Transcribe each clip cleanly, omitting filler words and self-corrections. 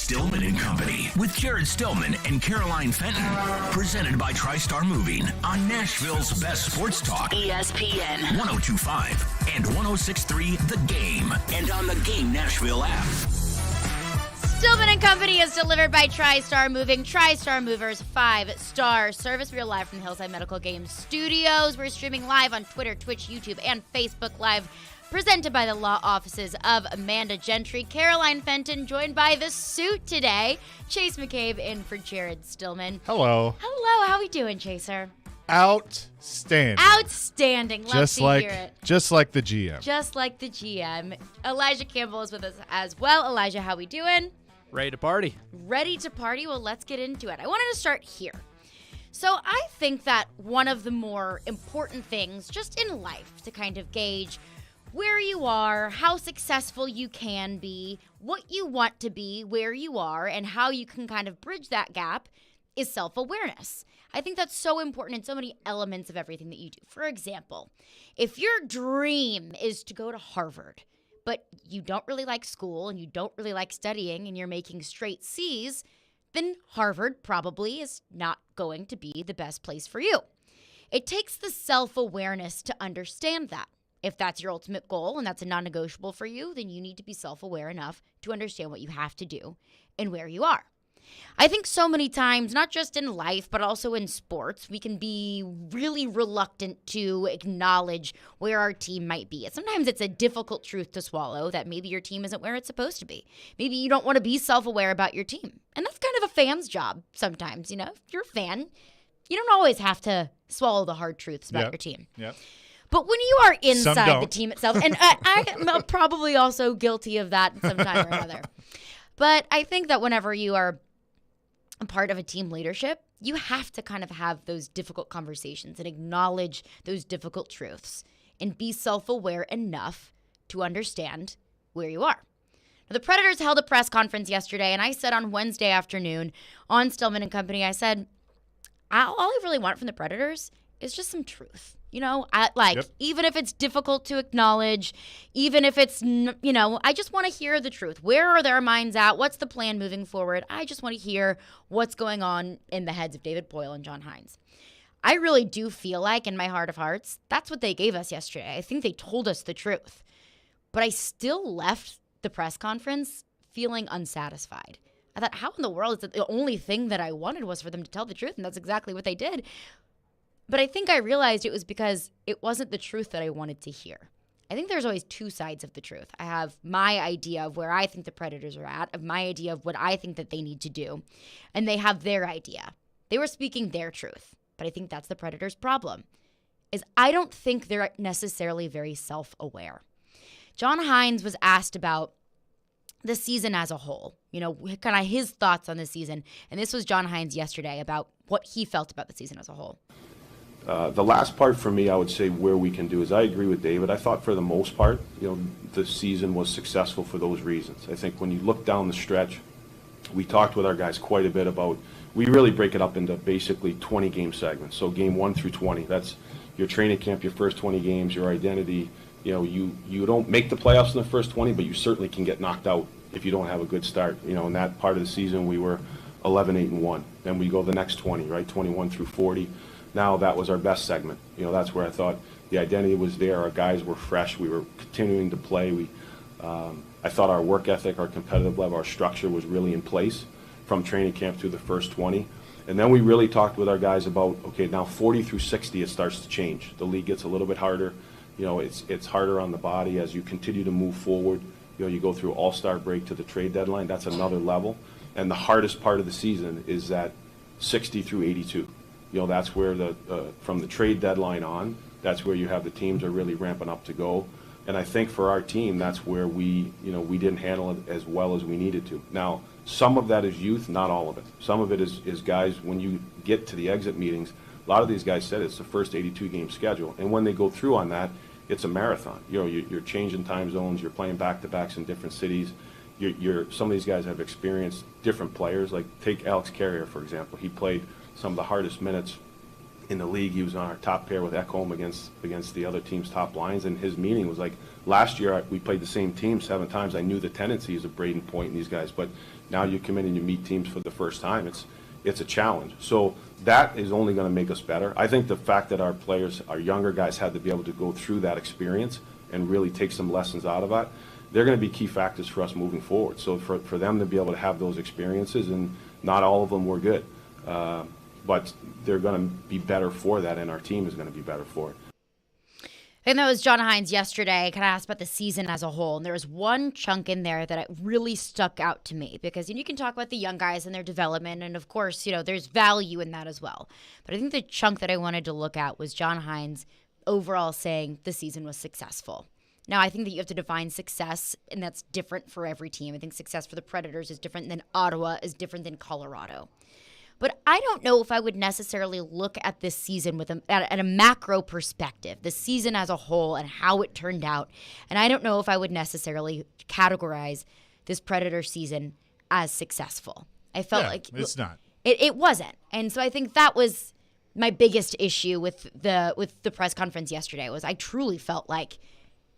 Stillman and Company with Jared Stillman and Caroline Fenton. Presented by TriStar Moving on Nashville's best sports talk. ESPN 102.5 and 106.3 The Game. And on the Game Nashville app. Stillman and Company is delivered by TriStar Moving. TriStar Movers 5-star service. We are live from the Hillside Medical Games Studios. We're streaming live on Twitter, Twitch, YouTube, and Facebook Live. Presented by the law offices of Amanda Gentry. Caroline Fenton joined by the suit today. Chase McCabe in for Jared Stillman. Hello. Hello. How we doing, Chaser? Outstanding. Outstanding. Love to hear it. Just like the GM. Just like the GM. Elijah Campbell is with us as well. Elijah, how we doing? Ready to party. Ready to party? Well, let's get into it. I wanted to start here. So I think that one of the more important things just in life to kind of gauge where you are, how successful you can be, what you want to be, where you are, and how you can kind of bridge that gap is self-awareness. I think that's so important in so many elements of everything that you do. For example, if your dream is to go to Harvard, but you don't really like school and you don't really like studying and you're making straight C's, then Harvard probably is not going to be the best place for you. It takes the self-awareness to understand that. If that's your ultimate goal and that's a non-negotiable for you, then you need to be self-aware enough to understand what you have to do and where you are. I think so many times, not just in life, but also in sports, we can be really reluctant to acknowledge where our team might be. Sometimes it's a difficult truth to swallow that maybe your team isn't where it's supposed to be. Maybe you don't want to be self-aware about your team. And that's kind of a fan's job sometimes, you know? If you're a fan, you don't always have to swallow the hard truths about your team. Yep. But when you are inside the team itself, and I am probably also guilty of that sometime or another. But I think that whenever you are a part of a team leadership, you have to kind of have those difficult conversations and acknowledge those difficult truths and be self-aware enough to understand where you are. Now, the Predators held a press conference yesterday, and I said on Wednesday afternoon on Stillman and Company, I said, all I really want from the Predators is just some truth. You know, even if it's difficult to acknowledge, even if it's, I just want to hear the truth. Where are their minds at? What's the plan moving forward? I just want to hear what's going on in the heads of David Poile and John Hines. I really do feel like, in my heart of hearts, that's what they gave us yesterday. I think they told us the truth. But I still left the press conference feeling unsatisfied. I thought, how in the world is it the only thing that I wanted was for them to tell the truth? And that's exactly what they did. But I think I realized it was because it wasn't the truth that I wanted to hear. I think there's always two sides of the truth. I have my idea of where I think the Predators are at, of my idea of what I think that they need to do, and they have their idea. They were speaking their truth, but I think that's the Predators' problem, is I don't think they're necessarily very self-aware. John Hines was asked about the season as a whole, kind of his thoughts on the season, and this was John Hines yesterday about what he felt about the season as a whole. The last part for me, I would say where we can do is I agree with David. I thought for the most part, the season was successful for those reasons. I think when you look down the stretch, we talked with our guys quite a bit about, we really break it up into basically 20 game segments. So game 1 through 20, that's your training camp, your first 20 games, your identity. You don't make the playoffs in the first 20, but you certainly can get knocked out if you don't have a good start. In that part of the season, we were 11-8-1. Then we go the next 20, right, 21 through 40. Now that was our best segment. That's where I thought the identity was there. Our guys were fresh. We were continuing to play. I thought our work ethic, our competitive level, our structure was really in place from training camp through the first 20. And then we really talked with our guys about, okay, now 40 through 60, it starts to change. The league gets a little bit harder. It's harder on the body as you continue to move forward. You go through all-star break to the trade deadline. That's another level. And the hardest part of the season is that 60 through 82. That's where from the trade deadline on, that's where you have the teams are really ramping up to go. And I think for our team, that's where we didn't handle it as well as we needed to. Now, some of that is youth, not all of it. Some of it is guys, when you get to the exit meetings, a lot of these guys said it's the first 82-game schedule. And when they go through on that, it's a marathon. You're changing time zones, you're playing back-to-backs in different cities. Some of these guys have experienced different players. Like take Alex Carrier, for example. He played some of the hardest minutes in the league. He was on our top pair with Ekholm against the other team's top lines, and his meaning was like, last year we played the same team 7 times. I knew the tendencies of Braden Point and these guys, but Now you come in and you meet teams for the first time. It's a challenge. So that is only going to make us better. I think the fact that our players, our younger guys, had to be able to go through that experience and really take some lessons out of that, they're going to be key factors for us moving forward. So for them to be able to have those experiences, and not all of them were good, but they're going to be better for that, and our team is going to be better for it. And that was John Hines yesterday. Kind of asked about the season as a whole. And there was one chunk in there that really stuck out to me because you can talk about the young guys and their development. And of course, there's value in that as well. But I think the chunk that I wanted to look at was John Hines overall saying the season was successful. Now, I think that you have to define success, and that's different for every team. I think success for the Predators is different than Ottawa, is different than Colorado. But I don't know if I would necessarily look at this season at a macro perspective, the season as a whole and how it turned out. And I don't know if I would necessarily categorize this Predator season as successful. I felt like it's not. It wasn't. And so I think that was my biggest issue with the press conference yesterday was I truly felt like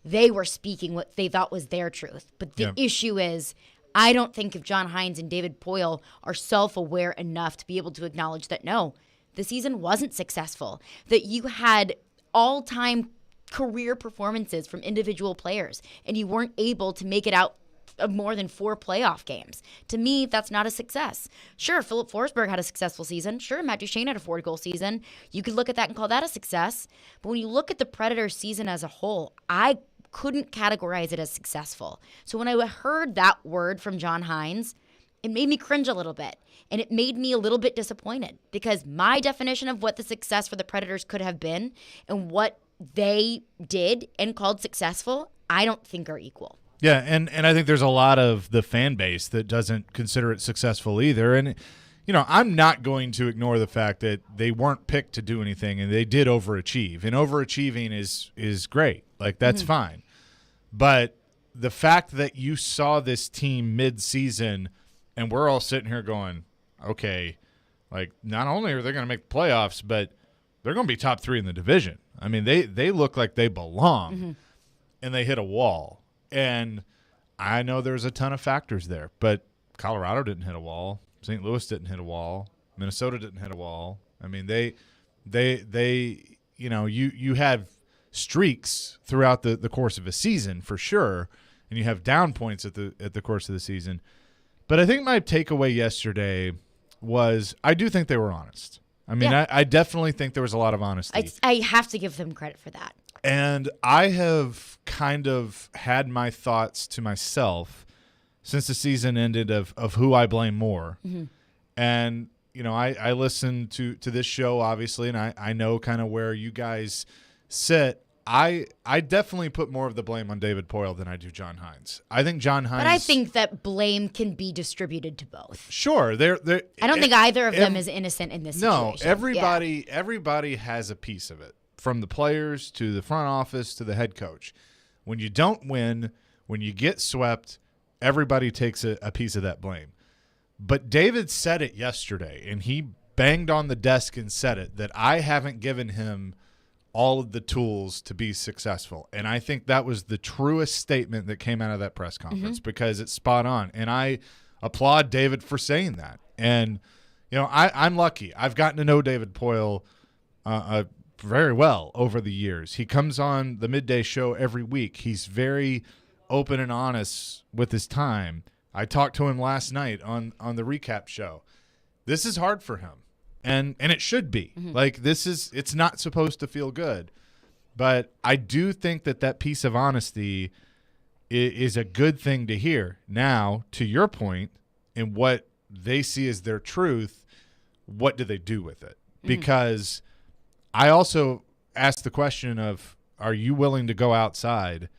they were speaking what they thought was their truth. But the issue is I don't think if John Hines and David Poile are self-aware enough to be able to acknowledge that, no, the season wasn't successful, that you had all-time career performances from individual players, and you weren't able to make it out of more than 4 playoff games. To me, that's not a success. Sure, Philip Forsberg had a successful season. Sure, Matt Duchene had a 4-goal season. You could look at that and call that a success. But when you look at the Predators season as a whole, I couldn't categorize it as successful. So when I heard that word from John Hines, it made me cringe a little bit. And it made me a little bit disappointed because my definition of what the success for the Predators could have been and what they did and called successful, I don't think are equal. Yeah, and I think there's a lot of the fan base that doesn't consider it successful either. And, I'm not going to ignore the fact that they weren't picked to do anything and they did overachieve. And overachieving is great. Like, that's fine. But the fact that you saw this team mid-season and we're all sitting here going, okay, like, not only are they going to make the playoffs, but they're going to be top 3 in the division. I mean, they look like they belong, and they hit a wall. And I know there's a ton of factors there, but Colorado didn't hit a wall. St. Louis didn't hit a wall. Minnesota didn't hit a wall. I mean, you have streaks throughout the course of a season for sure, and you have down points at the course of the season. But I think my takeaway yesterday was I do think they were honest. I mean, I definitely think there was a lot of honesty. I have to give them credit for that. And I have kind of had my thoughts to myself since the season ended of who I blame more. And, I listen to this show, obviously, and I know kind of where you guys sit. I definitely put more of the blame on David Poile than I do John Hines. I think John Hines. But I think that blame can be distributed to both. Sure. I don't think either of them is innocent in this situation. No, everybody has a piece of it. From the players to the front office to the head coach. When you don't win, when you get swept, everybody takes a piece of that blame. But David said it yesterday, and he banged on the desk and said it, that I haven't given him all of the tools to be successful. And I think that was the truest statement that came out of that press conference because it's spot on. And I applaud David for saying that. And, I'm lucky. I've gotten to know David Poile very well over the years. He comes on the midday show every week. He's very open and honest with his time. I talked to him last night on the recap show. This is hard for him, and it should be. Like, it's not supposed to feel good, but I do think that piece of honesty is a good thing to hear. Now, to your point, in what they see as their truth, what do they do with it? Because I also asked the question of, are you willing to go outside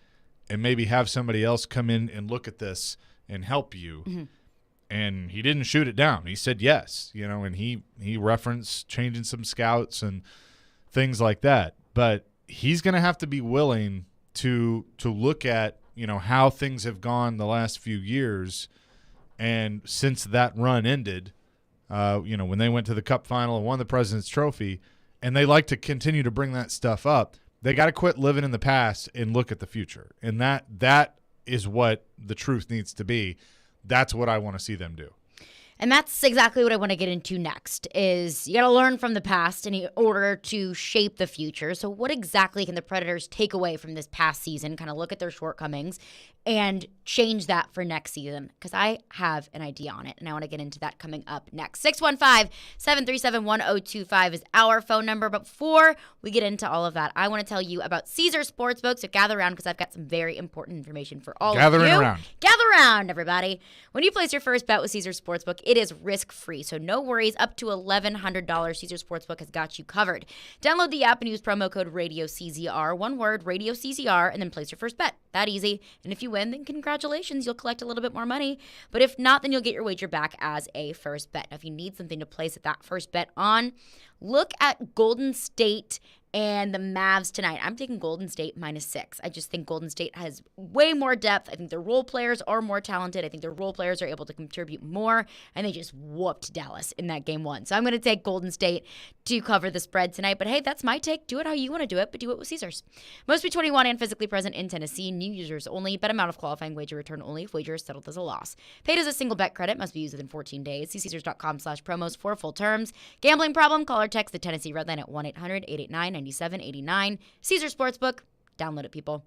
and maybe have somebody else come in and look at this and help you? And he didn't shoot it down. He said yes, and he referenced changing some scouts and things like that. But he's going to have to be willing to look at, how things have gone the last few years. And since that run ended, when they went to the Cup final and won the President's Trophy, and they like to continue to bring that stuff up, they got to quit living in the past and look at the future. And that is what the truth needs to be. That's what I want to see them do. And that's exactly what I want to get into next, is you got to learn from the past in order to shape the future. So what exactly can the Predators take away from this past season, kind of look at their shortcomings, and change that for next season? Because I have an idea on it, and I want to get into that coming up next. 615-737-1025 is our phone number. But before we get into all of that, I want to tell you about Caesar Sportsbook. So gather around, because I've got some very important information for all of you. Gather around, everybody. When you place your first bet with Caesar Sportsbook, it is risk-free, so no worries. Up to $1,100, Caesar Sportsbook has got you covered. Download the app and use promo code RADIOCZR, one word, RADIOCZR, and then place your first bet. That easy. And if you win, then congratulations, you'll collect a little bit more money. But if not, then you'll get your wager back as a first bet. Now, if you need something to place that first bet on, look at Golden State and the Mavs tonight. I'm taking Golden State -6. I just think Golden State has way more depth. I think their role players are more talented. I think their role players are able to contribute more, and they just whooped Dallas in that game 1. So I'm going to take Golden State to cover the spread tonight. But hey, that's my take. Do it how you want to do it, but do it with Caesars. Must be 21 and physically present in Tennessee. New users only. Bet amount of qualifying wager return only if wager is settled as a loss. Paid as a single bet credit. Must be used within 14 days. See Caesars.com/promos for full terms. Gambling problem? Call or text the Tennessee Red Line at 1-800-889-9789. Caesar Sportsbook. Download it, people.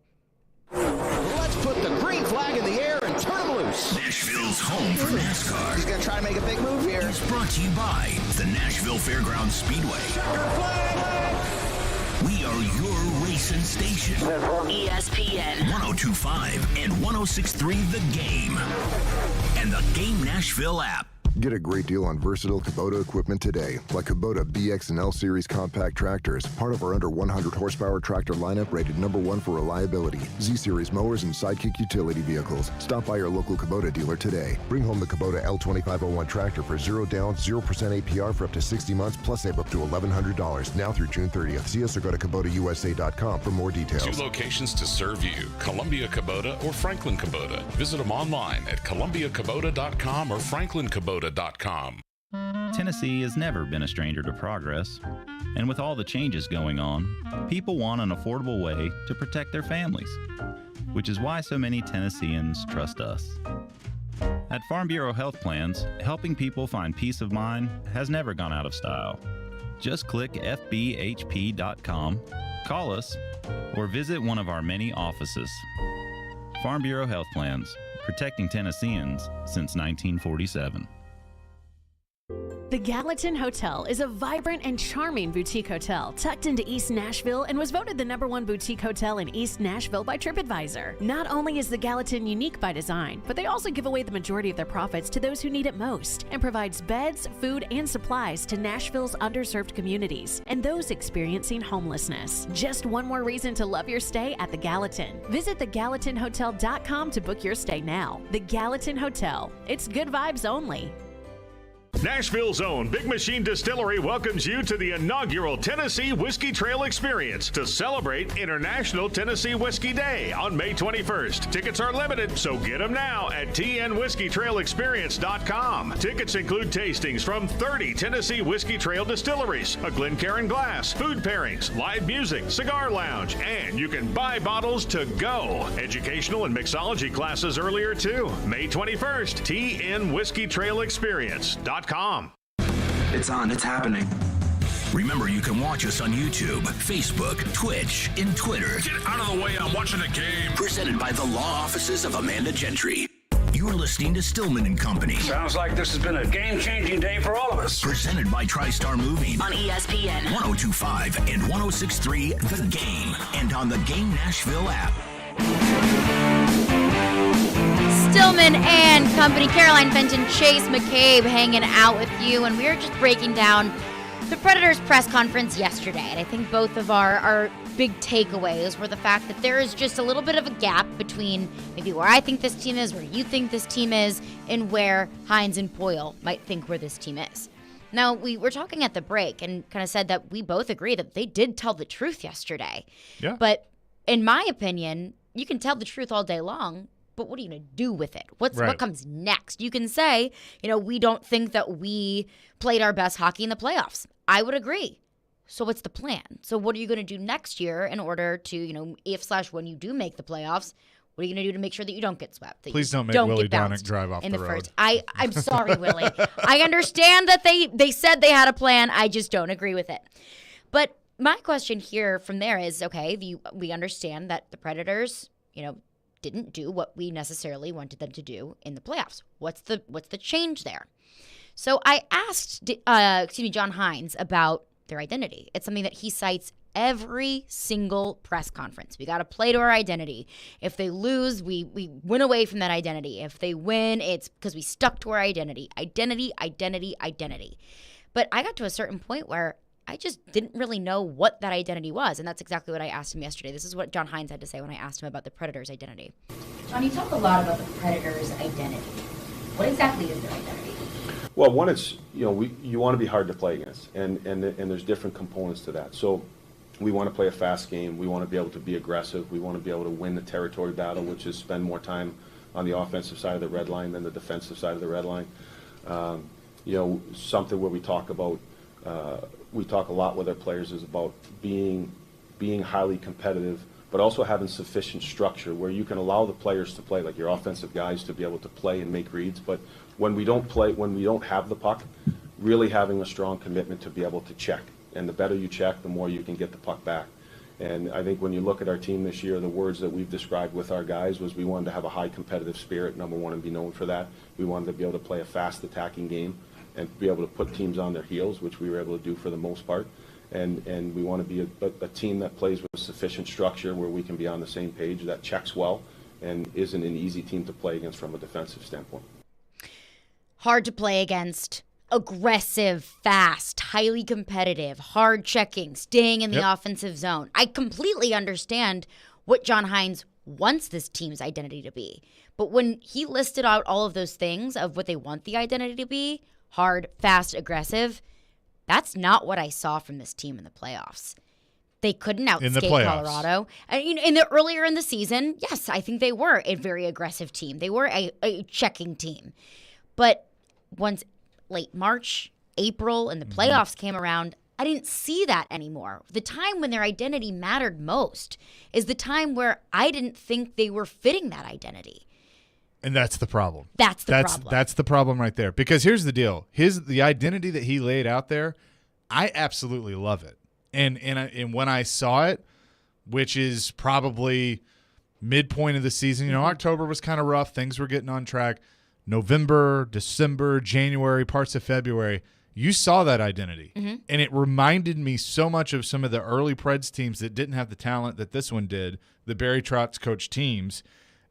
Let's put the green flag in the air and turn them loose. Nashville's home for NASCAR. He's going to try to make a big move here. It's brought to you by the Nashville Fairgrounds Speedway. We are your racing station. ESPN 102.5 and 106.3 The Game. And the Game Nashville app. Get a great deal on versatile Kubota equipment today, like Kubota BX and L Series compact tractors, part of our under 100 horsepower tractor lineup rated #1 for reliability, Z Series mowers and Sidekick utility vehicles. Stop by your local Kubota dealer today. Bring home the Kubota L2501 tractor for 0 down, 0% APR for up to 60 months, plus save up to $1,100 now through June 30th. See us or go to KubotaUSA.com for more details. 2 locations to serve you, Columbia Kubota or Franklin Kubota. Visit them online at ColumbiaKubota.com or FranklinKubota.com. Tennessee has never been a stranger to progress, and with all the changes going on, people want an affordable way to protect their families, which is why so many Tennesseans trust us. At Farm Bureau Health Plans, helping people find peace of mind has never gone out of style. Just click FBHP.com, call us, or visit one of our many offices. Farm Bureau Health Plans, protecting Tennesseans since 1947. The Gallatin Hotel is a vibrant and charming boutique hotel tucked into East Nashville and was voted the #1 boutique hotel in East Nashville by TripAdvisor. Not only is the Gallatin unique by design, but they also give away the majority of their profits to those who need it most and provides beds, food, and supplies to Nashville's underserved communities and those experiencing homelessness. Just one more reason to love your stay at the Gallatin. Visit thegallatinhotel.com to book your stay now. The Gallatin Hotel. It's good vibes only. Nashville's own Big Machine Distillery welcomes you to the inaugural Tennessee Whiskey Trail Experience to celebrate International Tennessee Whiskey Day on May 21st. Tickets are limited, so get them now at tnwhiskeytrailexperience.com. Tickets include tastings from 30 Tennessee Whiskey Trail distilleries, a Glencairn glass, food pairings, live music, cigar lounge, and you can buy bottles to go. Educational and mixology classes earlier too. May 21st, tnwhiskeytrailexperience.com. It's on. It's happening. Remember, you can watch us on YouTube, Facebook, Twitch, and Twitter. Get out of the way, I'm watching a game. Presented by the law offices of Amanda Gentry. You're listening to Stillman and Company. Sounds like this has been a game-changing day for all of us. Presented by TriStar Moving. On ESPN 102.5 and 106.3 The Game. And on the Game Nashville app. Stillman and Company, Caroline Fenton, Chase McCabe hanging out with you, and we're just breaking down the Predators press conference yesterday. And I think both of our big takeaways were the fact that there is just a little bit of a gap between maybe where I think this team is, where you think this team is, and where Hines and Poyle might think where this team is. Now, we were talking at the break and kind of said that we both agree that they did tell the truth yesterday. Yeah. But in my opinion, you can tell the truth all day long, but what are you going to do with it? What comes next? You can say, we don't think that we played our best hockey in the playoffs. I would agree. So what's the plan? So what are you going to do next year in order to, if/when you do make the playoffs, What are you going to do to make sure that you don't get swept? Please don't make Willie Donick drive off the road. I'm sorry, Willie. I understand that they said they had a plan. I just don't agree with it. But my question here from there is, okay, we understand that the Predators, didn't do what we necessarily wanted them to do in the playoffs. What's the change there? So I asked, John Hines about their identity. It's something that he cites every single press conference. We got to play to our identity. If they lose, we went away from that identity. If they win, it's because we stuck to our identity. Identity, identity, identity. But I got to a certain point where I just didn't really know what that identity was, and that's exactly what I asked him yesterday. This is what John Hines had to say when I asked him about the Predators' identity. John, you talk a lot about the Predators' identity. What exactly is their identity? Well, one is, you want to be hard to play against, and there's different components to that. So we want to play a fast game. We want to be able to be aggressive. We want to be able to win the territory battle, which is spend more time on the offensive side of the red line than the defensive side of the red line. Something where we talk about, we talk a lot with our players is about being highly competitive, but also having sufficient structure where you can allow the players to play, like your offensive guys to be able to play and make reads. But when we don't have the puck, really having a strong commitment to be able to check. And the better you check, the more you can get the puck back. And I think when you look at our team this year, the words that we've described with our guys was we wanted to have a high competitive spirit, number one, and be known for that. We wanted to be able to play a fast attacking game and be able to put teams on their heels, which we were able to do for the most part. And we want to be a team that plays with sufficient structure where we can be on the same page, that checks well, and isn't an easy team to play against from a defensive standpoint. Hard to play against. Aggressive, fast, highly competitive, hard checking, staying in the offensive zone. I completely understand what John Hines wants this team's identity to be. But when he listed out all of those things of what they want the identity to be, hard, fast, aggressive, that's not what I saw from this team in the playoffs. They couldn't outskate Colorado. And earlier in the season, yes, I think they were a very aggressive team. They were a checking team. But once late March, April, and the playoffs came around, I didn't see that anymore. The time when their identity mattered most is the time where I didn't think they were fitting that identity. And that's the problem. That's the problem. That's the problem right there. Because here's the deal. The identity that he laid out there, I absolutely love it. And when I saw it, which is probably midpoint of the season, October was kind of rough. Things were getting on track. November, December, January, parts of February, you saw that identity. Mm-hmm. And it reminded me so much of some of the early Preds teams that didn't have the talent that this one did, the Barry Trotz coach teams.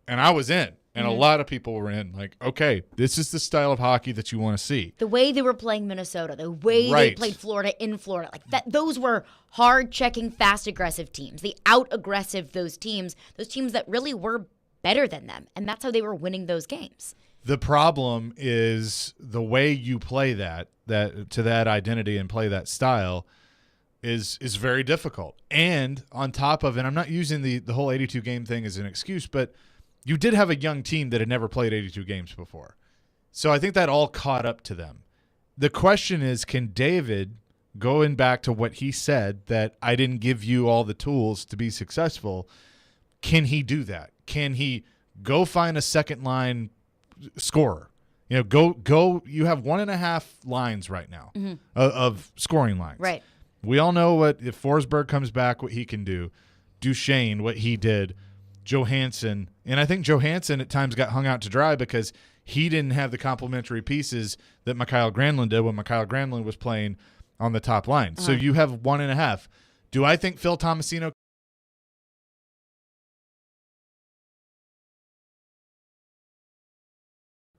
And I was in. And a lot of people were in, like, okay, this is the style of hockey that you want to see. The way they were playing Minnesota, the way they played Florida in Florida, like that, those were hard-checking, fast-aggressive teams. They out-aggressive those teams that really were better than them. And that's how they were winning those games. The problem is the way you play that to that identity and play that style is very difficult. And on top of it, I'm not using the whole 82-game thing as an excuse, but you did have a young team that had never played 82 games before. So I think that all caught up to them. The question is, can David, going back to what he said, that I didn't give you all the tools to be successful, can he do that? Can he go find a second line scorer? Go. You have 1.5 lines right now of scoring lines. Right. We all know if Forsberg comes back, what he can do. Duchesne, what he did. Johansson, and I think Johansson at times got hung out to dry because he didn't have the complementary pieces that Mikael Granlund did when Mikael Granlund was playing on the top line. So you have 1.5. Do I think Phil Tomasino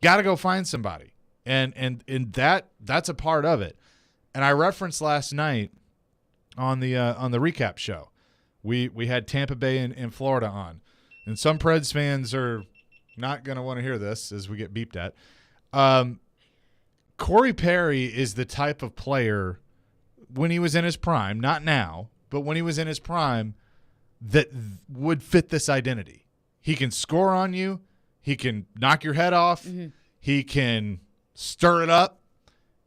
got to go find somebody, and that's a part of it. And I referenced last night on the recap show, we had Tampa Bay and Florida on, and some Preds fans are not going to want to hear this as we get beeped at. Corey Perry is the type of player when he was in his prime, not now, but when he was in his prime, that would fit this identity. He can score on you. He can knock your head off. Mm-hmm. He can stir it up,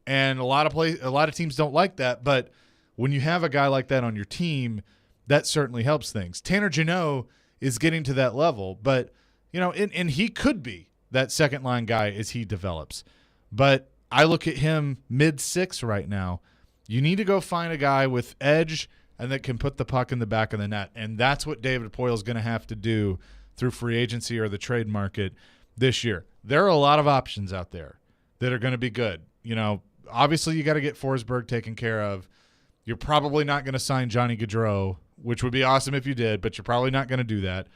and a lot of teams don't like that. But when you have a guy like that on your team, that certainly helps things. Tanner Jeannot is getting to that level, but And he could be that second line guy as he develops. But I look at him mid-6 right now. You need to go find a guy with edge and that can put the puck in the back of the net. And that's what David Poile's going to have to do through free agency or the trade market this year. There are a lot of options out there that are going to be good. Obviously you got to get Forsberg taken care of. You're probably not going to sign Johnny Gaudreau, which would be awesome if you did, but you're probably not going to do that.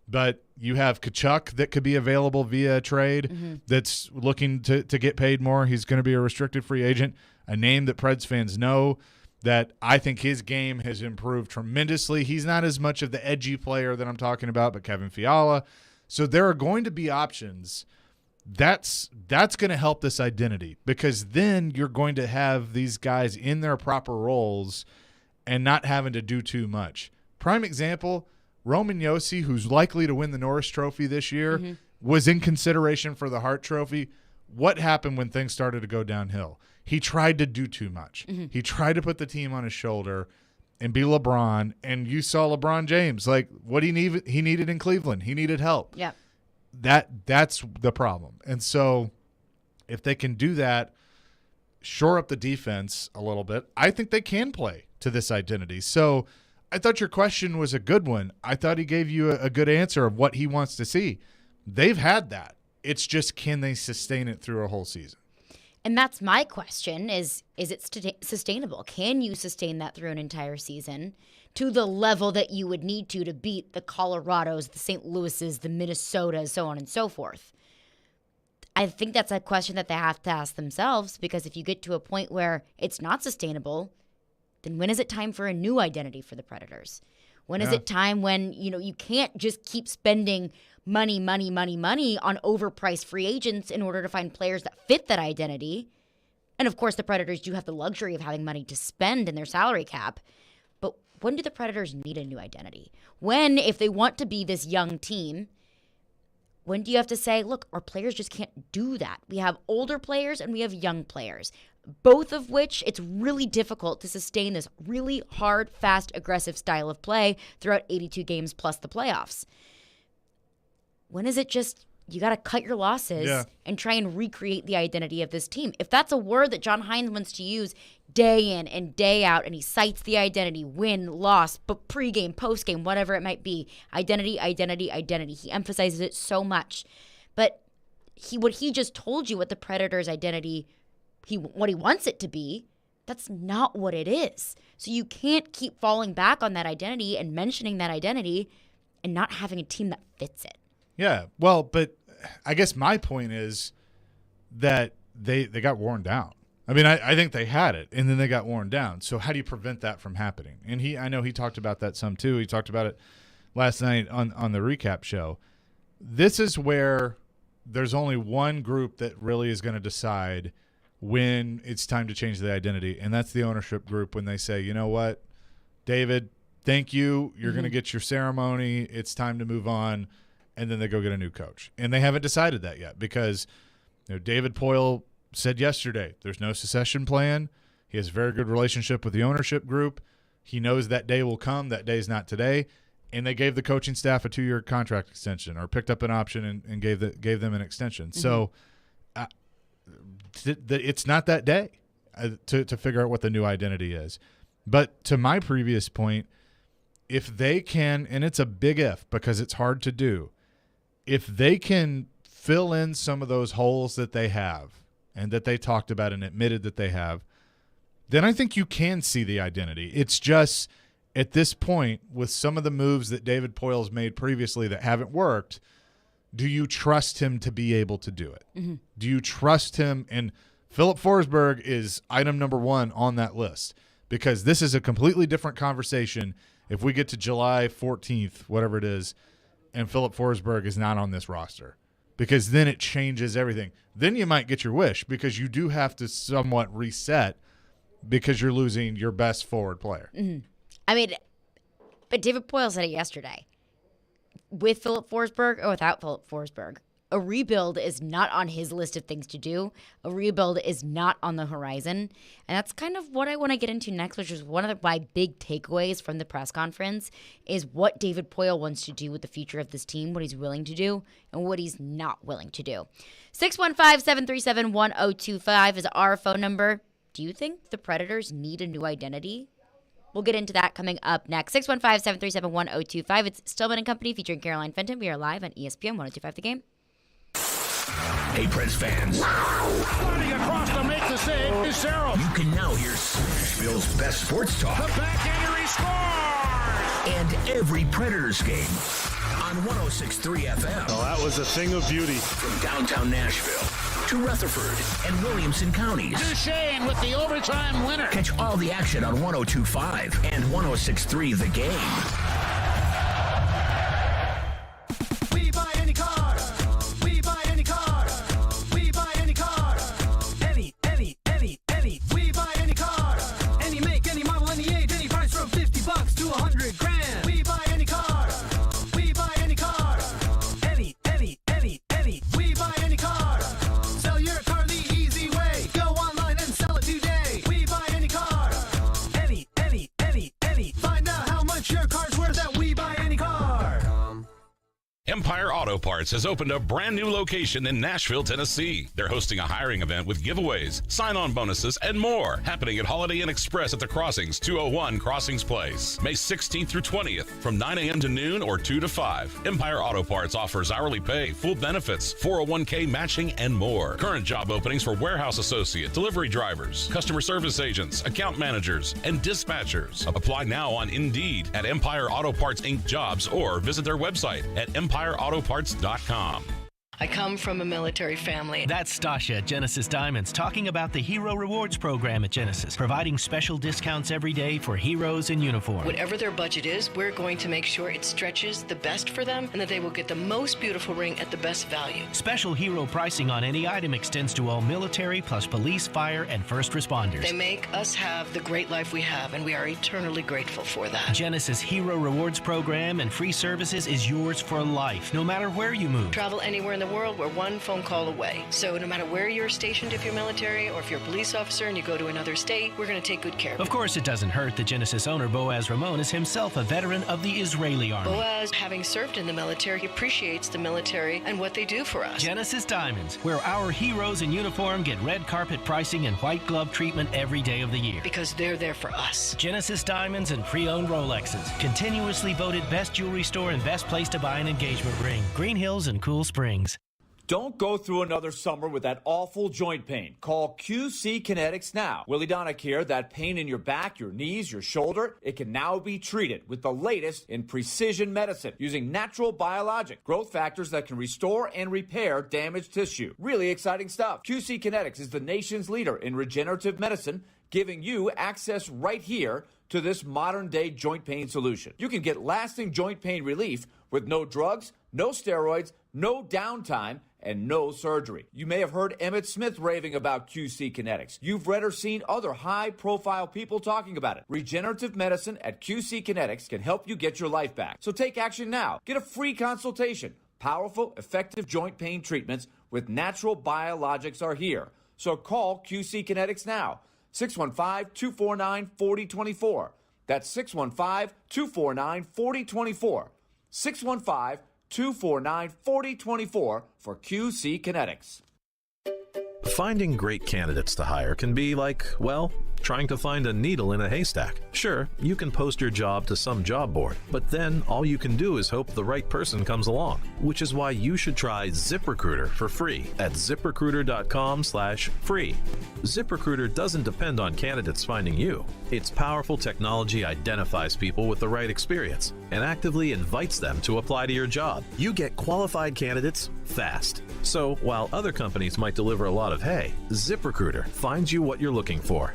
But you have Tkachuk that could be available via trade that's looking to get paid more. He's going to be a restricted free agent, a name that Preds fans know, that I think his game has improved tremendously. He's not as much of the edgy player that I'm talking about, but Kevin Fiala. So there are going to be options. That's going to help this identity, because then you're going to have these guys in their proper roles and not having to do too much. Prime example, Roman Josi, who's likely to win the Norris Trophy this year, was in consideration for the Hart Trophy. What happened when things started to go downhill? He tried to do too much. He tried to put the team on his shoulder and be LeBron, and you saw LeBron James. Like, what he needed in Cleveland. He needed help. Yeah. That's the problem. And so if they can do that, shore up the defense a little bit, I think they can play to this identity. So I thought your question was a good one. I thought he gave you a good answer of what he wants to see. They've had that. It's just, can they sustain it through a whole season? And that's my question, is it sustainable? Can you sustain that through an entire season to the level that you would need to beat the Colorados, the St. Louises, the Minnesotas, so on and so forth? I think that's a question that they have to ask themselves, because if you get to a point where it's not sustainable, then when is it time for a new identity for the Predators? When is it time when, you can't just keep spending money on overpriced free agents in order to find players that fit that identity? And of course, the Predators do have the luxury of having money to spend in their salary cap. But when do the Predators need a new identity? When, if they want to be this young team, when do you have to say, look, our players just can't do that? We have older players and we have young players, both of which it's really difficult to sustain this really hard, fast, aggressive style of play throughout 82 games plus the playoffs. When is it just you got to cut your losses and try and recreate the identity of this team? If that's a word that John Hines wants to use day in and day out, and he cites the identity, win, loss, but pregame, postgame, whatever it might be, identity. He emphasizes it so much. But what he just told you what the Predators' identity, what he wants it to be, that's not what it is. So you can't keep falling back on that identity and mentioning that identity and not having a team that fits it. Yeah, well, but I guess my point is that they got worn down. I mean, I think they had it, and then they got worn down. So how do you prevent that from happening? And I know he talked about that some too. He talked about it last night on the recap show. This is where there's only one group that really is going to decide when it's time to change the identity, and that's the ownership group. When they say, you know what, David, thank you. You're going to get your ceremony. It's time to move on. And then they go get a new coach. And they haven't decided that yet, because David Poile said yesterday there's no succession plan. He has a very good relationship with the ownership group. He knows that day will come. That day is not today. And they gave the coaching staff a 2-year contract extension, or picked up an option and gave them an extension. So it's not that day to figure out what the new identity is. But to my previous point, if they can, and it's a big if because it's hard to do, if they can fill in some of those holes that they have and that they talked about and admitted that they have, then I think you can see the identity. It's just at this point, with some of the moves that David Poile's made previously that haven't worked, do you trust him to be able to do it? Do you trust him? And Philip Forsberg is item number 1 on that list, because this is a completely different conversation if we get to July 14th, whatever it is, and Philip Forsberg is not on this roster, because then it changes everything. Then you might get your wish, because you do have to somewhat reset because you're losing your best forward player. I mean, but David Poile said it yesterday. With Philip Forsberg or without Philip Forsberg, A rebuild is not on his list of things to do. A rebuild is not on the horizon. And that's kind of what I want to get into next, which is one of my big takeaways from the press conference, is what David Poile wants to do with the future of this team, what he's willing to do, and what he's not willing to do. 615-737-1025 is our phone number. Do you think the Predators need a new identity? We'll get into that coming up next. 615-737-1025. It's Stillman and Company featuring Caroline Fenton. We are live on ESPN 102.5 The Game. Hey, Preds fans. Running across to make the save is Sarah. You can now hear Nashville's best sports talk. The backhander, he scores! And every Predators game on 106.3 FM. Well, that was a thing of beauty. From downtown Nashville to Rutherford and Williamson counties. Duchesne with the overtime winner. Catch all the action on 102.5 and 106.3 The Game. We buy any car. We buy any car. We buy any car. Any. We buy any car. Any make, any model, any age, any price from $50 to $100,000. We buy any car. We buy any car. Any. We buy any car. Sell your car the easy way. Go online and sell it today. We buy any car. Any. Find out how much your car's worth at We Buy Any Car. Empire Auto Parts has opened a brand new location in Nashville, Tennessee. They're hosting a hiring event with giveaways, sign-on bonuses, and more, happening at Holiday Inn Express at the Crossings, 201 Crossings Place, May 16th through 20th, from 9 a.m. to noon or 2 to 5. Empire Auto Parts offers hourly pay, full benefits, 401k matching, and more. Current job openings for warehouse associate, delivery drivers, customer service agents, account managers, and dispatchers. Apply now on Indeed at Empire Auto Parts Inc. Jobs or visit their website at empireautoparts.com. I come from a military family. That's Stasha at Genesis Diamonds talking about the Hero Rewards program at Genesis, providing special discounts every day for heroes in uniform. Whatever their budget is, we're going to make sure it stretches the best for them and that they will get the most beautiful ring at the best value. Special hero pricing on any item extends to all military plus police, fire, and first responders. They make us have the great life we have, and we are eternally grateful for that. Genesis Hero Rewards program and free services is yours for life, no matter where you move. Travel anywhere in the world, we're one phone call away. So no matter where you're stationed, if you're military or if you're a police officer and you go to another state, we're going to take good care of you. Of course, it doesn't hurt that Genesis owner Boaz Ramon is himself a veteran of the Israeli Army. Boaz, having served in the military, appreciates the military and what they do for us. Genesis Diamonds, where our heroes in uniform get red carpet pricing and white glove treatment every day of the year. Because they're there for us. Genesis Diamonds and pre-owned Rolexes, continuously voted best jewelry store and best place to buy an engagement ring. Green Hills and Cool Springs. Don't go through another summer with that awful joint pain. Call QC Kinetics now. Willie Donick here. That pain in your back, your knees, your shoulder, it can now be treated with the latest in precision medicine using natural biologic growth factors that can restore and repair damaged tissue. Really exciting stuff. QC Kinetics is the nation's leader in regenerative medicine, giving you access right here to this modern-day joint pain solution. You can get lasting joint pain relief with no drugs, no steroids, no downtime, and no surgery. You may have heard Emmett Smith raving about QC Kinetics. You've read or seen other high-profile people talking about it. Regenerative medicine at QC Kinetics can help you get your life back. So take action now. Get a free consultation. Powerful, effective joint pain treatments with natural biologics are here. So call QC Kinetics now. 615-249-4024. That's 615-249-4024. 615-249-4024 for QC Kinetics. Finding great candidates to hire can be like, well, trying to find a needle in a haystack. Sure, you can post your job to some job board, but then all you can do is hope the right person comes along, which is why you should try ZipRecruiter for free at ZipRecruiter.com/free. ZipRecruiter doesn't depend on candidates finding you. Its powerful technology identifies people with the right experience and actively invites them to apply to your job. You get qualified candidates fast. So while other companies might deliver a lot of hay, ZipRecruiter finds you what you're looking for.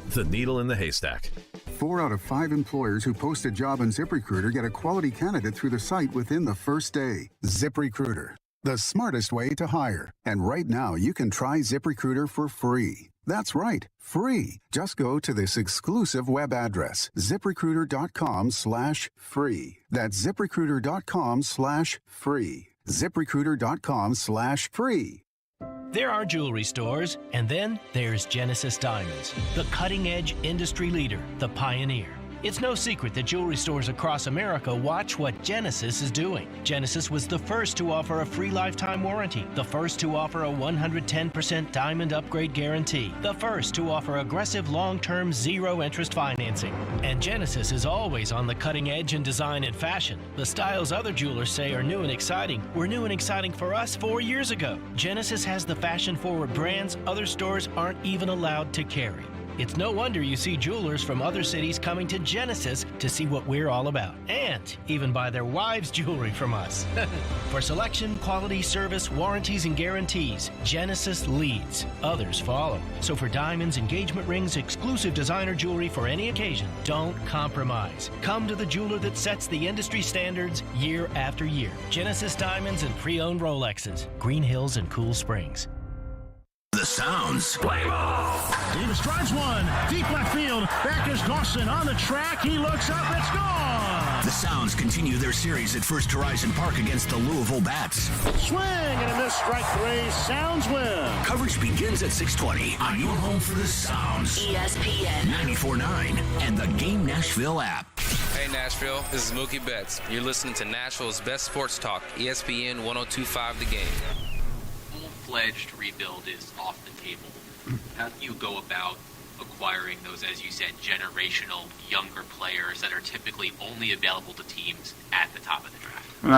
The needle in the haystack. 4 out of 5 employers who post a job on ZipRecruiter get a quality candidate through the site within the first day. ZipRecruiter, the smartest way to hire. And right now, you can try ZipRecruiter for free. That's right, free. Just go to this exclusive web address, ZipRecruiter.com/free. That's ZipRecruiter.com/free. ZipRecruiter.com/free. There are jewelry stores, and then there's Genesis Diamonds, the cutting-edge industry leader, the pioneer. It's no secret that jewelry stores across America watch what Genesis is doing. Genesis was the first to offer a free lifetime warranty, the first to offer a 110% diamond upgrade guarantee, the first to offer aggressive long-term zero-interest financing. And Genesis is always on the cutting edge in design and fashion. The styles other jewelers say are new and exciting were new and exciting for us 4 years ago. Genesis has the fashion-forward brands other stores aren't even allowed to carry. It's no wonder you see jewelers from other cities coming to Genesis to see what we're all about, and even buy their wives' jewelry from us. For selection, quality, service, warranties, and guarantees, Genesis leads. Others follow. So for diamonds, engagement rings, exclusive designer jewelry for any occasion, don't compromise. Come to the jeweler that sets the industry standards year after year. Genesis Diamonds and pre-owned Rolexes, Green Hills and Cool Springs. The Sounds. Play ball. Davis drives one. Deep left field. Back is Dawson on the track. He looks up. It's gone. The Sounds continue their series at First Horizon Park against the Louisville Bats. Swing and a miss. Strike three. Sounds win. Coverage begins at 6:20 on your home for the Sounds. ESPN 94.9 and the Game Nashville app. Hey Nashville, this is Mookie Betts. You're listening to Nashville's best sports talk, ESPN 102.5 The Game. Full-fledged rebuild is off the table. How do you go about acquiring those, as you said, generational younger players that are typically only available to teams at the top of the draft? And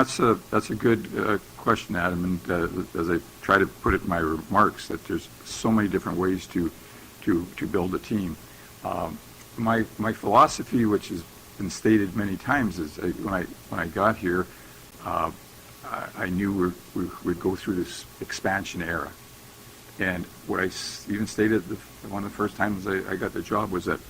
that's a good question, Adam. And as I try to put it in my remarks, that there's so many different ways to build a team. My philosophy, which has been stated many times, is when I got here, I knew we'd go through this expansion era. And what I even stated one of the first times I got the job was that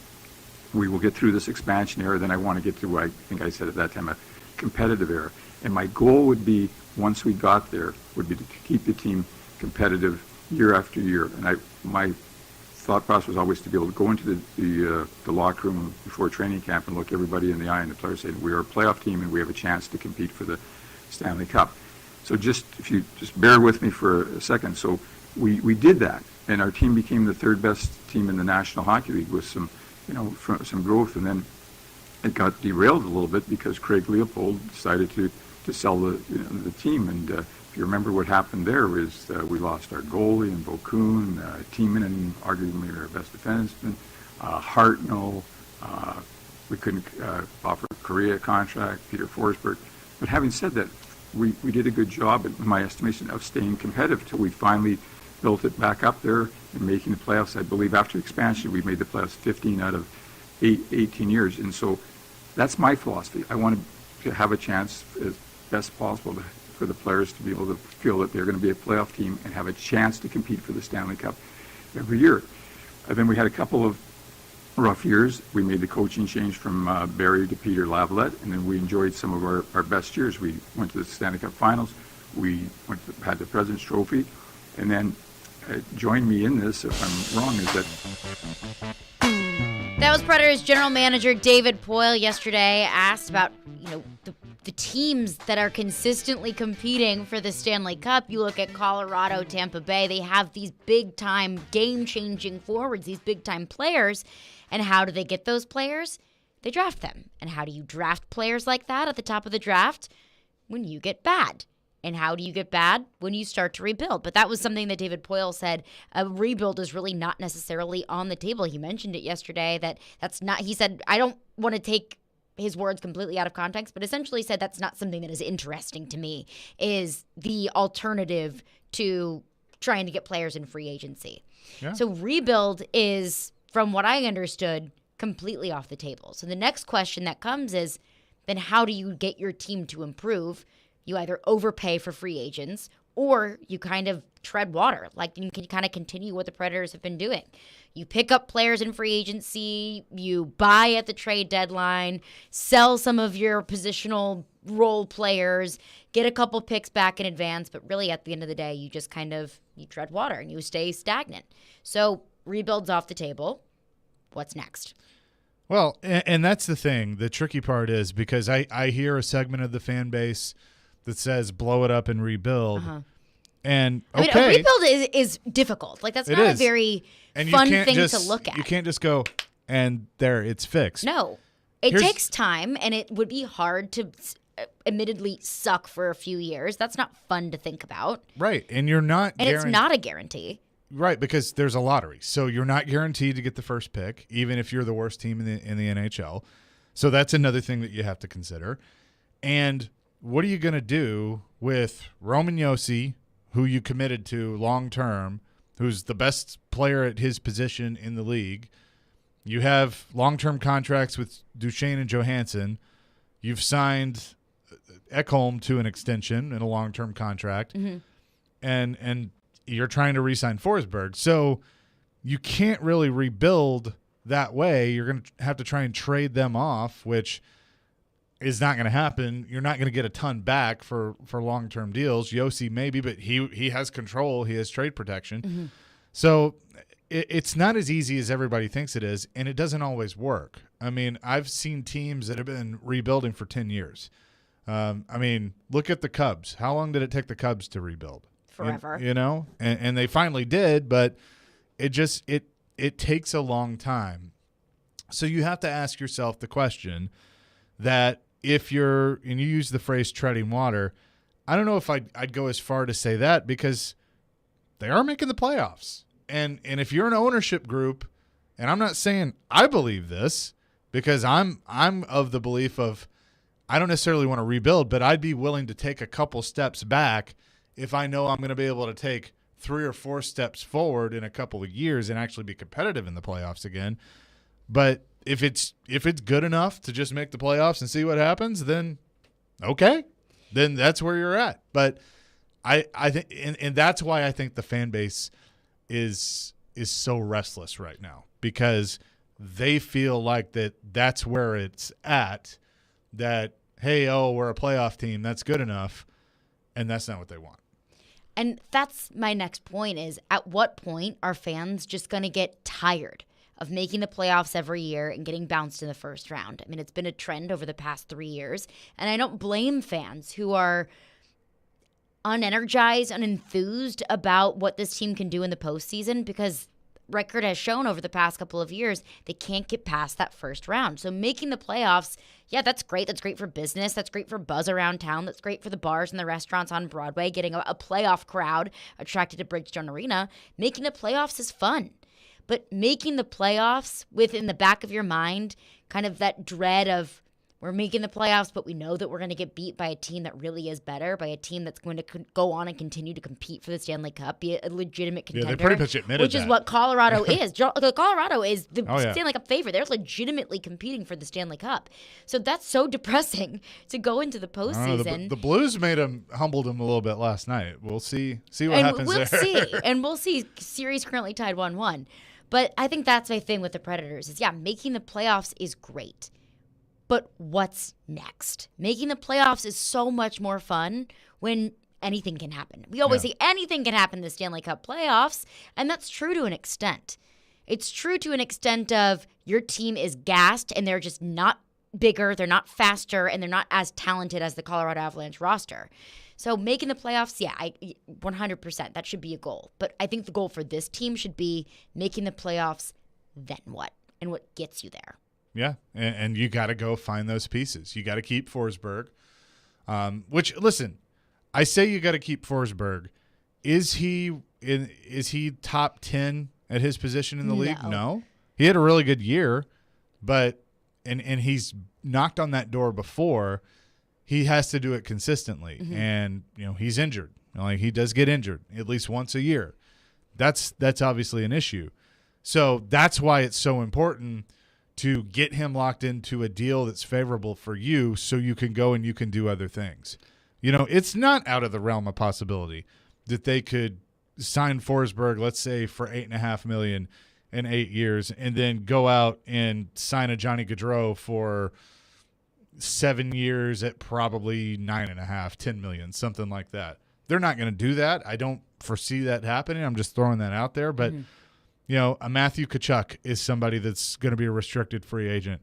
we will get through this expansion era, then I want to get to what I think I said at that time, a competitive era. And my goal would be, once we got there, would be to keep the team competitive year after year. And my thought process was always to be able to go into the locker room before training camp and look everybody in the eye and the players saying, we are a playoff team and we have a chance to compete for the Stanley Cup. So if you just bear with me for a second. So we did that, and our team became the third best team in the National Hockey League with some growth, and then it got derailed a little bit because Craig Leopold decided to sell the team. And if you remember what happened there was we lost our goalie in Bocoon, Tiemann, arguably our best defenseman, Hartnell. We couldn't offer Korea a contract, Peter Forsberg. But having said that, we did a good job, in my estimation, of staying competitive till we finally built it back up there and making the playoffs. I believe after expansion, we made the playoffs 15 out of 18 years. And so that's my philosophy. I want to have a chance as best possible for the players to be able to feel that they're going to be a playoff team and have a chance to compete for the Stanley Cup every year. And then we had a couple of rough years. We made the coaching change from Barry to Peter Lavalette, and then we enjoyed some of our best years. We went to the Stanley Cup Finals. We had the President's Trophy, and then join me in this, if I'm wrong, is that... That was Predators general manager David Poile yesterday, asked about, the teams that are consistently competing for the Stanley Cup. You look at Colorado, Tampa Bay, they have these big-time, game-changing forwards, these big-time players. And how do they get those players? They draft them. And how do you draft players like that at the top of the draft? When you get bad. And how do you get bad? When you start to rebuild. But that was something that David Poile said, a rebuild is really not necessarily on the table. He mentioned it yesterday that's not, he said, I don't want to take his words completely out of context, but essentially said that's not something that is interesting to me, is the alternative to trying to get players in free agency. Yeah. So rebuild is, from what I understood, completely off the table. So the next question that comes is, then how do you get your team to improve? You either overpay for free agents or you kind of tread water. Like you can kind of continue what the Predators have been doing. You pick up players in free agency, you buy at the trade deadline, sell some of your positional role players, get a couple picks back in advance, but really at the end of the day, you just you tread water and you stay stagnant. So rebuild's off the table. What's next? Well, and that's the thing. The tricky part is because I hear a segment of the fan base that says blow it up and rebuild. And I mean, a rebuild is difficult. Like, that's not a very fun thing to look at. You can't just go, and there, it's fixed. No. It takes time, and it would be hard to admittedly suck for a few years. That's not fun to think about. Right, and you're not And it's not a guarantee. Right, because there's a lottery. So you're not guaranteed to get the first pick, even if you're the worst team in the NHL. So that's another thing that you have to consider. And what are you going to do with Roman Josi, who you committed to long-term, who's the best player at his position in the league? You have long-term contracts with Duchesne and Johansson. You've signed Ekholm to an extension and a long-term contract. And you're trying to re-sign Forsberg. So you can't really rebuild that way. You're going to have to try and trade them off, which is not going to happen. You're not going to get a ton back for long-term deals. Josi maybe, but he has control. He has trade protection. So it's not as easy as everybody thinks it is, and it doesn't always work. I mean, I've seen teams that have been rebuilding for 10 years. I mean, look at the Cubs. How long did it take the Cubs to rebuild? Forever. You know, and they finally did, but it takes a long time. So you have to ask yourself the question that if you're, and you use the phrase treading water, I don't know if I'd go as far to say that, because they are making the playoffs. And if you're an ownership group, and I'm not saying I believe this, because I'm of the belief of I don't necessarily want to rebuild, but I'd be willing to take a couple steps back if I know I'm going to be able to take 3 or 4 steps forward in a couple of years and actually be competitive in the playoffs again. But if it's good enough to just make the playoffs and see what happens, then okay, then that's where you're at. But I think, and that's why I think the fan base is so restless right now, because they feel like that's where it's at, that, hey, we're a playoff team, that's good enough, and that's not what they want. And that's my next point is, at what point are fans just going to get tired of making the playoffs every year and getting bounced in the first round? I mean, it's been a trend over the past 3 years, and I don't blame fans who are unenergized, unenthused about what this team can do in the postseason, because record has shown over the past couple of years they can't get past that first round. So making the playoffs, yeah, that's great. That's great for business. That's great for buzz around town. That's great for the bars and the restaurants on Broadway, getting a playoff crowd attracted to Bridgestone Arena. Making the playoffs is fun. But making the playoffs within the back of your mind, kind of that dread of, we're making the playoffs, but we know that we're going to get beat by a team that really is better, by a team that's going to go on and continue to compete for the Stanley Cup, be a legitimate contender. Yeah, they pretty much admitted which is what Colorado is. Colorado is the yeah. Stanley Cup favorite. They're legitimately competing for the Stanley Cup. So that's so depressing to go into the postseason. The Blues humbled them a little bit last night. We'll see what happens there. And we'll see. Series currently tied 1-1. But I think that's my thing with the Predators is, yeah, making the playoffs is great. But what's next? Making the playoffs is so much more fun when anything can happen. We always say anything can happen in the Stanley Cup playoffs, and that's true to an extent. It's true to an extent of your team is gassed and they're just not bigger, they're not faster, and they're not as talented as the Colorado Avalanche roster. So making the playoffs, yeah, 100%, that should be a goal. But I think the goal for this team should be making the playoffs, then what? And what gets you there. Yeah, and you got to go find those pieces. You got to keep Forsberg, which, listen, I say you got to keep Forsberg. Is he top 10 at his position in the league? No. He had a really good year, but and he's knocked on that door before. He has to do it consistently, and he's injured. Like, he does get injured at least once a year. That's obviously an issue. So that's why it's so important to get him locked into a deal that's favorable for you, so you can go and you can do other things. It's not out of the realm of possibility that they could sign Forsberg, let's say, for $8.5 million in 8 years, and then go out and sign a Johnny Gaudreau for 7 years at probably $9.5, $10 million, something like that. They're not going to do that. I don't foresee that happening. I'm just throwing that out there, but. A Matthew Tkachuk is somebody that's going to be a restricted free agent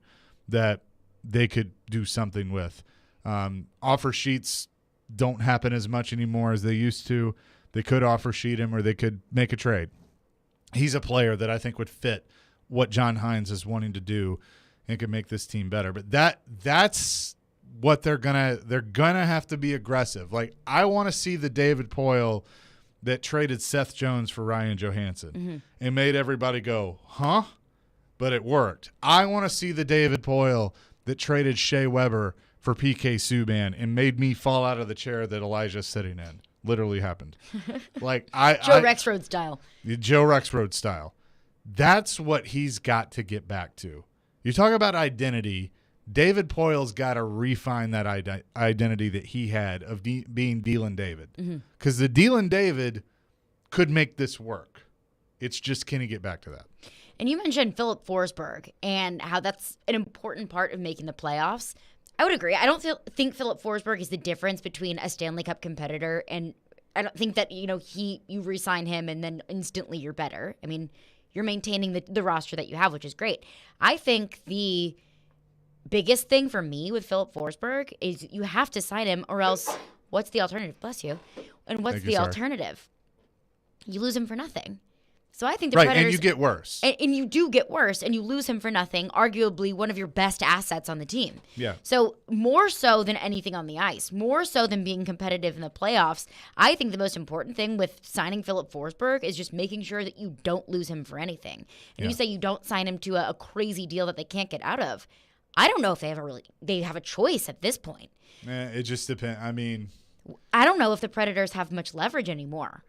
that they could do something with. Offer sheets don't happen as much anymore as they used to. They could offer sheet him, or they could make a trade. He's a player that I think would fit what John Hines is wanting to do and could make this team better. But that's what they're gonna have to be aggressive. Like, I want to see the David Poile that traded Seth Jones for Ryan Johansson and made everybody go, huh? But it worked. I want to see the David Poile that traded Shea Weber for PK Subban and made me fall out of the chair that Elijah's sitting in. Literally happened. Like Joe Rexrode style. Joe Rexrode style. That's what he's got to get back to. You talk about identity. David Poile's got to refine that identity that he had of being Dylan David. Because the Dylan David could make this work. It's just, can he get back to that? And you mentioned Philip Forsberg and how that's an important part of making the playoffs. I would agree. I don't think Philip Forsberg is the difference between a Stanley Cup competitor, and I don't think that, you re-sign him and then instantly you're better. I mean, you're maintaining the roster that you have, which is great. I think the biggest thing for me with Philip Forsberg is you have to sign him, or else what's the alternative? Bless you. And what's the alternative? You lose him for nothing. So I think the Predators... and you get worse. And you do get worse, and you lose him for nothing, arguably one of your best assets on the team. Yeah. So more so than anything on the ice, more so than being competitive in the playoffs, I think the most important thing with signing Philip Forsberg is just making sure that you don't lose him for anything. And you say you don't sign him to a crazy deal that they can't get out of. I don't know if they have a choice at this point. It just depends. I mean... I don't know if the Predators have much leverage anymore.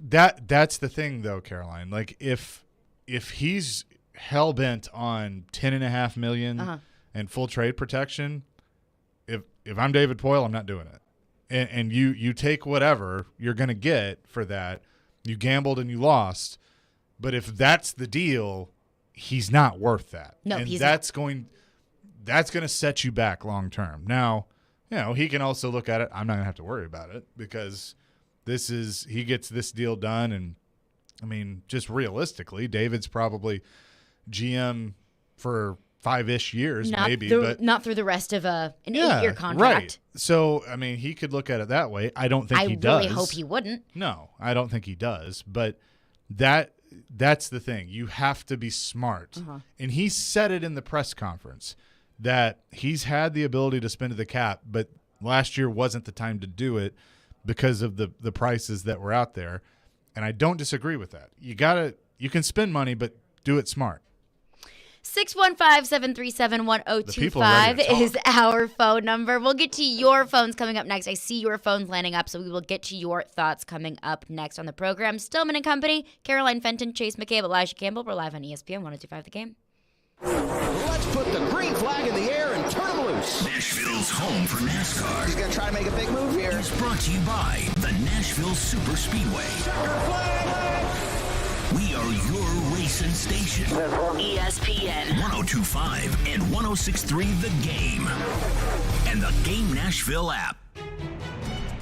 That's the thing, though, Caroline. Like, if he's hell-bent on $10.5 million and full trade protection, if I'm David Poile, I'm not doing it. And you take whatever you're going to get for that. You gambled and you lost. But if that's the deal, he's not worth that. No, and he's that's going to set you back long term. Now, he can also look at it. I'm not going to have to worry about it because he gets this deal done. And I mean, just realistically, David's probably GM for 5-ish years, but not through the rest of an 8-year contract. Right. So, I mean, he could look at it that way. I don't think he does. I really hope he wouldn't. No, I don't think he does. But that's the thing. You have to be smart. And he said it in the press conference that he's had the ability to spend the cap, but last year wasn't the time to do it because of the prices that were out there. And I don't disagree with that. You can spend money, but do it smart. 615-737-1025 is our phone number. We'll get to your phones coming up next. I see your phones lining up, so we will get to your thoughts coming up next on the program. Stillman and Company, Caroline Fenton, Chase McCabe, Elijah Campbell. We're live on ESPN 102.5 The Game. Let's put the green flag in the air and turn them loose. Nashville's home for NASCAR. He's going to try to make a big move here. It's brought to you by the Nashville Super Speedway. We are your racing station. ESPN 102.5 and 106.3 The Game. And the Game Nashville app.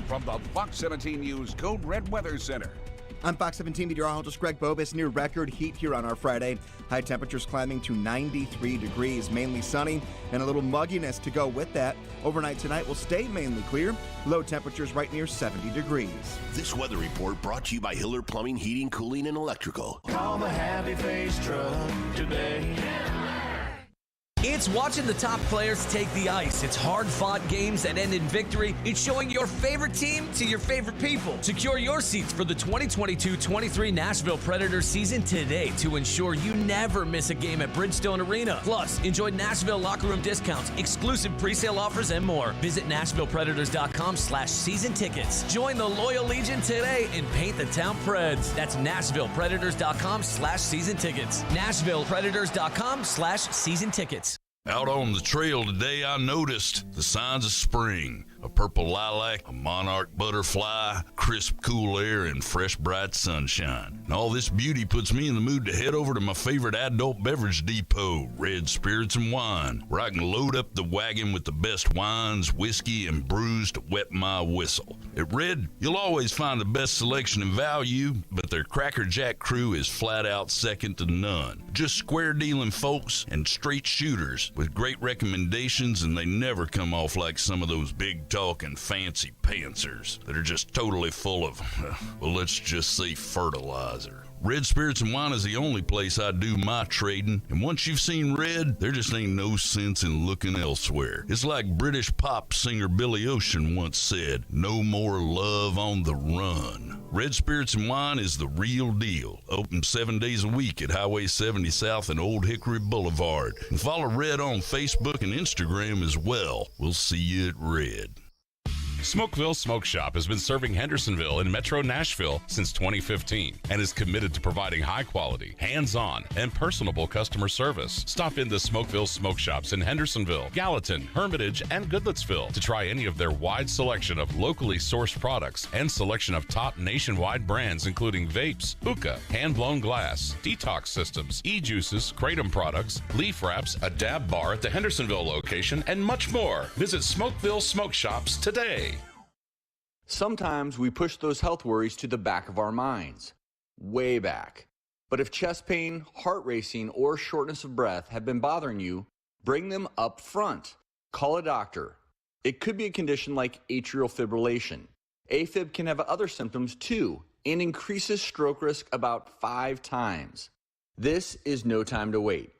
From the Fox 17 News Code Red Weather Center. I'm Fox 17 meteorologist Greg Bobus. Near record heat here on our Friday. High temperatures climbing to 93 degrees, mainly sunny, and a little mugginess to go with that. Overnight tonight will stay mainly clear. Low temperatures right near 70 degrees. This weather report brought to you by Hiller Plumbing, Heating, Cooling, and Electrical. Call the Happy Face Truck today. It's watching the top players take the ice. It's hard-fought games that end in victory. It's showing your favorite team to your favorite people. Secure your seats for the 2022-23 Nashville Predators season today to ensure you never miss a game at Bridgestone Arena. Plus, enjoy Nashville locker room discounts, exclusive presale offers, and more. Visit NashvillePredators.com/season tickets. Join the Loyal Legion today and paint the town Preds. That's NashvillePredators.com/season tickets. NashvillePredators.com/season tickets. Out on the trail today, I noticed the signs of spring. A purple lilac, a monarch butterfly, crisp, cool air, and fresh, bright sunshine. And all this beauty puts me in the mood to head over to my favorite adult beverage depot, Red Spirits and Wine, where I can load up the wagon with the best wines, whiskey, and brews to wet my whistle. At Red, you'll always find the best selection and value, but their Cracker Jack crew is flat out second to none. Just square dealing folks and straight shooters with great recommendations, and they never come off like some of those big talking fancy pantsers that are just totally full of, well, let's just say fertilizer. Red Spirits and Wine is the only place I do my trading, and once you've seen Red, there just ain't no sense in looking elsewhere. It's like British pop singer Billy Ocean once said, no more love on the run. Red Spirits and Wine is the real deal. Open 7 days a week at Highway 70 South and Old Hickory Boulevard. And follow Red on Facebook and Instagram as well. We'll see you at Red. Smokeville Smoke Shop has been serving Hendersonville and Metro Nashville since 2015 and is committed to providing high quality, hands-on, and personable customer service. Stop in the Smokeville Smoke Shops in Hendersonville, Gallatin, Hermitage, and Goodlettsville to try any of their wide selection of locally sourced products and selection of top nationwide brands including vapes, hookah, hand-blown glass, detox systems, e-juices, kratom products, leaf wraps, a dab bar at the Hendersonville location, and much more. Visit Smokeville Smoke Shops today. Sometimes we push those health worries to the back of our minds, way back. But if chest pain, heart racing, or shortness of breath have been bothering you, bring them up front. Call a doctor. It could be a condition like atrial fibrillation. AFib can have other symptoms too and increases stroke risk about 5 times. This is no time to wait.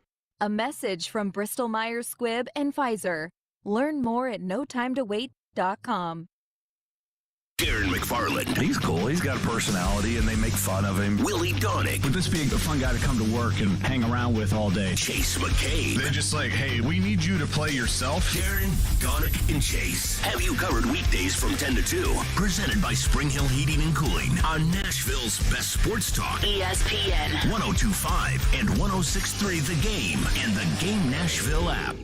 A message from Bristol Myers Squibb and Pfizer. Learn more at notimetowait.com. Darren McFarland. He's cool. He's got a personality, and they make fun of him. Willie Donick. Would this be a fun guy to come to work and hang around with all day? Chase McCabe. They're just like, hey, we need you to play yourself. Darren, Donick, and Chase have you covered weekdays from 10 to 2. Presented by Spring Hill Heating and Cooling on Nashville's best sports talk. ESPN 102.5 and 106.3 The Game and the Game Nashville app.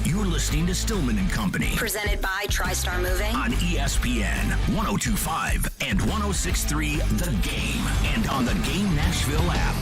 You're listening to Stillman and Company. Presented by TriStar Moving. On ESPN 102.5 and 106.3 The Game. And on the Game Nashville app.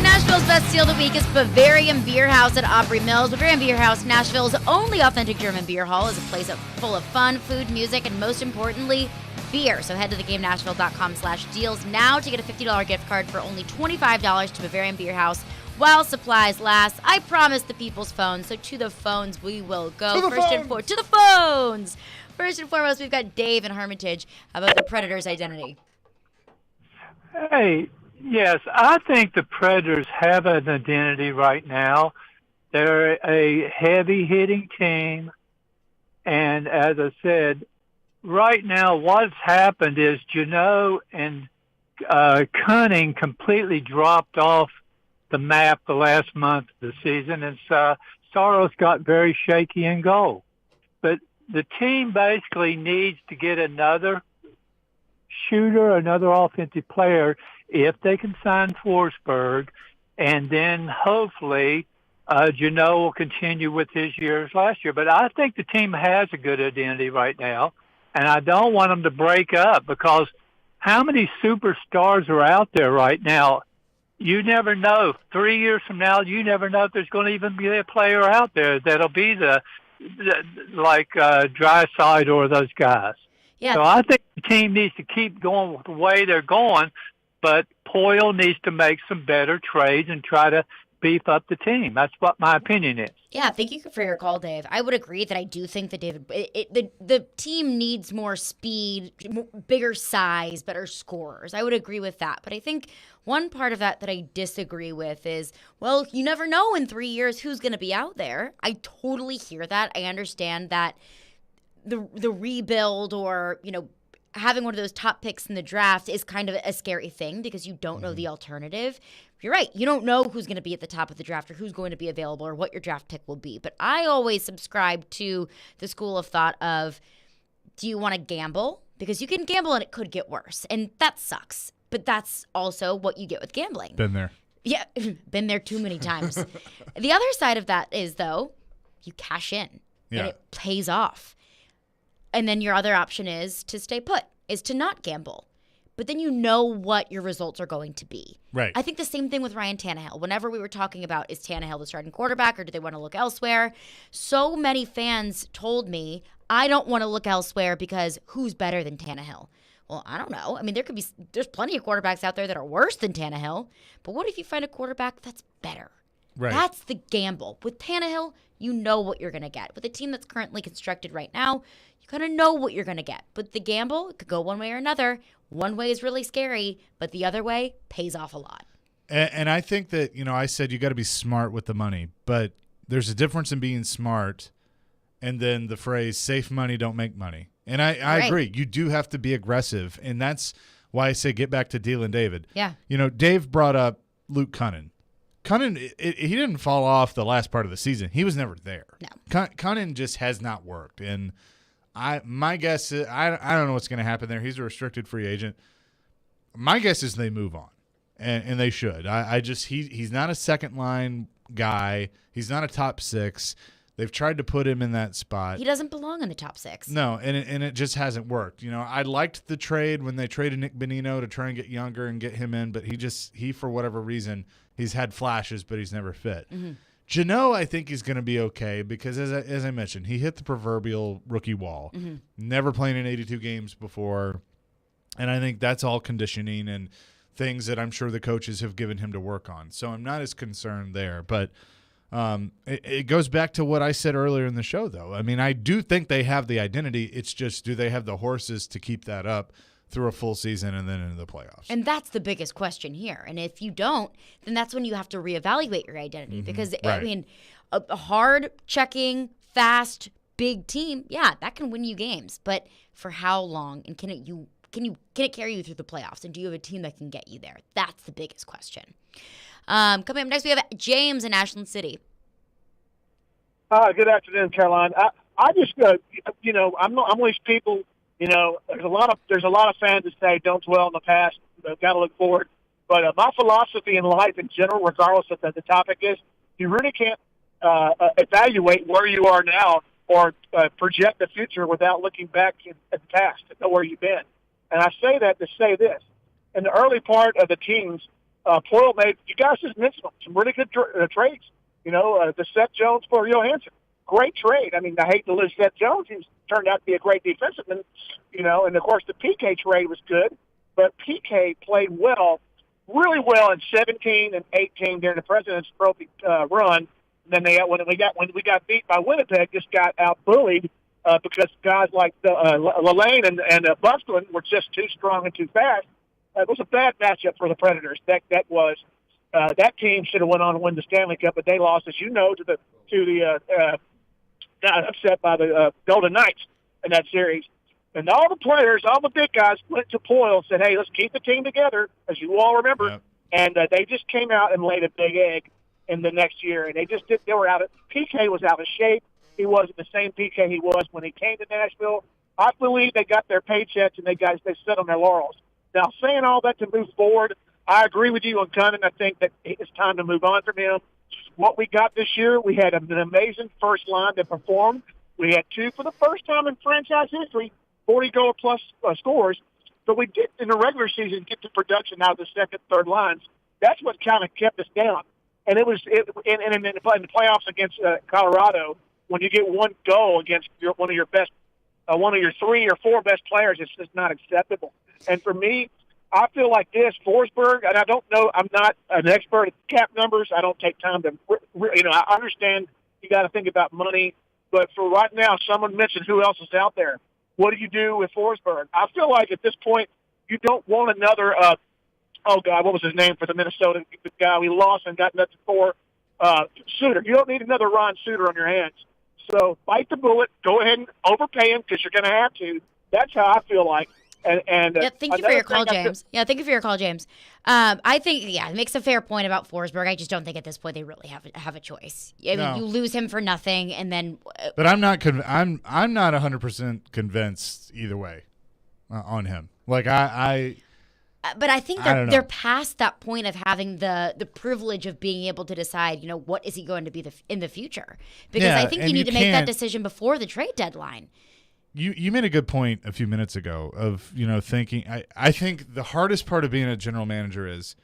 Nashville's best deal of the week is Bavarian Beer House at Opry Mills. Bavarian Beer House, Nashville's only authentic German beer hall, is a place full of fun, food, music, and most importantly, beer. So head to thegamenashville.com/deals now to get a $50 gift card for only $25 to Bavarian Beer House while supplies last. I promised the people's phones, so to the phones we will go. To the phones! First and foremost, we've got Dave in Hermitage about the Predators' identity. Hey, yes, I think the Predators have an identity right now. They're a heavy-hitting team, and as I said, right now what's happened is Jeannot and Cunning completely dropped off the map the last month of the season, and Saros got very shaky in goal. But the team basically needs to get another shooter, another offensive player, if they can sign Forsberg, and then hopefully Jeannot will continue with his years last year. But I think the team has a good identity right now, and I don't want them to break up, because how many superstars are out there right now? You never know. 3 years from now, you never know if there's going to even be a player out there that'll be like Dryside or those guys. Yeah. So I think the team needs to keep going the way they're going, but Poyle needs to make some better trades and try to beef up the team. That's what my opinion is. Yeah, thank you for your call, Dave. I would agree that I do think that the team needs more speed, bigger size, better scorers. I would agree with that. But I think one part of that I disagree with is, well, you never know in 3 years who's going to be out there. I totally hear that. I understand that the rebuild or, having one of those top picks in the draft is kind of a scary thing because you don't know the alternative. You're right. You don't know who's going to be at the top of the draft or who's going to be available or what your draft pick will be. But I always subscribe to the school of thought of, do you want to gamble? Because you can gamble and it could get worse. And that sucks. But that's also what you get with gambling. Been there. Yeah, been there too many times. The other side of that is, though, you cash in and it pays off. And then your other option is to stay put, is to not gamble. But then you know what your results are going to be. Right. I think the same thing with Ryan Tannehill. Whenever we were talking about, is Tannehill the starting quarterback or do they want to look elsewhere? So many fans told me, I don't want to look elsewhere because who's better than Tannehill? Well, I don't know. I mean, there's plenty of quarterbacks out there that are worse than Tannehill. But what if you find a quarterback that's better? Right. That's the gamble. With Tannehill, you know what you're going to get. With a team that's currently constructed right now, you kind of know what you're going to get. But the gamble, it could go one way or another. One way is really scary, but the other way pays off a lot. And I think that, I said you got to be smart with the money, but there's a difference in being smart and then the phrase safe money don't make money. And I agree. You do have to be aggressive, and that's why I say get back to Deal and David. Yeah. Dave brought up Luke Cunnin. Cunnin, he didn't fall off the last part of the season. He was never there. No. Cunnin just has not worked. And my guess is, I don't know what's going to happen there. He's a restricted free agent. My guess is they move on, and they should. He's not a second-line guy. He's not a top six. They've tried to put him in that spot. He doesn't belong in the top six. No, and it just hasn't worked. I liked the trade when they traded Nick Bonino to try and get younger and get him in, but he for whatever reason, he's had flashes, but he's never fit. Mm-hmm. Jano, I think he's going to be okay because, as I mentioned, he hit the proverbial rookie wall. Mm-hmm. Never playing in 82 games before, and I think that's all conditioning and things that I'm sure the coaches have given him to work on. So I'm not as concerned there, but it goes back to what I said earlier in the show, though. I mean, I do think they have the identity. It's just, do they have the horses to keep that up through a full season and then into the playoffs? And that's the biggest question here. And if you don't, then that's when you have to reevaluate your identity. Because, Right. I mean, a hard-checking, fast, big team, yeah, that can win you games. But for how long? And can it carry you through the playoffs? And do you have a team that can get you there? That's the biggest question. Coming up next, we have James in Ashland City. Good afternoon, Caroline. I just, I'm one of these people. There's a lot of fans that say don't dwell in the past. Got to look forward. But my philosophy in life in general, regardless of the topic is, you really can't evaluate where you are now or project the future without looking back at the past to know where you've been. And I say that to say this: in the early part of the teams, Poyle made, you guys just mentioned them, some really good trades. The Seth Jones for Johansson. Great trade. I mean, I hate to lose Seth Jones. He's turned out to be a great defenseman, and of course the PK trade was good, but PK played well, really well in 17 and 18 during the President's Trophy run. And then when we got beat by Winnipeg, just got out-bullied because guys like Lalane and Bustlin were just too strong and too fast. It was a bad matchup for the Predators. That team should have went on to win the Stanley Cup, but they lost, as you know, to the got upset by the Golden Knights in that series. And all the players, all the big guys, went to Poyle and said, "Hey, let's keep the team together," as you all remember. Yep. And they just came out and laid a big egg in the next year. And they were out of PK was out of shape. He wasn't the same PK he was when he came to Nashville. I believe they got their paychecks and they sit on their laurels. Now, saying all that to move forward, I agree with you on Cunnin. I think that it's time to move on from him. What we got this year, we had an amazing first line that performed. We had two, for the first time in franchise history, 40-goal-plus scores. But we did, in the regular season, get the production out of the second, third lines. That's what kind of kept us down. And in the playoffs against Colorado, when you get one goal against one of your 3 or 4 best players, it's just not acceptable. And for me, I feel like this, Forsberg, and I don't know, I'm not an expert at cap numbers. I don't take time to, I understand you got to think about money. But for right now, someone mentioned who else is out there. What do you do with Forsberg? I feel like at this point, you don't want another, what was his name for the Minnesota guy we lost and got nothing for? Suter. You don't need another Ron Suter on your hands. So bite the bullet. Go ahead and overpay him because you're going to have to. That's how I feel like. Thank you for your call, James. Thank you for your call, James. I think, it makes a fair point about Forsberg. I just don't think at this point they really have a choice. I mean, you lose him for nothing, and then. But I'm not 100% convinced either way on him. Like But I think they're past that point of having the privilege of being able to decide, what is he going to be in the future? Because I think you need to make that decision before the trade deadline. You made a good point a few minutes ago of, thinking. I think the hardest part of being a general manager is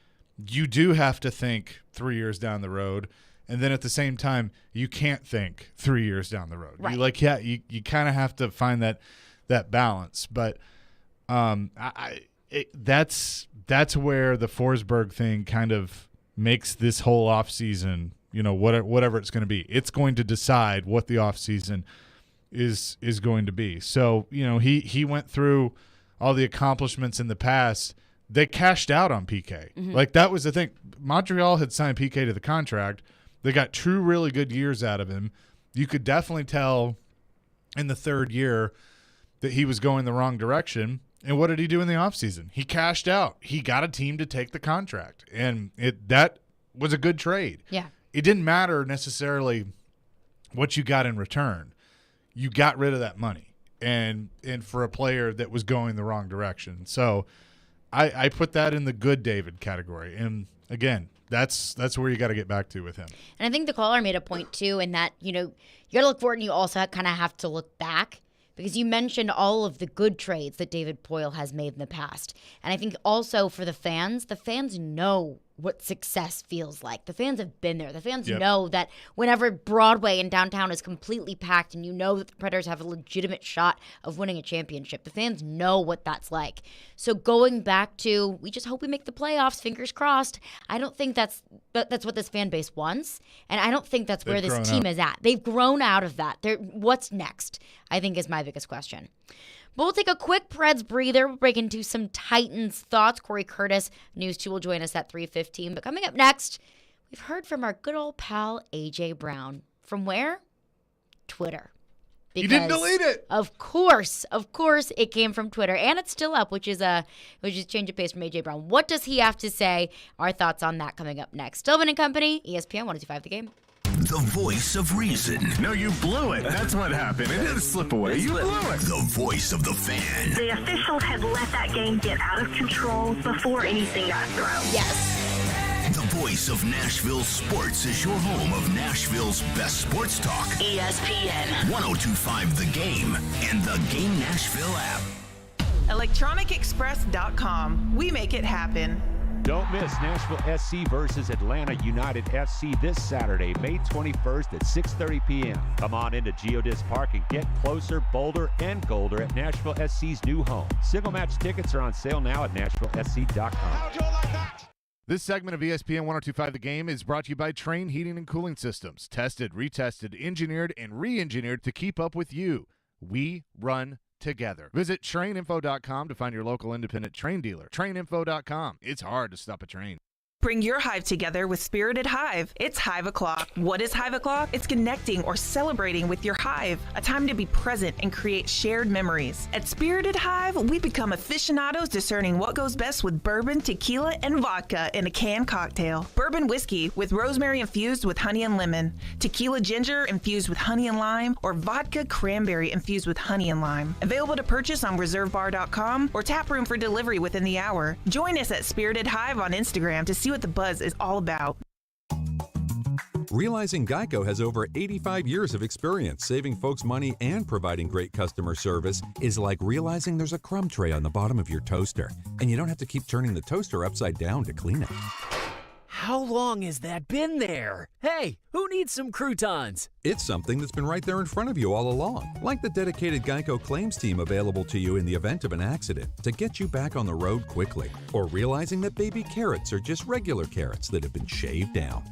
you do have to think 3 years down the road. And then at the same time, you can't think 3 years down the road. Right. You kind of have to find that balance. But that's where the Forsberg thing kind of makes this whole offseason, whatever it's going to be. It's going to decide what the offseason is going to be. So, he went through all the accomplishments in the past. They cashed out on PK. Mm-hmm. Like, that was the thing. Montreal had signed PK to the contract. They got 2 really good years out of him. You could definitely tell in the 3rd year that he was going the wrong direction. And what did he do in the offseason? He cashed out. He got a team to take the contract. And that was a good trade. Yeah. It didn't matter necessarily what you got in return. You got rid of that money. And for a player that was going the wrong direction. So I put that in the good David category. And again, that's where you got to get back to with him. And I think the caller made a point too in that, you got to look forward and you also kind of have to look back, because you mentioned all of the good trades that David Poile has made in the past. And I think also for the fans know what success feels like. The fans have been there. The fans know that whenever Broadway in downtown is completely packed and that the Predators have a legitimate shot of winning a championship, the fans know what that's like. So going back to, we just hope we make the playoffs, fingers crossed. I don't think that's what this fan base wants, and I don't think that's where this team is at. They've grown out of that. What's next, I think, is my biggest question. But we'll take a quick Preds breather. We'll break into some Titans thoughts. Corey Curtis, News 2, will join us at 3:15. But coming up next, we've heard from our good old pal, A.J. Brown. From where? Twitter. You didn't delete it. Of course, it came from Twitter, and it's still up, which is change of pace from A.J. Brown. What does he have to say? Our thoughts on that coming up next. Stillman and Company, ESPN 102.5 The Game. The voice of reason. No, you blew it. That's what happened. It didn't slip away. You blew it. The voice of the fan. The officials had let that game get out of control before anything got thrown. Yes. The voice of Nashville sports is your home of Nashville's best sports talk. ESPN 102.5 The Game and the Game Nashville app. ElectronicExpress.com. We make it happen. Don't miss Nashville SC versus Atlanta United FC this Saturday, May 21st at 6:30 p.m. Come on into Geodis Park and get closer, bolder, and golder at Nashville SC's new home. Single match tickets are on sale now at NashvilleSC.com. This segment of ESPN 102.5 The Game is brought to you by Train Heating and Cooling Systems. Tested, retested, engineered, and re-engineered to keep up with you. We run together. Visit traininfo.com to find your local independent train dealer. Traininfo.com. It's hard to stop a train. Bring your hive together with Spirited Hive. It's Hive O'Clock. What is Hive O'Clock? It's connecting or celebrating with your hive, a time to be present and create shared memories. At Spirited Hive, we become aficionados discerning what goes best with bourbon, tequila, and vodka in a canned cocktail. Bourbon whiskey with rosemary infused with honey and lemon, tequila ginger infused with honey and lime, or vodka cranberry infused with honey and lime. Available to purchase on reservebar.com or tap room for delivery within the hour. Join us at Spirited Hive on Instagram to see what the buzz is all about. Realizing Geico has over 85 years of experience saving folks money and providing great customer service is like realizing there's a crumb tray on the bottom of your toaster, and you don't have to keep turning the toaster upside down to clean it. How long has that been there? Hey, who needs some croutons? It's something that's been right there in front of you all along, like the dedicated Geico claims team available to you in the event of an accident to get you back on the road quickly, or realizing that baby carrots are just regular carrots that have been shaved down.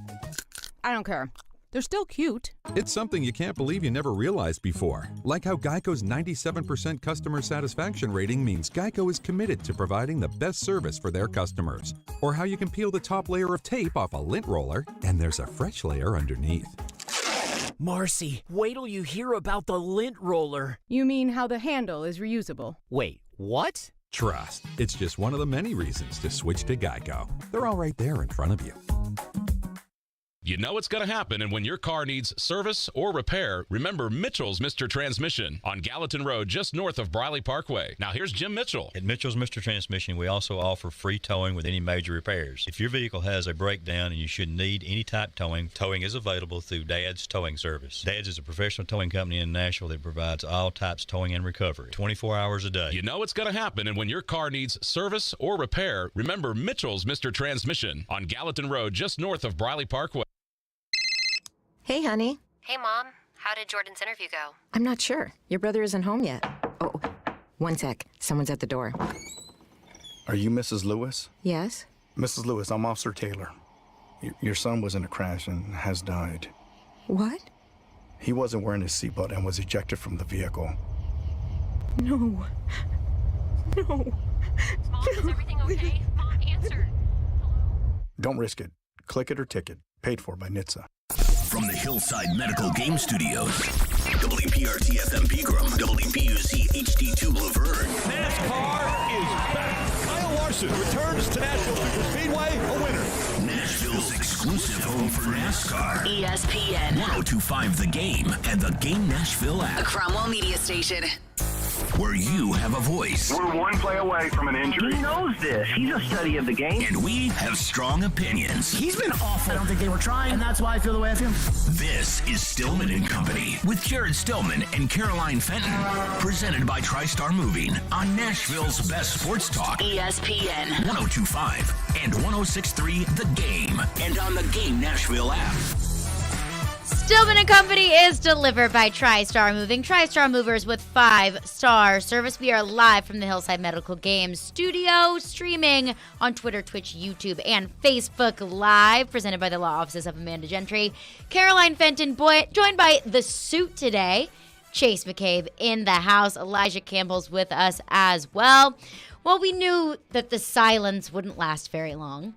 I don't care. They're still cute. It's something you can't believe you never realized before. Like how Geico's 97% customer satisfaction rating means Geico is committed to providing the best service for their customers. Or how you can peel the top layer of tape off a lint roller and there's a fresh layer underneath. Marcy, wait till you hear about the lint roller. You mean how the handle is reusable? Wait, what? Trust. It's just one of the many reasons to switch to Geico. They're all right there in front of you. You know it's going to happen, and when your car needs service or repair, remember Mitchell's Mr. Transmission on Gallatin Road, just north of Briley Parkway. Now here's Jim Mitchell. At Mitchell's Mr. Transmission, we also offer free towing with any major repairs. If your vehicle has a breakdown and you should need any type towing is available through Dad's Towing Service. Dad's is a professional towing company in Nashville that provides all types of towing and recovery, 24 hours a day. You know it's going to happen, and when your car needs service or repair, remember Mitchell's Mr. Transmission on Gallatin Road, just north of Briley Parkway. Hey, honey. Hey, Mom. How did Jordan's interview go? I'm not sure. Your brother isn't home yet. Oh, one sec. Someone's at the door. Are you Mrs. Lewis? Yes? Mrs. Lewis, I'm Officer Taylor. Your son was in a crash and has died. What? He wasn't wearing his seatbelt and was ejected from the vehicle. No. No. Mom, is everything okay? Mom, answer. Don't risk it. Click it or ticket. Paid for by NHTSA. From the Hillside Medical Game Studios, WPRT-FM Pegram, WPUZ HD2 Laverne. NASCAR is back. Kyle Larson returns to Nashville Superspeedway a winner. Nashville's exclusive home for NASCAR. ESPN. 102.5 The Game and the Game Nashville app. A Cromwell Media Station. Where you have a voice. We're one play away from an injury. He knows this. He's a study of the game. And we have strong opinions. He's been awful. I don't think they were trying, and that's why I feel the way I feel. This is Stillman and Company with Jared Stillman and Caroline Fenton. Presented by TriStar Moving on Nashville's best sports talk. ESPN. 102.5 and 106.3 The Game. And on the Game Nashville app. Stillman and Company is delivered by TriStar Moving. TriStar Movers with 5-star service. We are live from the Hillside Medical Games studio, streaming on Twitter, Twitch, YouTube, and Facebook Live, presented by the law offices of Amanda Gentry. Caroline Fenton, joined by the suit today. Chase McCabe in the house. Elijah Campbell's with us as well. Well, we knew that the silence wouldn't last very long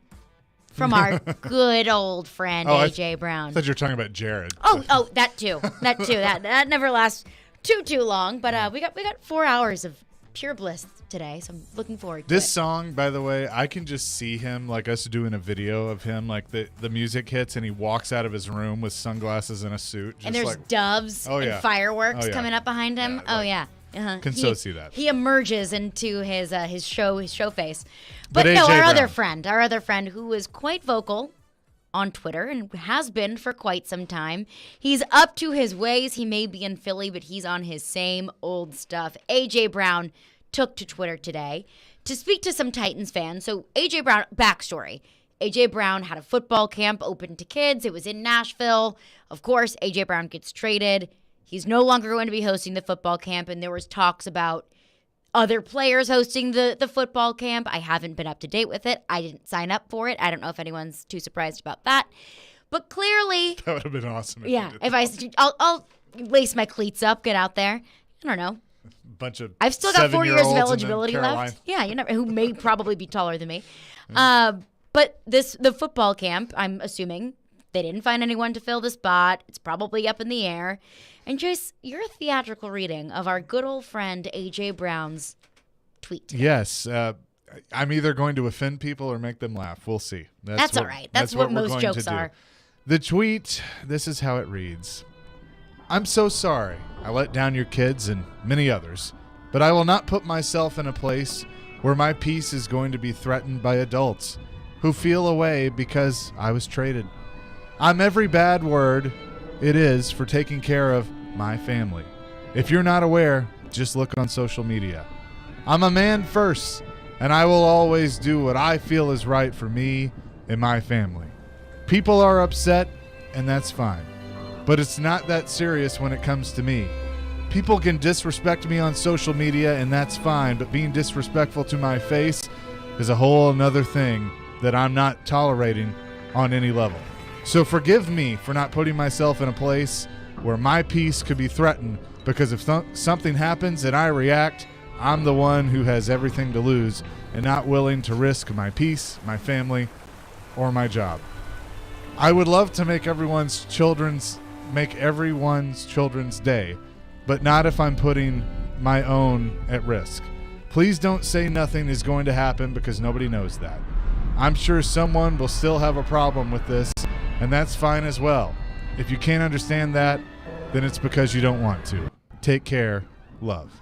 from our good old friend, A.J. Brown. I thought you were talking about Jared. Oh, that too. That never lasts too long. But we got 4 hours of pure bliss today, so I'm looking forward to This it. song, by the way, I can just see him, like us doing a video of him, like the music hits and he walks out of his room with sunglasses and a suit. And there's doves and fireworks coming up behind him. Can so see that. He emerges into his show face. But AJ no, our Brown. other friend who is quite vocal on Twitter and has been for quite some time. He's up to his ways. He may be in Philly, but he's on his same old stuff. A.J. Brown took to Twitter today to speak to some Titans fans. So A.J. Brown, backstory. A.J. Brown had a football camp open to kids. It was in Nashville. Of course, A.J. Brown gets traded. He's no longer going to be hosting the football camp, and there was talks about other players hosting the football camp. I haven't been up to date with it. I didn't sign up for it. I don't know if anyone's too surprised about that. But clearly, that would have been awesome. I'll lace my cleats up, get out there. I don't know. Bunch of I've still got 4 years of eligibility Caroline. left. Yeah, who may probably be taller than me. But the football camp, I'm assuming they didn't find anyone to fill the spot. It's probably up in the air. And Jace, your theatrical reading of our good old friend A.J. Brown's tweet today. Yes. I'm either going to offend people or make them laugh. We'll see. That's all right. That's what most jokes are. The tweet, this is how it reads. I'm so sorry I let down your kids and many others, but I will not put myself in a place where my peace is going to be threatened by adults who feel away because I was traded. I'm every bad word it is for taking care of my family. If you're not aware, just look on social media. I'm a man first, and I will always do what I feel is right for me and my family. People are upset, and that's fine. But it's not that serious when it comes to me. People can disrespect me on social media, and that's fine, but being disrespectful to my face is a whole another thing that I'm not tolerating on any level. So forgive me for not putting myself in a place where my peace could be threatened, because if something happens and I react, I'm the one who has everything to lose and not willing to risk my peace, my family, or my job. I would love to make everyone's children's day, but not if I'm putting my own at risk. Please don't say nothing is going to happen, because nobody knows that. I'm sure someone will still have a problem with this, and that's fine as well. If you can't understand that, then it's because you don't want to. Take care. Love.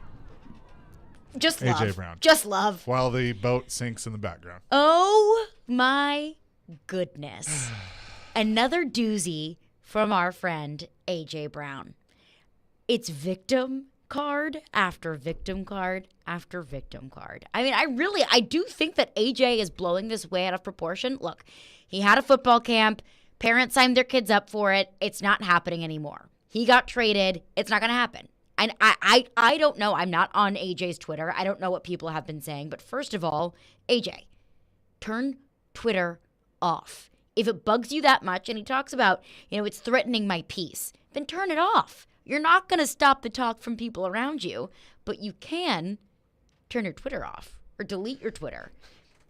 Just love. A.J. Brown. Just love. While the boat sinks in the background. Oh, my goodness. Another doozy from our friend A.J. Brown. It's victim card after victim card after victim card. I mean, I do think that A.J. is blowing this way out of proportion. Look, he had a football camp. Parents signed their kids up for it. It's not happening anymore. He got traded. It's not going to happen. And I don't know. I'm not on AJ's Twitter. I don't know what people have been saying. But first of all, AJ, turn Twitter off. If it bugs you that much, and he talks about, it's threatening my peace, then turn it off. You're not going to stop the talk from people around you, but you can turn your Twitter off or delete your Twitter.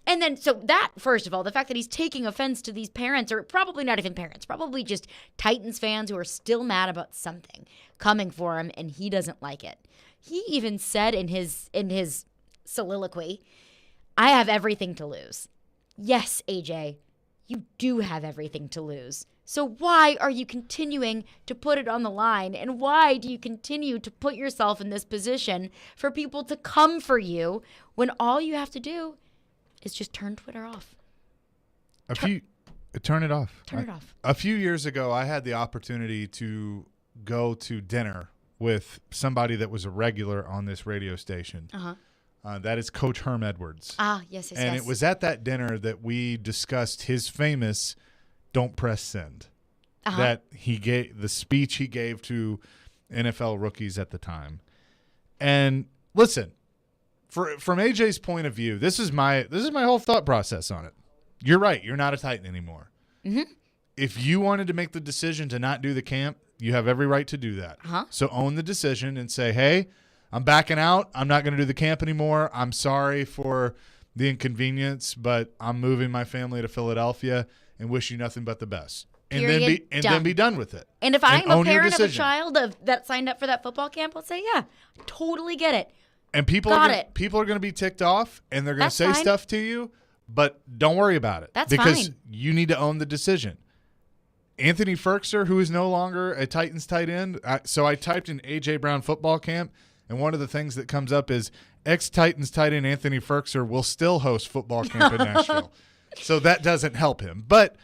And then, so that, first of all, the fact that he's taking offense to these parents, or probably not even parents, probably just Titans fans who are still mad about something coming for him, and he doesn't like it. He even said in his soliloquy, I have everything to lose. Yes, AJ, you do have everything to lose. So why are you continuing to put it on the line? And why do you continue to put yourself in this position for people to come for you when all you have to do is just turn Twitter off? Turn it off. Turn it off. A few years ago, I had the opportunity to go to dinner with somebody that was a regular on this radio station. That is Coach Herm Edwards. Yes. And it was at that dinner that we discussed his famous "Don't Press Send." That he gave, the speech he gave to NFL rookies at the time. And listen, from AJ's point of view, this is my whole thought process on it. You're right. You're not a Titan anymore. Mm-hmm. If you wanted to make the decision to not do the camp, you have every right to do that. So own the decision and say, hey, I'm backing out. I'm not going to do the camp anymore. I'm sorry for the inconvenience, but I'm moving my family to Philadelphia and wish you nothing but the best. And then be done with it. And if I'm a parent of a child that signed up for that football camp, I'll say, yeah, totally get it. And people are going to be ticked off, and they're going to say stuff to you, but don't worry about it. Because you need to own the decision. Anthony Ferkser, who is no longer a Titans tight end, so I typed in A.J. Brown football camp, and one of the things that comes up is ex-Titans tight end Anthony Ferkser will still host football camp in Nashville. So that doesn't help him. But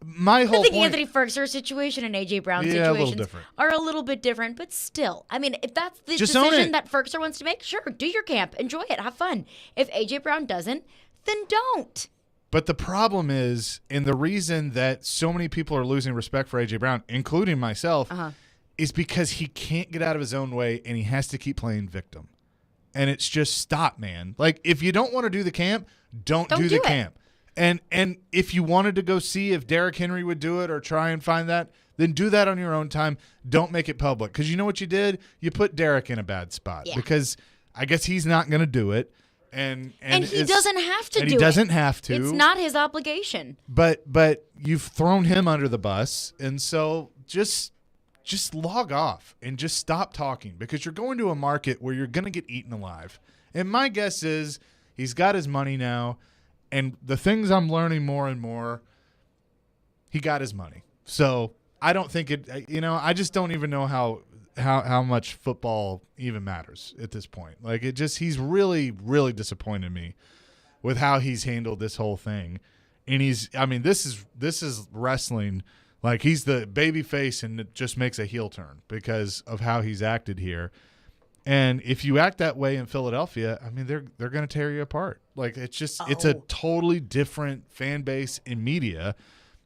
my whole point, Anthony Ferkser situation and A.J. Brown situations are a little bit different, but still. I mean, if that's the decision that Ferkser wants to make, sure, do your camp. Enjoy it. Have fun. If A.J. Brown doesn't, then don't. But the problem is, and the reason that so many people are losing respect for A.J. Brown, including myself, is because he can't get out of his own way and he has to keep playing victim. And it's just stop, man. Like, if you don't want to do the camp, don't do the camp. And if you wanted to go see if Derrick Henry would do it or try and find that, then do that on your own time. Don't make it public. Because you know what you did? You put Derrick in a bad spot. Yeah. Because I guess he's not going to do it. And he doesn't have to do it. He doesn't have to. It's not his obligation. But you've thrown him under the bus. And so just log off and just stop talking. Because you're going to a market where you're going to get eaten alive. And my guess is he's got his money now. And the things I'm learning more and more, he got his money. So I don't think it, I just don't even know how much football even matters at this point. Like, he's really, really disappointed me with how he's handled this whole thing. And this is wrestling. Like, he's the baby face and it just makes a heel turn because of how he's acted here. And if you act that way in Philadelphia, I mean, they're going to tear you apart. Like, it's just it's a totally different fan base in media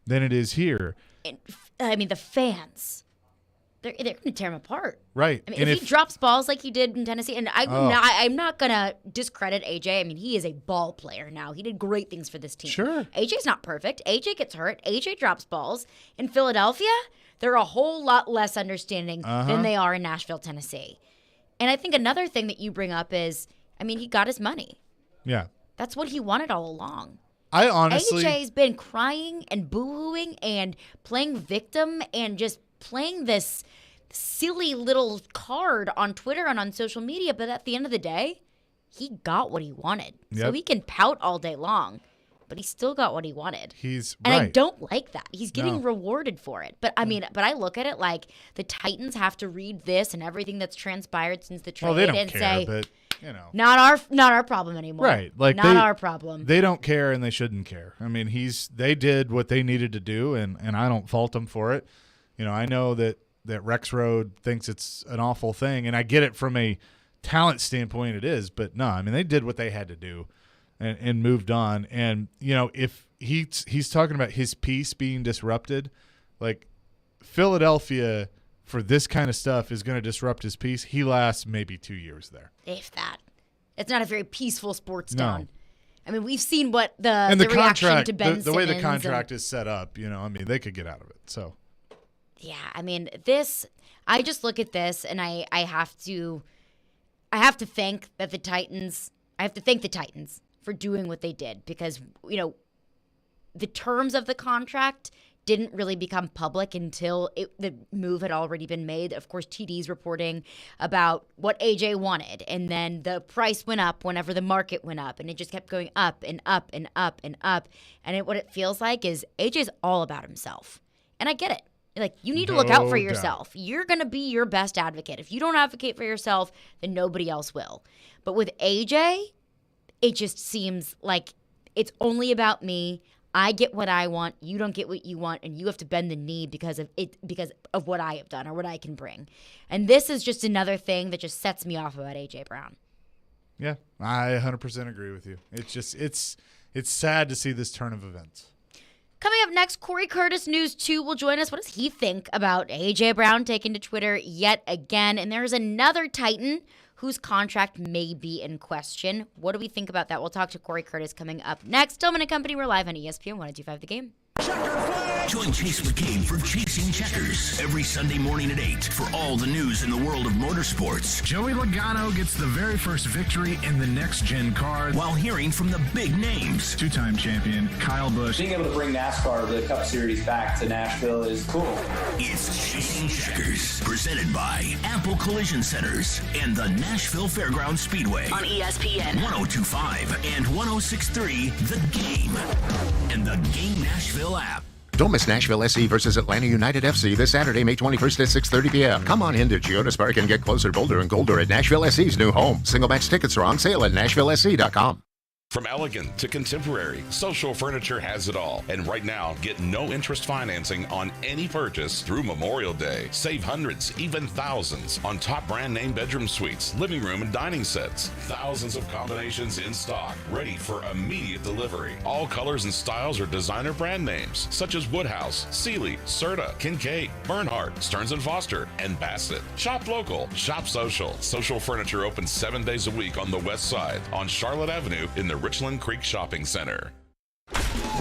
than it is here. I mean, the fans, they're going to tear him apart. Right. I mean, if he drops balls like he did in Tennessee, and I'm not going to discredit AJ. I mean, he is a ball player now. He did great things for this team. Sure. AJ's not perfect. AJ gets hurt. AJ drops balls. In Philadelphia, they're a whole lot less understanding than they are in Nashville, Tennessee. And I think another thing that you bring up is, I mean, he got his money. Yeah. That's what he wanted all along. I honestly... AJ's been crying and boo-hooing and playing victim and just playing this silly little card on Twitter and on social media. But at the end of the day, he got what he wanted. Yep. So he can pout all day long, but he still got what he wanted. And I don't like that. He's getting rewarded for it. But I mean, I look at it like the Titans have to read this and everything that's transpired since the trade and say, but, not our problem anymore. Right. Like, not our problem. They don't care and they shouldn't care. I mean, they did what they needed to do and I don't fault them for it. I know that Rex Road thinks it's an awful thing, and I get it from a talent standpoint it is, but no, I mean, they did what they had to do. And moved on. And, if he's talking about his peace being disrupted. Like, Philadelphia, for this kind of stuff, is going to disrupt his peace. He lasts maybe 2 years there. If that. It's not a very peaceful sports No. town. I mean, we've seen what the reaction contract, to Ben the way the Simmons contract is set up, I mean, they could get out of it. So, yeah, I mean, I just look at this and I have to thank the Titans for doing what they did, because, the terms of the contract didn't really become public until the move had already been made. Of course, TD's reporting about what AJ wanted, and then the price went up whenever the market went up, and it just kept going up and up and up and up. And what it feels like is AJ's all about himself. And I get it. Like, you need to look out for yourself. You're going to be your best advocate. If you don't advocate for yourself, then nobody else will. But with AJ, it just seems like it's only about me. I get what I want, you don't get what you want, and you have to bend the knee because of what I have done or what I can bring. And this is just another thing that just sets me off about AJ Brown. yeah, I 100% agree with you. It's just it's sad to see this turn of events. Coming up next, Corey Curtis, News 2, will join us. What does he think about AJ Brown taking to Twitter yet again? And there's another Titan whose contract may be in question. What do we think about that? We'll talk to Corey Curtis coming up next. Stillman and Company, we're live on ESPN 102.5 The Game. Join Chase McCabe for Chasing Checkers every Sunday morning at 8 for all the news in the world of motorsports. Joey Logano gets the very first victory in the next-gen car while hearing from the big names. Two-time champion Kyle Busch. Being able to bring NASCAR, the Cup Series, back to Nashville is cool. It's Chasing Checkers, presented by Apple Collision Centers and the Nashville Fairgrounds Speedway on ESPN 102.5 and 106.3 The Game and the Game Nashville app. Don't miss Nashville SC versus Atlanta United FC this Saturday, May 21st at 6:30 p.m. Come on into Geodis Park and get closer, bolder, and colder at Nashville SC's new home. Single match tickets are on sale at NashvilleSC.com. From elegant to contemporary, Social Furniture has it all. And right now, get no interest financing on any purchase through Memorial Day. Save hundreds, even thousands, on top brand name bedroom suites, living room and dining sets. Thousands of combinations in stock, ready for immediate delivery. All colors and styles are designer brand names, such as Woodhouse, Sealy, Serta, Kincaid, Bernhardt, Stearns & Foster, and Bassett. Shop local, shop social. Social Furniture opens 7 days a week on the west side, on Charlotte Avenue in the Richland Creek Shopping Center.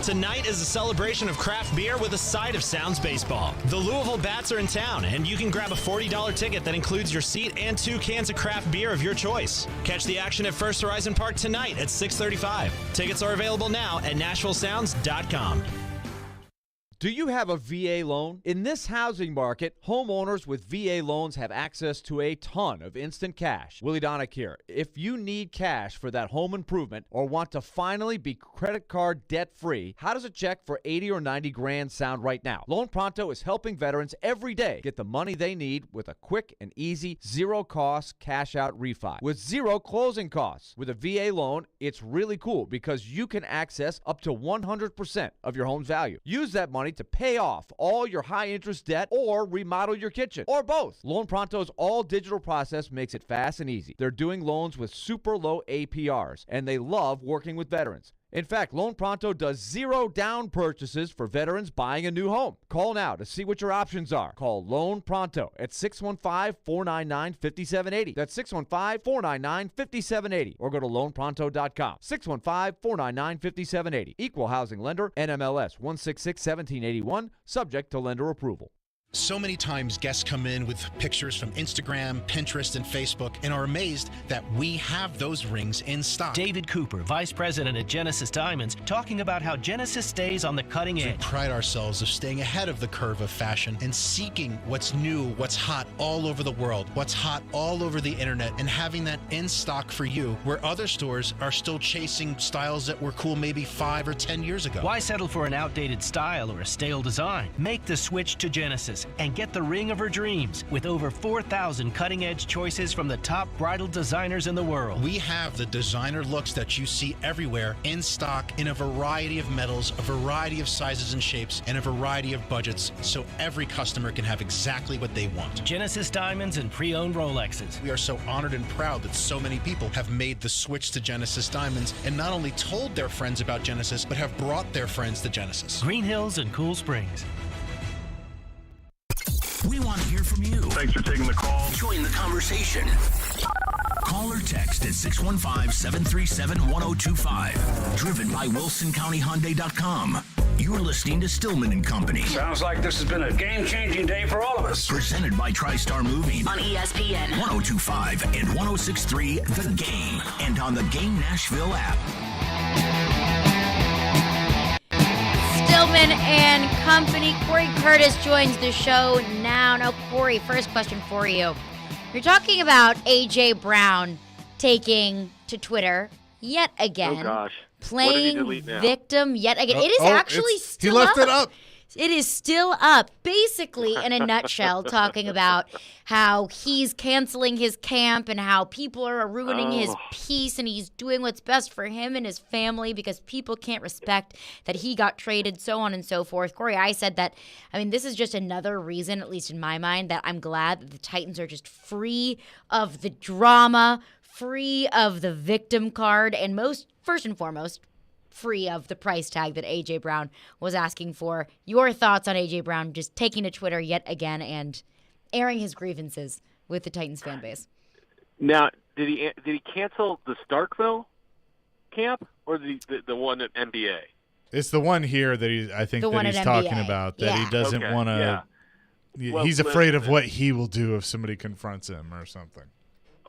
Tonight is a celebration of craft beer with a side of Sounds baseball. The Louisville Bats are in town, and you can grab a $40 ticket that includes your seat and 2 cans of craft beer of your choice. Catch the action at First Horizon Park tonight at 6:35. Tickets are available now at NashvilleSounds.com. Do you have a VA loan? In this housing market, homeowners with VA loans have access to a ton of instant cash. Willie Donick here. If you need cash for that home improvement or want to finally be credit card debt-free, how does a check for 80 or 90 grand sound right now? Loan Pronto is helping veterans every day get the money they need with a quick and easy, zero-cost cash-out refi with zero closing costs. With a VA loan, it's really cool because you can access up to 100% of your home's value. Use that money to pay off all your high-interest debt or remodel your kitchen, or both. Loan Pronto's all-digital process makes it fast and easy. They're doing loans with super low APRs, and they love working with veterans. In fact, Loan Pronto does zero down purchases for veterans buying a new home. Call now to see what your options are. Call Loan Pronto at 615-499-5780. That's 615-499-5780. Or go to loanpronto.com. 615-499-5780. Equal housing lender, NMLS 166-1781, subject to lender approval. So many times guests come in with pictures from Instagram, Pinterest, and Facebook and are amazed that we have those rings in stock. David Cooper, Vice President at Genesis Diamonds, talking about how Genesis stays on the cutting edge. We pride ourselves of staying ahead of the curve of fashion and seeking what's new, what's hot all over the world, what's hot all over the internet, and having that in stock for you, where other stores are still chasing styles that were cool maybe 5 or 10 years ago. Why settle for an outdated style or a stale design? Make the switch to Genesis Rolex and get the ring of her dreams with over 4,000 cutting-edge choices from the top bridal designers in the world. We have the designer looks that you see everywhere in stock in a variety of metals, a variety of sizes and shapes, and a variety of budgets, so every customer can have exactly what they want. Genesis Diamonds and pre-owned Rolexes. We are so honored and proud that so many people have made the switch to Genesis Diamonds and not only told their friends about Genesis, but have brought their friends to Genesis. Green Hills and Cool Springs. We want to hear from you. Thanks for taking the call. Join the conversation. Call or text at 615-737-1025. Driven by WilsonCountyHyundai.com. You're listening to Stillman and Company. Sounds like this has been a game-changing day for all of us. Presented by TriStar Moving. On ESPN. 1025 and 1063 The Game. And on the Game Nashville app. Stillman and Company. Corey Curtis joins the show now. Now, Corey, first question for you. You're talking about A.J. Brown taking to Twitter yet again. Oh, gosh. Playing victim yet again. It is actually still He left it up. It is still up. Basically, in a nutshell, talking about how he's canceling his camp and how people are ruining his peace, and he's doing what's best for him and his family because people can't respect that he got traded, so on and so forth. Corey, I said that, this is just another reason, at least in my mind, that I'm glad that the Titans are just free of the drama, free of the victim card, and first and foremost, free of the price tag that A.J. Brown was asking for. Your thoughts on A.J. Brown just taking to Twitter yet again and airing his grievances with the Titans fan base? Now, did he cancel the Starkville camp or the one at NBA? It's the one here that he's talking about, that he doesn't want to. Well, he's afraid of what he will do if somebody confronts him or something.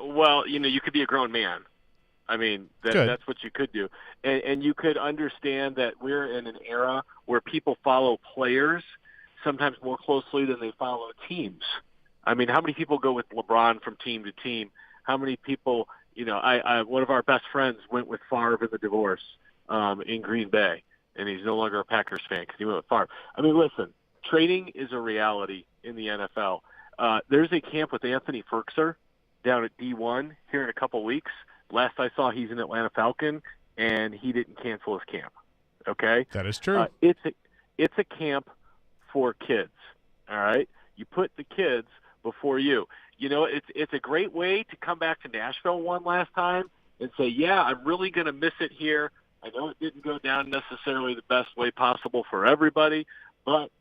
Well, you could be a grown man. That's what you could do. And you could understand that we're in an era where people follow players sometimes more closely than they follow teams. How many people go with LeBron from team to team? How many people, one of our best friends went with Favre in the divorce in Green Bay, and he's no longer a Packers fan because he went with Favre. Listen, trading is a reality in the NFL. There's a camp with Anthony Ferkser down at D1 here in a couple weeks. Last I saw, he's an Atlanta Falcon, and he didn't cancel his camp. Okay? That is true. It's a camp for kids, all right? You put the kids before you. It's a great way to come back to Nashville one last time and say, yeah, I'm really going to miss it here. I know it didn't go down necessarily the best way possible for everybody, but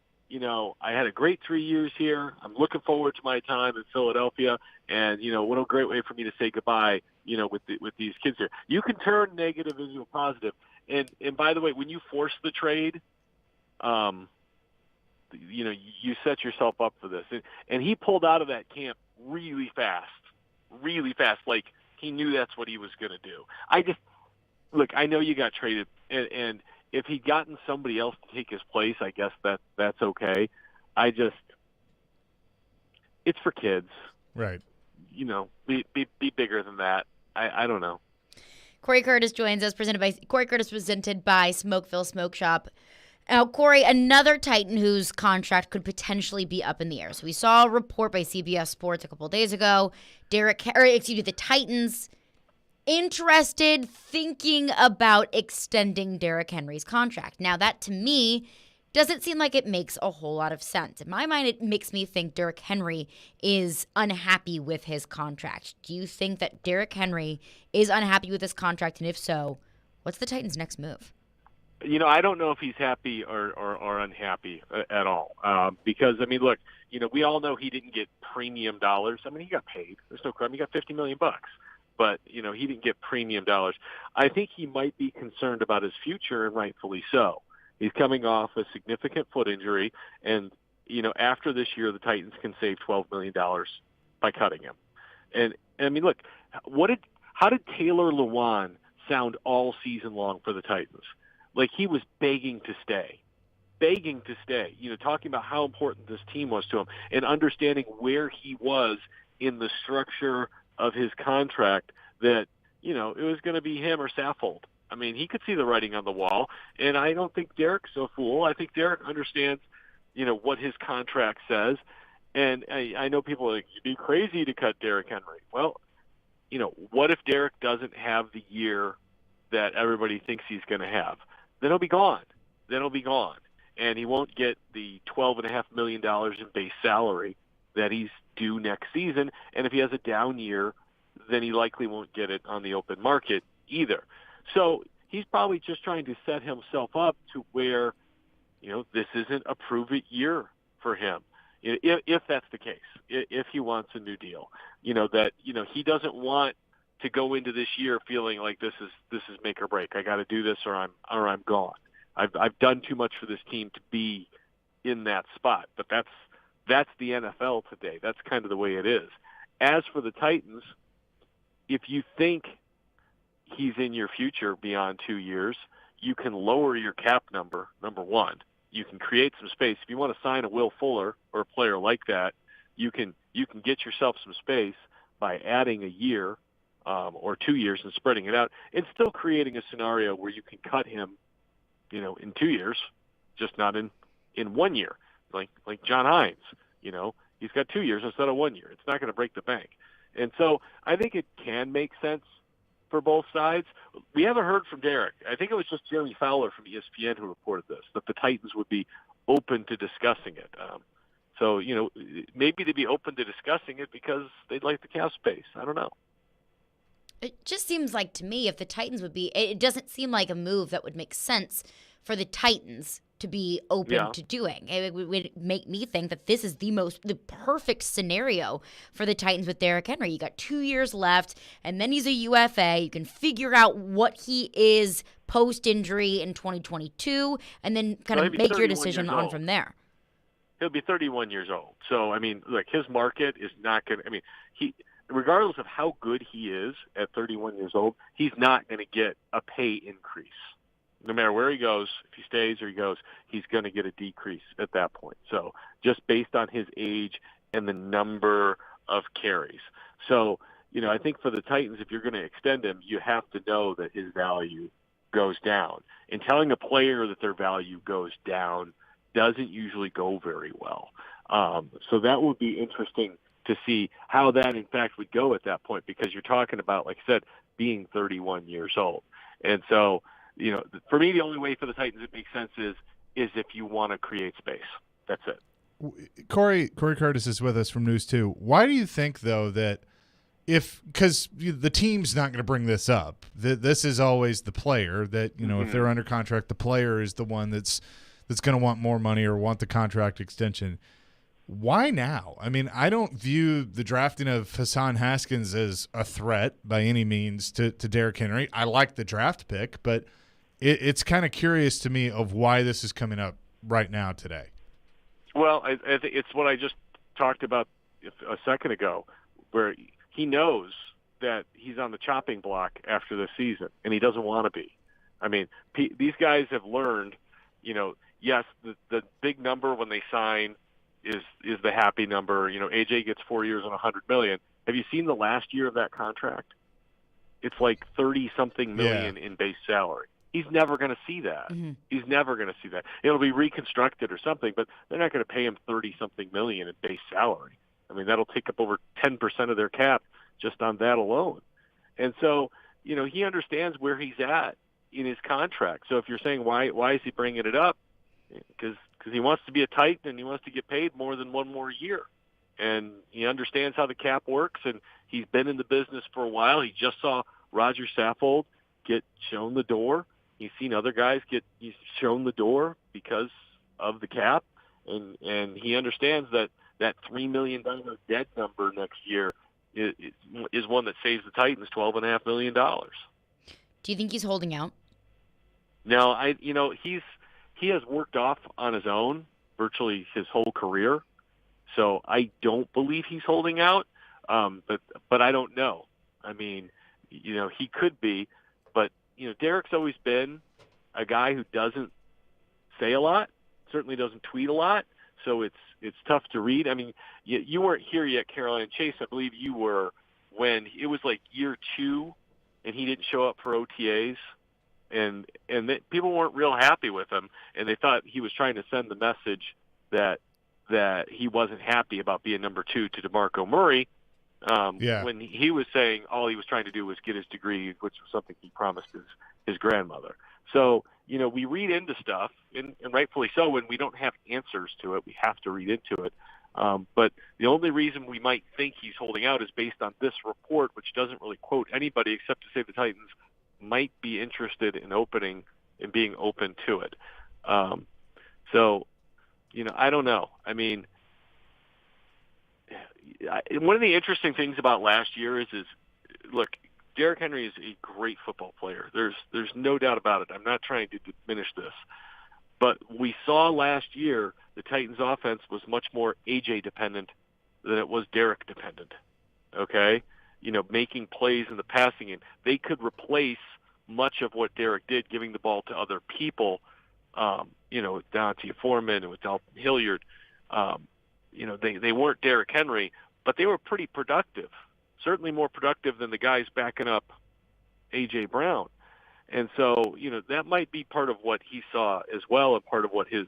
I had a great 3 years here. I'm looking forward to my time in Philadelphia, and what a great way for me to say goodbye. With these kids here, you can turn negative into a positive. And by the way, when you force the trade, you set yourself up for this. And he pulled out of that camp really fast. Like he knew that's what he was going to do. I know you got traded, and if he'd gotten somebody else to take his place, I guess that's okay. It's for kids, right? Be bigger than that. I don't know. Corey Curtis joins us, presented by Smokeville Smoke Shop. Now, Corey, another Titan whose contract could potentially be up in the air. So we saw a report by CBS Sports a couple of days ago. The Titans interested, thinking about extending Derrick Henry's contract. Now, that to me doesn't seem like it makes a whole lot of sense. In my mind, it makes me think Derrick Henry is unhappy with his contract. Do you think that Derrick Henry is unhappy with his contract? And if so, what's the Titans' next move? I don't know if he's happy or unhappy at all. Because, look, we all know he didn't get premium dollars. He got paid. There's no crime. He got $50 million. But, he didn't get premium dollars. I think he might be concerned about his future, and rightfully so. He's coming off a significant foot injury, and, after this year, the Titans can save $12 million by cutting him. And look, how did Taylor Lewan sound all season long for the Titans? Like he was begging to stay, talking about how important this team was to him and understanding where he was in the structure of his contract, that, it was going to be him or Saffold. He could see the writing on the wall, and I don't think Derrick's a fool. I think Derrick understands, what his contract says. And I know people are like, you'd be crazy to cut Derrick Henry. Well, what if Derrick doesn't have the year that everybody thinks he's going to have? Then he'll be gone. And he won't get the $12.5 million in base salary that he's due next season. And if he has a down year, then he likely won't get it on the open market either. So he's probably just trying to set himself up to where, this isn't a prove-it year for him. If that's the case, if he wants a new deal, that he doesn't want to go into this year feeling like this is make or break. I got to do this or I'm gone. I've done too much for this team to be in that spot. But that's the NFL today. That's kind of the way it is. As for the Titans, if you think he's in your future beyond 2 years, you can lower your cap number one. You can create some space. If you want to sign a Will Fuller or a player like that, you can get yourself some space by adding a year or 2 years and spreading it out, and still creating a scenario where you can cut him, in 2 years, just not in 1 year, like John Hines. He's got 2 years instead of 1 year. It's not going to break the bank, and so I think it can make sense for both sides. We haven't heard from Derrick. I think it was just Jeremy Fowler from ESPN who reported this, that the Titans would be open to discussing it. So, maybe they'd be open to discussing it because they'd like the cap space. I don't know. It just seems like to me, if the Titans would be, it doesn't seem like a move that would make sense for the Titans to be open to doing. It would make me think that this is the perfect scenario for the Titans with Derrick Henry. You got 2 years left, and then he's a UFA. You can figure out what he is post-injury in 2022, and then kind of make your decision on from there. He'll be 31 years old. So, his market is not going to, regardless of how good he is at 31 years old, he's not going to get a pay increase. No matter where he goes, if he stays or he goes, he's going to get a decrease at that point. So just based on his age and the number of carries. So, I think for the Titans, if you're going to extend him, you have to know that his value goes down. And telling a player that their value goes down doesn't usually go very well. So that would be interesting to see how that, in fact, would go at that point, because you're talking about, like I said, being 31 years old. And so, for me, the only way for the Titans it makes sense is if you want to create space. That's it. Corey Curtis is with us from News 2. Why do you think, though, that because the team's not going to bring this up, this is always the player that, if they're under contract, the player is the one that's going to want more money or want the contract extension. Why now? I don't view the drafting of Hassan Haskins as a threat by any means to Derrick Henry. I like the draft pick, but it's kind of curious to me of why this is coming up right now today. Well, I think it's what I just talked about a second ago, where he knows that he's on the chopping block after this season, and he doesn't want to be. These guys have learned, yes, the big number when they sign is the happy number. AJ gets 4 years and $100 million. Have you seen the last year of that contract? It's like 30-something million in base salary. He's never going to see that. Mm-hmm. He's never going to see that. It'll be reconstructed or something, but they're not going to pay him 30-something million in base salary. That'll take up over 10% of their cap just on that alone. And so, he understands where he's at in his contract. So if you're saying why is he bringing it up? Because he wants to be a Titan and he wants to get paid more than one more year. And he understands how the cap works, and he's been in the business for a while. He just saw Roger Saffold get shown the door. He's seen other guys get shown the door because of the cap, and he understands that $3 million dead number next year is one that saves the Titans $12.5 million. Do you think he's holding out? No, he has worked off on his own virtually his whole career, so I don't believe he's holding out. But I don't know. He could be, but Derrick's always been a guy who doesn't say a lot, certainly doesn't tweet a lot, so it's tough to read. You weren't here yet, Caroline Chase. I believe you were when it was like year 2, and he didn't show up for OTAs. And people weren't real happy with him, and they thought he was trying to send the message that he wasn't happy about being number 2 to DeMarco Murray. When he was saying all he was trying to do was get his degree, which was something he promised his grandmother. So, we read into stuff, and rightfully so, when we don't have answers to it. We have to read into it. But the only reason we might think he's holding out is based on this report, which doesn't really quote anybody except to say the Titans might be interested in being open to it. So, I don't know. I mean, one of the interesting things about last year is look, Derrick Henry is a great football player. There's no doubt about it. I'm not trying to diminish this. But we saw last year the Titans' offense was much more A.J. dependent than it was Derrick dependent, okay? Making plays in the passing game. They could replace much of what Derrick did, giving the ball to other people, with Dante Foreman and with Dalton Hilliard. They weren't Derrick Henry, but they were pretty productive, certainly more productive than the guys backing up A.J. Brown. And so, that might be part of what he saw as well and part of what his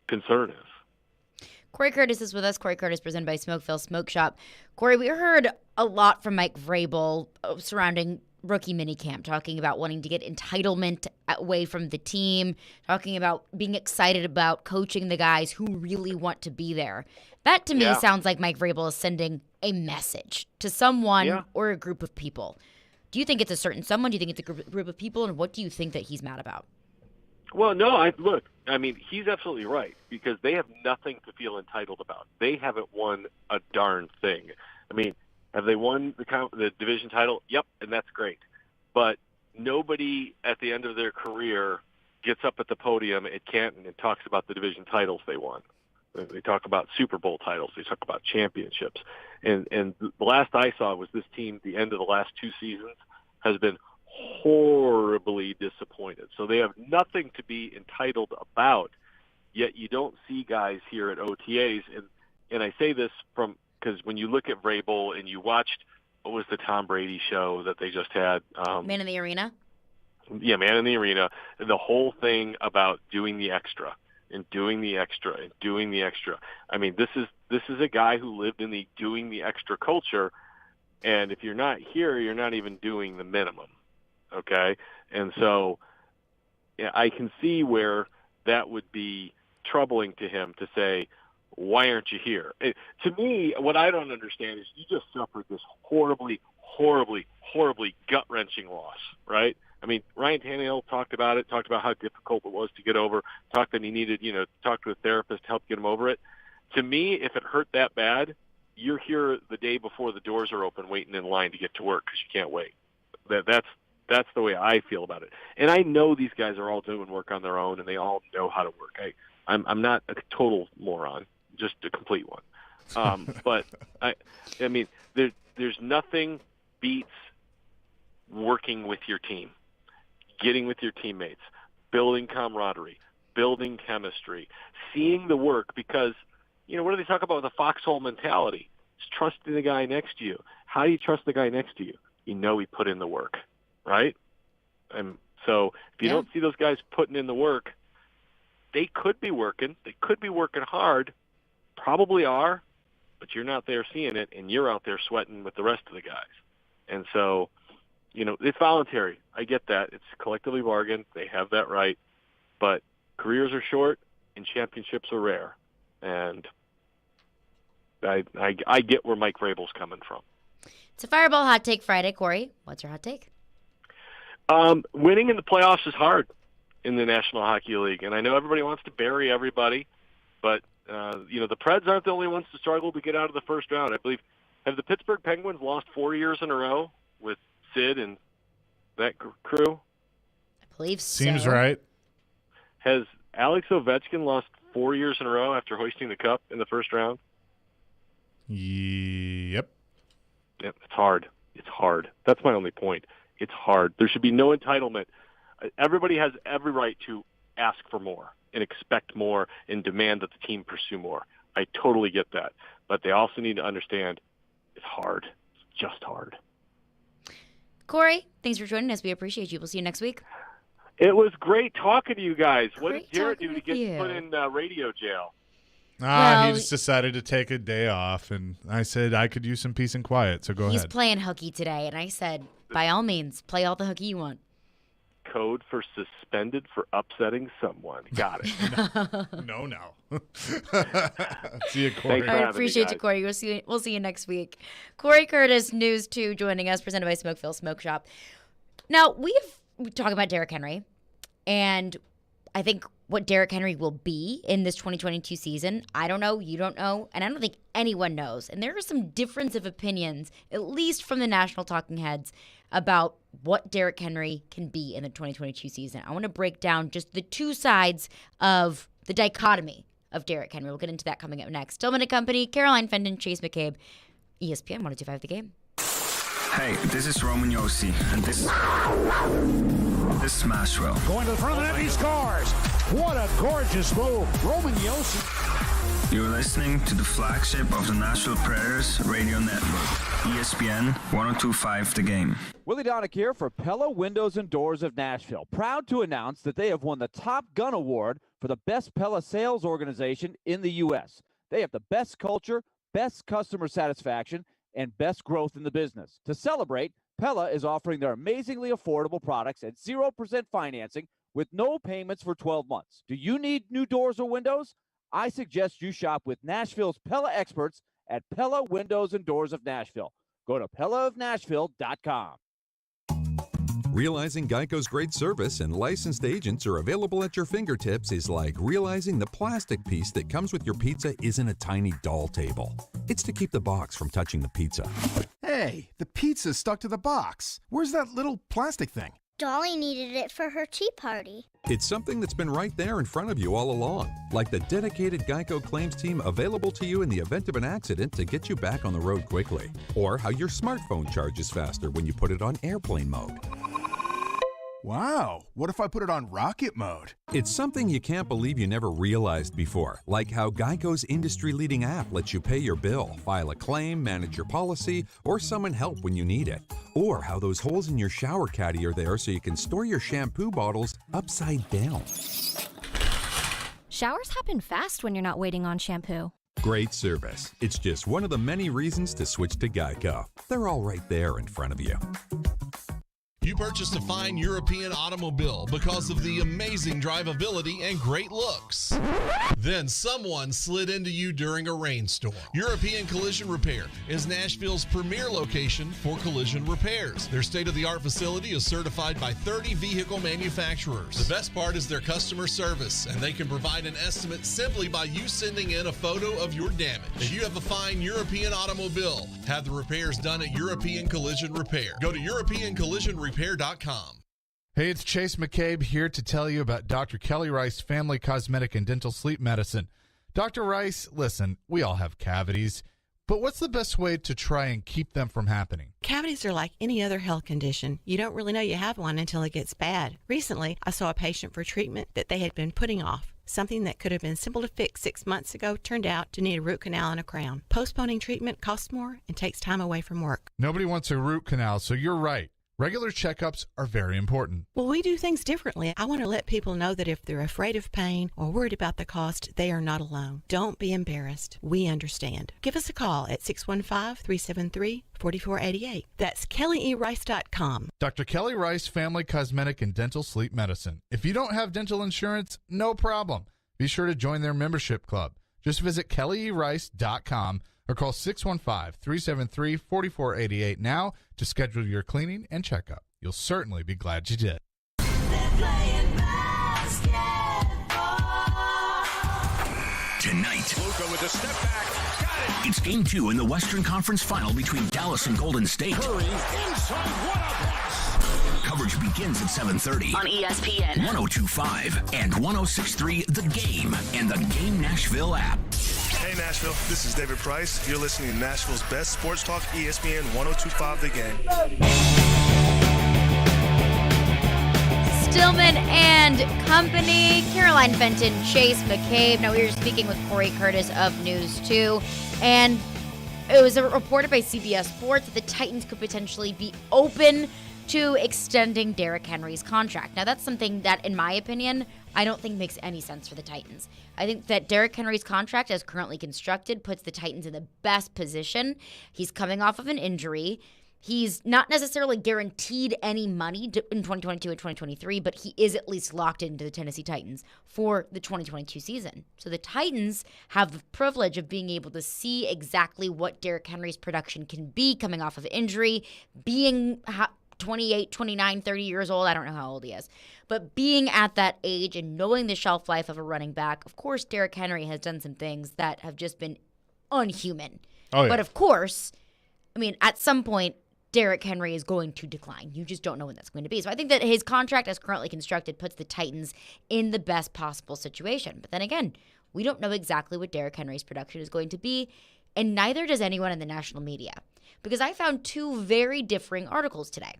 concern is. Corey Curtis is with us. Corey Curtis, presented by Smokeville Smoke Shop. Corey, we heard a lot from Mike Vrabel surrounding rookie minicamp, talking about wanting to get entitlement away from the team, talking about being excited about coaching the guys who really want to be there. That, to me, sounds like Mike Vrabel is sending a message to someone or a group of people. Do you think it's a certain someone? Do you think it's a group of people? And what do you think that he's mad about? Well, no, he's absolutely right, because they have nothing to feel entitled about. They haven't won a darn thing. Have they won the division title? Yep, and that's great. But nobody at the end of their career gets up at the podium at Canton and talks about the division titles they won. They talk about Super Bowl titles. They talk about championships. And the last I saw was this team, the end of the last 2 seasons, has been horribly disappointed. So they have nothing to be entitled about, yet you don't see guys here at OTAs. And I say this because when you look at Vrabel and you watched, what was the Tom Brady show that they just had? Man in the Arena? Yeah, Man in the Arena. The whole thing about doing the extra. And doing the extra and doing the extra. This is a guy who lived in the doing the extra culture, and if you're not here, you're not even doing the minimum, okay? And so I can see where that would be troubling to him to say, why aren't you here? To me, what I don't understand is you just suffered this horribly, horribly, horribly gut-wrenching loss, right? Ryan Tannehill talked about how difficult it was to get over, talked that he needed, to talk to a therapist to help get him over it. To me, if it hurt that bad, you're here the day before the doors are open waiting in line to get to work because you can't wait. That's the way I feel about it. And I know these guys are all doing work on their own, and they all know how to work. I'm not a total moron, just a complete one. But, there's nothing beats working with your team. Getting with your teammates, building camaraderie, building chemistry, seeing the work, because, what do they talk about with the foxhole mentality? It's trusting the guy next to you. How do you trust the guy next to you? He put in the work, right? And so if you don't see those guys putting in the work, they could be working. They could be working hard, probably are, but you're not there seeing it, and you're out there sweating with the rest of the guys. And so, it's voluntary. I get that. It's collectively bargained. They have that right. But careers are short and championships are rare. And I get where Mike Vrabel's coming from. It's a Fireball Hot Take Friday. Corey, what's your hot take? Winning in the playoffs is hard in the National Hockey League. And I know everybody wants to bury everybody, but, the Preds aren't the only ones to struggle to get out of the first round. I believe, have the Pittsburgh Penguins lost 4 years in a row with Sid and that crew? I believe so. Seems right. Has Alex Ovechkin lost 4 years in a row after hoisting the cup in the first round? Yep. Yep, it's hard. It's hard. That's my only point. It's hard. There should be no entitlement. Everybody has every right to ask for more and expect more and demand that the team pursue more. I totally get that. But they also need to understand it's hard. It's just hard. Corey, thanks for joining us. We appreciate you. We'll see you next week. It was great talking to you guys. What did Great Jared talking do to with get you. put in radio jail? He just decided to take a day off, and I said I could use some peace and quiet, so go ahead. He's playing hooky today, and I said, by all means, play all the hooky you want. Code for suspended for upsetting someone. Got it. No. See you, Corey. I appreciate you, Corey. We'll see you next week. Corey Curtis, News 2, joining us, presented by Smokeville Smoke Shop. Now, we talk about Derrick Henry, and I think what Derrick Henry will be in this 2022 season, I don't know, you don't know, and I don't think anyone knows. And there are some difference of opinions, at least from the national talking heads, about what Derrick Henry can be in the 2022 season. I want to break down just the two sides of the dichotomy of Derrick Henry. We'll get into that coming up next. Stillman & Company, Caroline Fenton, Chase McCabe, ESPN 102.5 The Game. Hey, this is Roman Yossi, and this is Nashville. Going to the front of the net, he scores. What a gorgeous move. Roman Yossi. You're listening to the flagship of the Nashville Predators radio network, ESPN 102.5 The Game. Willie Donick here for Pella Windows and Doors of Nashville. Proud to announce that they have won the Top Gun Award for the best Pella sales organization in the U.S. They have the best culture, best customer satisfaction, and best growth in the business. To celebrate, Pella is offering their amazingly affordable products at 0% financing with no payments for 12 months. Do you need new doors or windows? I suggest you shop with Nashville's Pella experts at Pella Windows and Doors of Nashville. Go to PellaofNashville.com. Realizing Geico's great service and licensed agents are available at your fingertips is like realizing the plastic piece that comes with your pizza isn't a tiny doll table. It's to keep the box from touching the pizza. Hey, the pizza's stuck to the box. Where's that little plastic thing? Dolly needed it for her tea party. It's something that's been right there in front of you all along, like the dedicated Geico claims team available to you in the event of an accident to get you back on the road quickly, or how your smartphone charges faster when you put it on airplane mode. Wow, what if I put it on rocket mode? It's something you can't believe you never realized before, like how Geico's industry-leading app lets you pay your bill, file a claim, manage your policy, or summon help when you need it. Or how those holes in your shower caddy are there so you can store your shampoo bottles upside down. Showers happen fast when you're not waiting on shampoo. Great service. It's just one of the many reasons to switch to Geico. They're all right there in front of you. You purchased a fine European automobile because of the amazing drivability and great looks. Then someone slid into you during a rainstorm. European Collision Repair is Nashville's premier location for collision repairs. Their state-of-the-art facility is certified by 30 vehicle manufacturers. The best part is their customer service, and they can provide an estimate simply by you sending in a photo of your damage. If you have a fine European automobile, have the repairs done at European Collision Repair. Go to EuropeanCollisionRepair.com. Hey, it's Chase McCabe here to tell you about Dr. Kelly Rice Family Cosmetic and Dental Sleep Medicine. Dr. Rice, listen, we all have cavities, but what's the best way to try and keep them from happening? Cavities are like any other health condition. You don't really know you have one until it gets bad. Recently, I saw a patient for treatment that they had been putting off. Something that could have been simple to fix 6 months ago turned out to need a root canal and a crown. Postponing treatment costs more and takes time away from work. Nobody wants a root canal, so you're right. Regular checkups are very important. Well, we do things differently. I want to let people know that if they're afraid of pain or worried about the cost, they are not alone. Don't be embarrassed. We understand. Give us a call at 615-373-4488. That's KellyERice.com. Dr. Kelly Rice Family Cosmetic and Dental Sleep Medicine. If you don't have dental insurance, no problem. Be sure to join their membership club. Just visit KellyERice.com or call 615-373-4488 now to schedule your cleaning and checkup. You'll certainly be glad you did. Tonight, Luka with a step back. Got it. It's Game 2 in the Western Conference Final between Dallas and Golden State. Curry inside. What a pass. Coverage begins at 7:30 on ESPN 102.5 and 106.3 The Game and the Game Nashville app. Hey Nashville, this is David Price. You're listening to Nashville's best sports talk, ESPN 102.5 The Game. Stillman and Company, Caroline Fenton, Chase McCabe. Now we were speaking with Corey Curtis of News 2, and it was reported by CBS Sports that the Titans could potentially be open to extending Derrick Henry's contract. Now, that's something that, in my opinion, I don't think makes any sense for the Titans. I think that Derrick Henry's contract, as currently constructed, puts the Titans in the best position. He's coming off of an injury. He's not necessarily guaranteed any money in 2022 and 2023, but he is at least locked into the Tennessee Titans for the 2022 season. So the Titans have the privilege of being able to see exactly what Derrick Henry's production can be coming off of injury, being 28, 29, 30 years old. I don't know how old he is. But being at that age and knowing the shelf life of a running back, of course, Derrick Henry has done some things that have just been unhuman. Oh, yeah. But of course, I mean, at some point, Derrick Henry is going to decline. You just don't know when that's going to be. So I think that his contract as currently constructed puts the Titans in the best possible situation. But then again, we don't know exactly what Derrick Henry's production is going to be, and neither does anyone in the national media. Because I found two very differing articles today.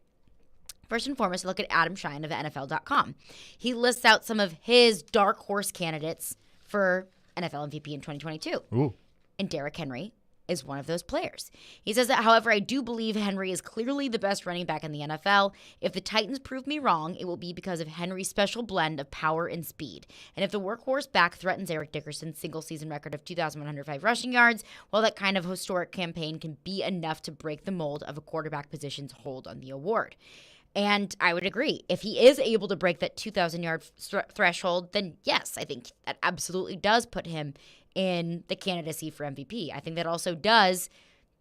First and foremost, look at Adam Shine of NFL.com. He lists out some of his dark horse candidates for NFL MVP in 2022. Ooh. And Derrick Henry is one of those players. He says that, however, I do believe Henry is clearly the best running back in the NFL. If the Titans prove me wrong, it will be because of Henry's special blend of power and speed. And if the workhorse back threatens Eric Dickerson's single-season record of 2,105 rushing yards, well, that kind of historic campaign can be enough to break the mold of a quarterback position's hold on the award. And I would agree. If he is able to break that 2,000-yard threshold, then yes, I think that absolutely does put him in the candidacy for MVP. I think that also does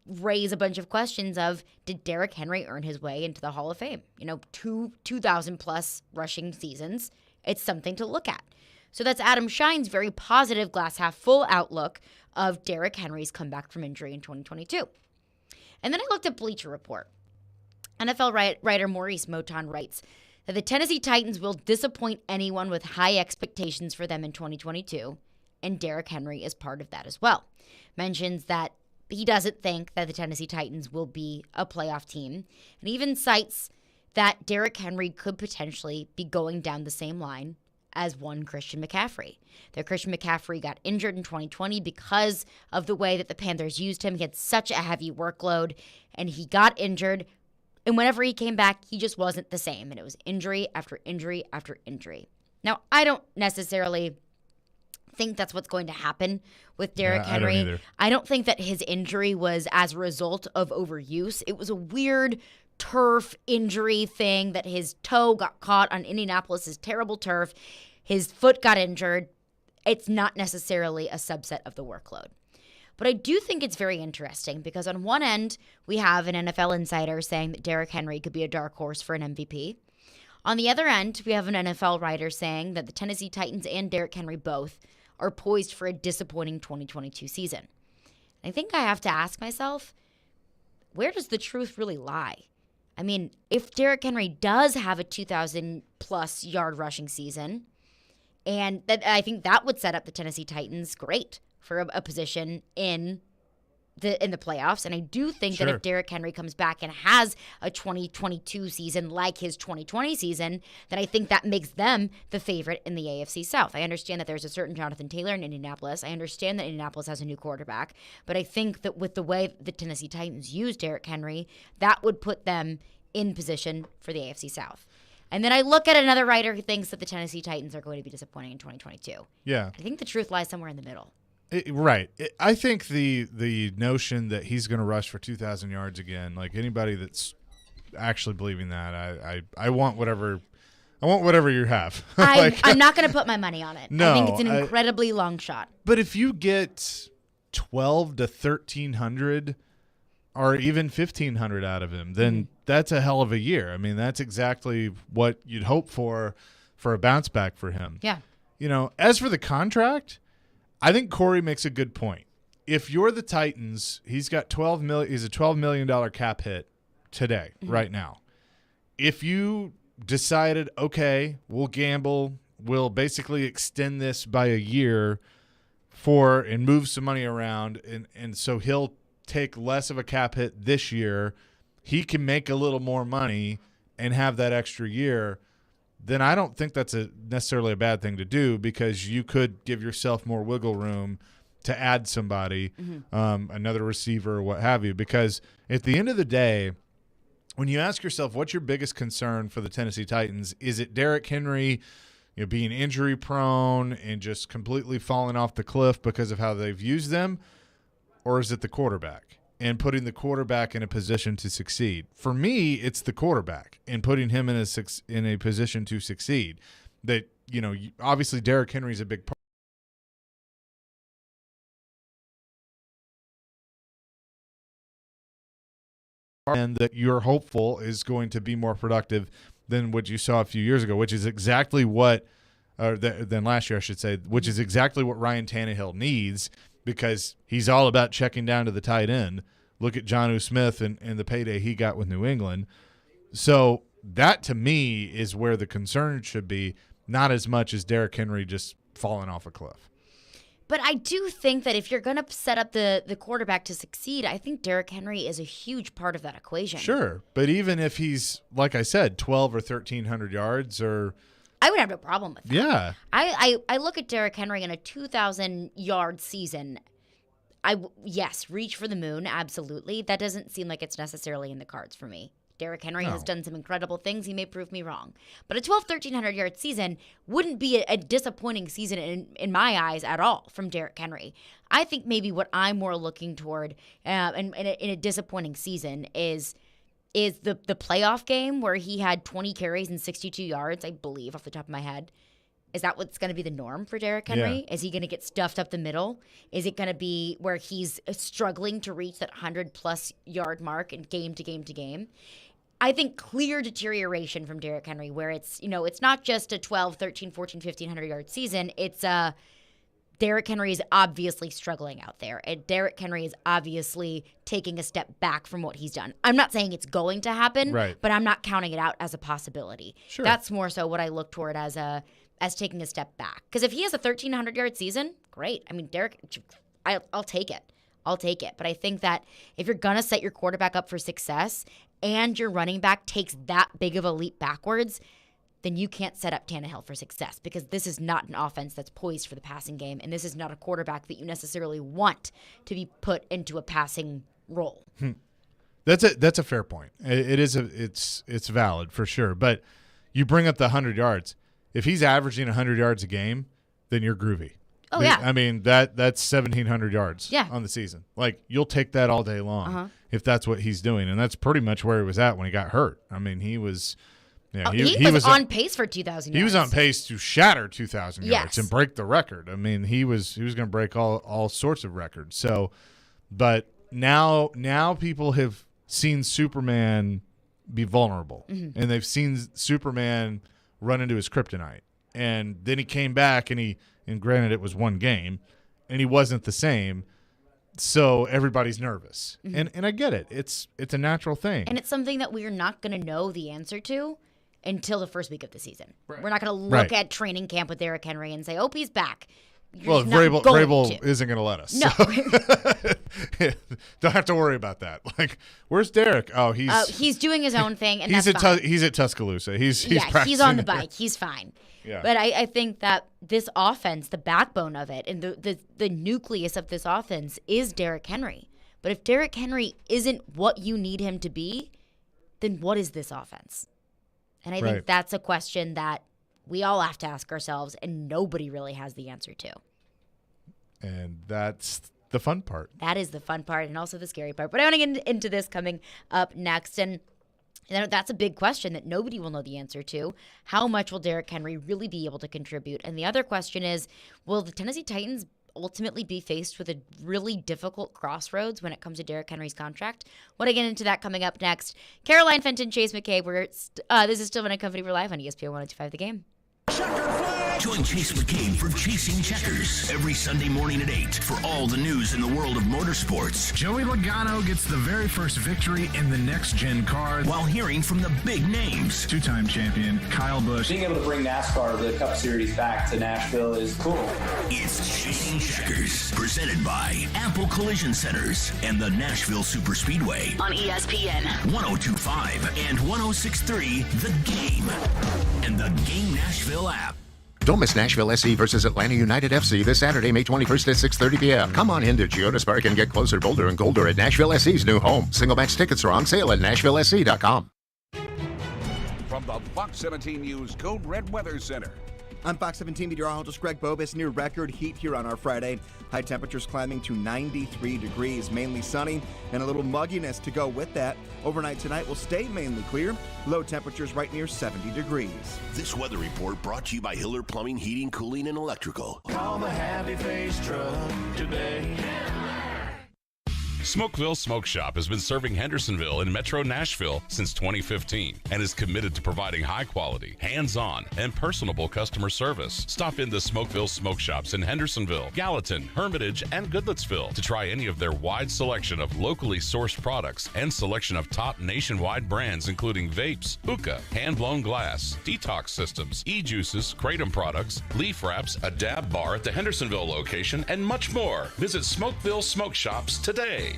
raise a bunch of questions of, did Derrick Henry earn his way into the Hall of Fame? 2,000-plus rushing seasons. It's something to look at. So that's Adam Shine's very positive glass-half-full outlook of Derrick Henry's comeback from injury in 2022. And then I looked at Bleacher Report. NFL writer Maurice Moton writes that the Tennessee Titans will disappoint anyone with high expectations for them in 2022, and Derrick Henry is part of that as well. Mentions that he doesn't think that the Tennessee Titans will be a playoff team, and even cites that Derrick Henry could potentially be going down the same line as one Christian McCaffrey. That Christian McCaffrey got injured in 2020 because of the way that the Panthers used him. He had such a heavy workload, and he got injured. And whenever he came back, he just wasn't the same. And it was injury after injury after injury. Now, I don't necessarily think that's what's going to happen with Derrick Henry. I don't think that his injury was as a result of overuse. It was a weird turf injury thing that his toe got caught on Indianapolis' terrible turf. His foot got injured. It's not necessarily a subset of the workload. But I do think it's very interesting because on one end, we have an NFL insider saying that Derrick Henry could be a dark horse for an MVP. On the other end, we have an NFL writer saying that the Tennessee Titans and Derrick Henry both are poised for a disappointing 2022 season. I think I have to ask myself, where does the truth really lie? I mean, if Derrick Henry does have a 2,000-plus yard rushing season, and I think that would set up the Tennessee Titans great for a position in the playoffs. And I do think that if Derrick Henry comes back and has a 2022 season like his 2020 season, then I think that makes them the favorite in the AFC South. I understand that there's a certain Jonathan Taylor in Indianapolis. I understand that Indianapolis has a new quarterback. But I think that with the way the Tennessee Titans use Derrick Henry, that would put them in position for the AFC South. And then I look at another writer who thinks that the Tennessee Titans are going to be disappointing in 2022. Yeah. I think the truth lies somewhere in the middle. I think the notion that he's going to rush for 2,000 yards again, like anybody that's actually believing that, I want whatever you have. I'm not going to put my money on it. No, I think it's an incredibly long shot. But if you get 12 to 1,300 or even 1,500 out of him, then that's a hell of a year. I mean, that's exactly what you'd hope for a bounce back for him. Yeah. As for the contract, I think Corey makes a good point. If you're the Titans, he's got $12 million. He's a $12 million cap hit today, right now. If you decided, okay, we'll gamble, we'll basically extend this by a year and move some money around, and so he'll take less of a cap hit this year, he can make a little more money and have that extra year, then I don't think that's necessarily a bad thing to do because you could give yourself more wiggle room to add somebody, another receiver or what have you. Because at the end of the day, when you ask yourself what's your biggest concern for the Tennessee Titans, is it Derrick Henry being injury prone and just completely falling off the cliff because of how they've used them, or is it the quarterback and putting the quarterback in a position to succeed? For me, it's the quarterback and putting him in a position to succeed. That, obviously Derrick Henry is a big part. And that you're hopeful is going to be more productive than what you saw a few years ago, which is exactly than last year, I should say, which is exactly what Ryan Tannehill needs, because he's all about checking down to the tight end. Look at Jonnu Smith and the payday he got with New England. So that, to me, is where the concern should be, not as much as Derrick Henry just falling off a cliff. But I do think that if you're going to set up the quarterback to succeed, I think Derrick Henry is a huge part of that equation. Sure, but even if he's, like I said, 1,200 or 1,300 yards, or I would have no problem with that. Yeah. I look at Derrick Henry in a 2,000-yard season. Yes, reach for the moon, absolutely. That doesn't seem like it's necessarily in the cards for me. Derrick Henry has done some incredible things. He may prove me wrong. But a 1,300-yard season wouldn't be a disappointing season in my eyes at all from Derrick Henry. I think maybe what I'm more looking toward in a disappointing season is the playoff game where he had 20 carries and 62 yards, I believe, off the top of my head. Is that what's going to be the norm for Derrick Henry? Yeah. Is he going to get stuffed up the middle? Is it going to be where he's struggling to reach that 100-plus yard mark in game to game to game? I think clear deterioration from Derrick Henry, where it's not just a 12, 13, 14, 1,500-yard season. It's Derrick Henry is obviously struggling out there. And Derrick Henry is obviously taking a step back from what he's done. I'm not saying it's going to happen, right, but I'm not counting it out as a possibility. Sure. That's more so what I look toward as taking a step back. Because if he has a 1,300-yard season, great. I mean, Derrick, I'll take it. I'll take it. But I think that if you're going to set your quarterback up for success and your running back takes that big of a leap backwards, then you can't set up Tannehill for success, because this is not an offense that's poised for the passing game, and this is not a quarterback that you necessarily want to be put into a passing role. That's a fair point. It's valid for sure. But you bring up the 100 yards. If he's averaging 100 yards a game, then you're groovy. Oh, yeah. I mean, that's 1,700 yards on the season. Like, you'll take that all day long if that's what he's doing. And that's pretty much where he was at when he got hurt. I mean, he was he was on pace for 2,000 yards. He was on pace to shatter 2,000 yards and break the record. I mean, he was going to break all sorts of records. So, but now people have seen Superman be vulnerable. And they've seen Superman run into his kryptonite. And then he came back and granted it was one game, and he wasn't the same. So everybody's nervous. And I get it. It's a natural thing. And it's something that we're not going to know the answer to until the first week of the season. Right. We're not going to look at training camp with Derrick Henry and say, he's back. Well, Vrabel isn't going to let us. No. So. Don't have to worry about that. Like, where's Derrick? Oh, he's doing his own thing, and he's at Tuscaloosa. He's he's on the bike. He's fine. Yeah. But I think that this offense, the backbone of it, and the nucleus of this offense is Derrick Henry. But if Derrick Henry isn't what you need him to be, then what is this offense? And I think that's a question that we all have to ask ourselves, and nobody really has the answer to. And that's the fun part. That is the fun part, and also the scary part. But I want to get into this coming up next. And that's a big question that nobody will know the answer to. How much will Derrick Henry really be able to contribute? And the other question is, will the Tennessee Titans ultimately be faced with a really difficult crossroads when it comes to Derrick Henry's contract? Want to get into that coming up next. Caroline Fenton, Chase McCabe. This is Stillman & Company. We're live on ESPN 102.5 The Game. Join Chase McCabe for Chasing Checkers every Sunday morning at 8 for all the news in the world of motorsports. Joey Logano gets the very first victory in the next-gen car while hearing from the big names. Two-time champion Kyle Busch. Being able to bring NASCAR, the Cup Series, back to Nashville is cool. It's Chasing Checkers, presented by Ample Collision Centers and the Nashville Superspeedway on ESPN 102.5 and 106.3 The Game and the Game Nashville app. Don't miss Nashville SC versus Atlanta United FC this Saturday, May 21st at 6:30 p.m. Come on into Geodis Park and get closer, bolder, and colder at Nashville SC's new home. Single match tickets are on sale at NashvilleSC.com. From the Fox 17 News Code Red Weather Center. I'm Fox 17 meteorologist Greg Bobus. Near record heat here on our Friday. High temperatures climbing to 93 degrees, mainly sunny, and a little mugginess to go with that. Overnight tonight will stay mainly clear. Low temperatures right near 70 degrees. This weather report brought to you by Hiller Plumbing, Heating, Cooling, and Electrical. Call the Happy Face Truck today. Smokeville Smoke Shop has been serving Hendersonville and Metro Nashville since 2015 and is committed to providing high-quality, hands-on, and personable customer service. Stop in the Smokeville Smoke Shops in Hendersonville, Gallatin, Hermitage, and Goodlettsville to try any of their wide selection of locally sourced products and selection of top nationwide brands including vapes, hookah, hand-blown glass, detox systems, e-juices, kratom products, leaf wraps, a dab bar at the Hendersonville location, and much more. Visit Smokeville Smoke Shops today.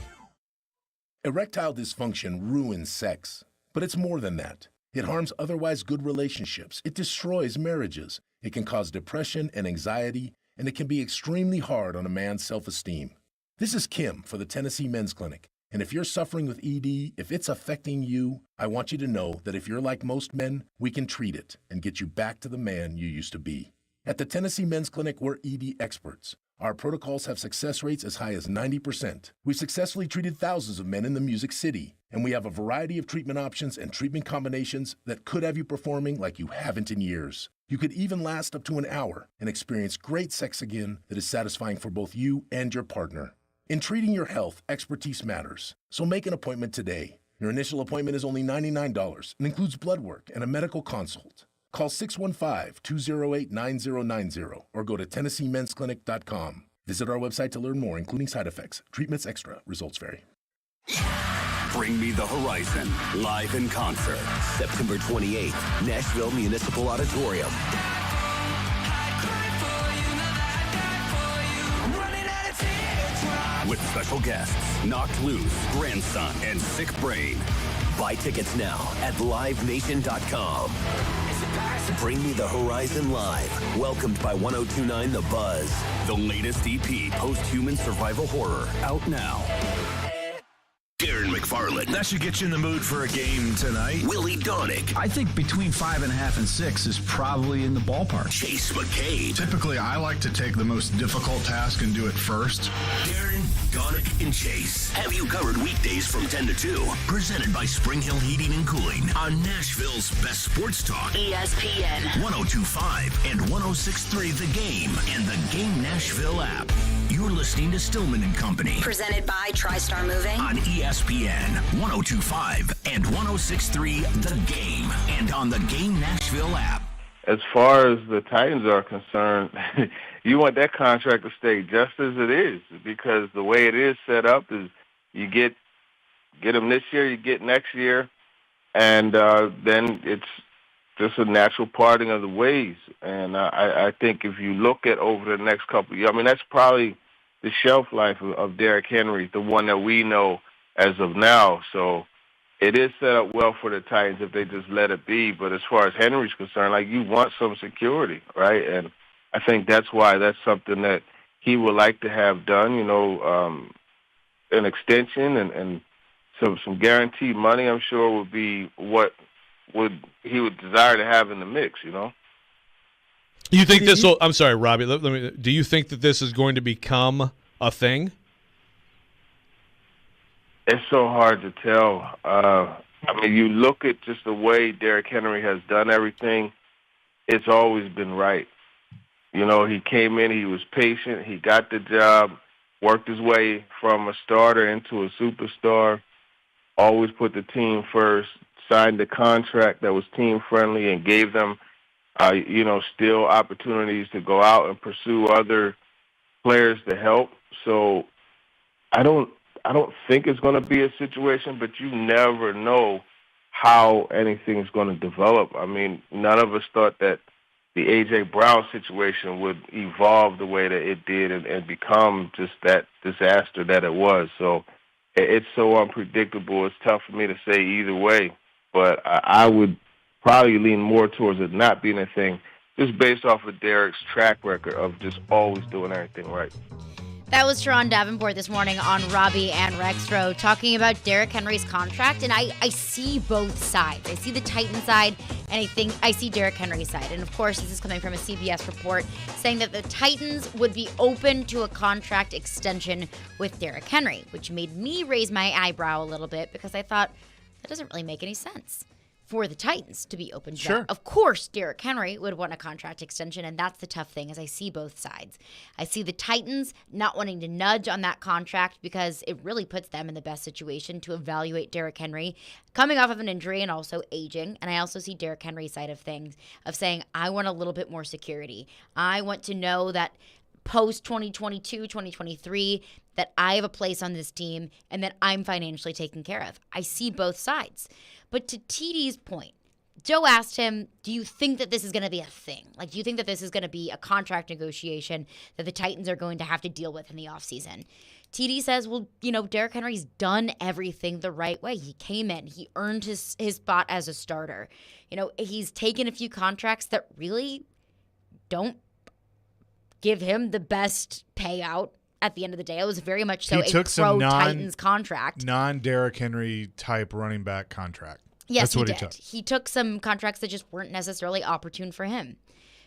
Erectile dysfunction ruins sex, but it's more than that. It harms otherwise good relationships. It destroys marriages. It can cause depression and anxiety, and it can be extremely hard on a man's self-esteem. This is Kim for the Tennessee Men's Clinic, and if you're suffering with ED, if it's affecting you, I want you to know that if you're like most men, we can treat it and get you back to the man you used to be. At the Tennessee Men's Clinic, we're ED experts. Our protocols have success rates as high as 90%. We've successfully treated thousands of men in the Music City, and we have a variety of treatment options and treatment combinations that could have you performing like you haven't in years. You could even last up to an hour and experience great sex again that is satisfying for both you and your partner. In treating your health, expertise matters, so make an appointment today. Your initial appointment is only $99 and includes blood work and a medical consult. Call 615-208-9090 or go to TennesseeMen'sClinic.com. Visit our website to learn more, including side effects. Treatments extra. Results vary. Bring Me the Horizon, live in concert, September 28th, Nashville Municipal Auditorium. With special guests, Knocked Loose, Grandson, and Sick Brain. Buy tickets now at LiveNation.com. Bring Me the Horizon live. Welcomed by 1029 The Buzz. The latest EP, Post-Human Survival Horror, out now. Darren McFarland. That should get you in the mood for a game tonight. Willie Donick. I think between 5.5 and 6 is probably in the ballpark. Chase McCabe. Typically, I like to take the most difficult task and do it first. Darren, Donick, and Chase have you covered weekdays from 10 to 2. Presented by Spring Hill Heating and Cooling on Nashville's best sports talk. ESPN 102.5 and 106.3 The Game and the Game Nashville app. You're listening to Stillman and Company. Presented by TriStar Moving. On ESPN 102.5 and 106.3 The Game and on the Game Nashville app. As far as the Titans are concerned, you want that contract to stay just as it is, because the way it is set up is you get them this year, you get next year, and then it's just a natural parting of the ways. And I think if you look at over the next couple of years, I mean, that's probably the shelf life of Derrick Henry, the one that we know as of now. So it is set up well for the Titans if they just let it be. But as far as Henry's concerned, like, you want some security, right? And I think that's why that's something that he would like to have done, an extension and some guaranteed money, I'm sure, would be what he would desire to have in the mix, You think this will – I'm sorry, Robbie. Let me. Do you think that this is going to become a thing? It's so hard to tell. I mean, you look at just the way Derrick Henry has done everything, it's always been right. He came in, he was patient, he got the job, worked his way from a starter into a superstar, always put the team first, signed a contract that was team-friendly and gave them still opportunities to go out and pursue other players to help. So I don't think it's going to be a situation, but you never know how anything's going to develop. I mean, none of us thought that the A.J. Brown situation would evolve the way that it did and become just that disaster that it was. So it's so unpredictable. It's tough for me to say either way, but I would probably lean more towards it not being a thing just based off of Derek's track record of just always doing everything right. That was Sharon Davenport this morning on Robbie and Rextro talking about Derrick Henry's contract, and I see both sides. I see the Titan side, and I see Derrick Henry's side. And, of course, this is coming from a CBS report saying that the Titans would be open to a contract extension with Derrick Henry, which made me raise my eyebrow a little bit because I thought that doesn't really make any sense for the Titans to be open to that. Of course, Derrick Henry would want a contract extension, and that's the tough thing is I see both sides. I see the Titans not wanting to nudge on that contract because it really puts them in the best situation to evaluate Derrick Henry coming off of an injury and also aging. And I also see Derrick Henry's side of things of saying, I want a little bit more security. I want to know that post 2022, 2023, that I have a place on this team and that I'm financially taken care of. I see both sides. But to TD's point, Joe asked him, do you think that this is going to be a thing? Like, do you think that this is going to be a contract negotiation that the Titans are going to have to deal with in the offseason? TD says, well, Derrick Henry's done everything the right way. He came in. He earned his spot as a starter. He's taken a few contracts that really don't give him the best payout at the end of the day. It was very much so a pro-Titans contract. Non-Derrick Henry type running back contract. Yes, That's what he did. He took some contracts that just weren't necessarily opportune for him.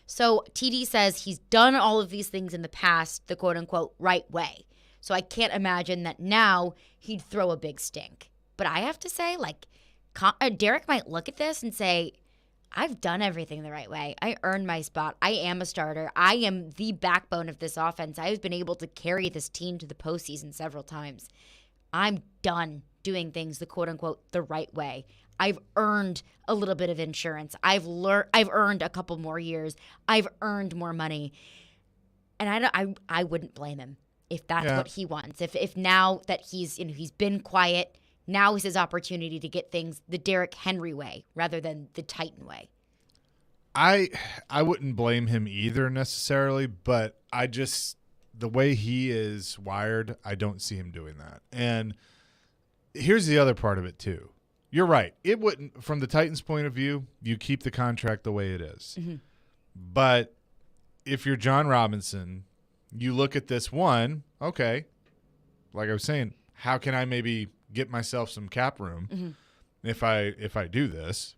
So TD says he's done all of these things in the past the quote-unquote right way. So I can't imagine that now he'd throw a big stink. But I have to say, Derrick might look at this and say, I've done everything the right way. I earned my spot. I am a starter. I am the backbone of this offense. I've been able to carry this team to the postseason several times. I'm done doing things the quote-unquote the right way. I've earned a little bit of insurance. I've earned a couple more years. I've earned more money. And I wouldn't blame him if that's what he wants. If now that he's been quiet, now is his opportunity to get things the Derrick Henry way rather than the Titan way. I wouldn't blame him either necessarily, but the way he is wired, I don't see him doing that. And here's the other part of it too. You're right. It wouldn't, from the Titans' point of view, you keep the contract the way it is. Mm-hmm. But if you're John Robinson, you look at this one, okay, like I was saying, how can I maybe get myself some cap room if I do this?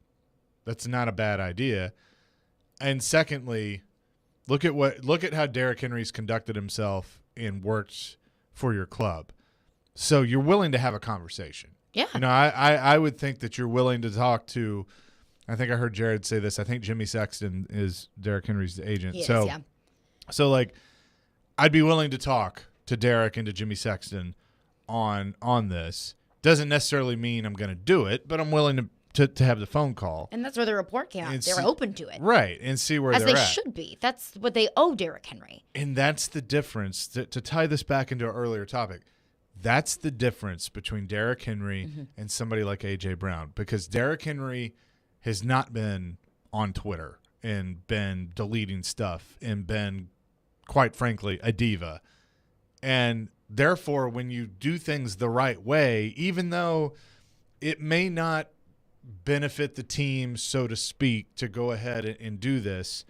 That's not a bad idea. And secondly, look at how Derrick Henry's conducted himself and worked for your club. So you're willing to have a conversation. Yeah. I would think that you're willing to talk to, I think I heard Jared say this, I think Jimmy Sexton is Derrick Henry's agent. So I'd be willing to talk to Derrick and to Jimmy Sexton on this. Doesn't necessarily mean I'm going to do it, but I'm willing to have the phone call. And that's where the report came out. They're open to it. Right, and see where they're at. As they should be. That's what they owe Derrick Henry. And that's the difference. To tie this back into our earlier topic, that's the difference between Derrick Henry and somebody like A.J. Brown. Because Derrick Henry has not been on Twitter and been deleting stuff and been, quite frankly, a diva. And therefore, when you do things the right way, even though it may not benefit the team, so to speak, to go ahead and do this,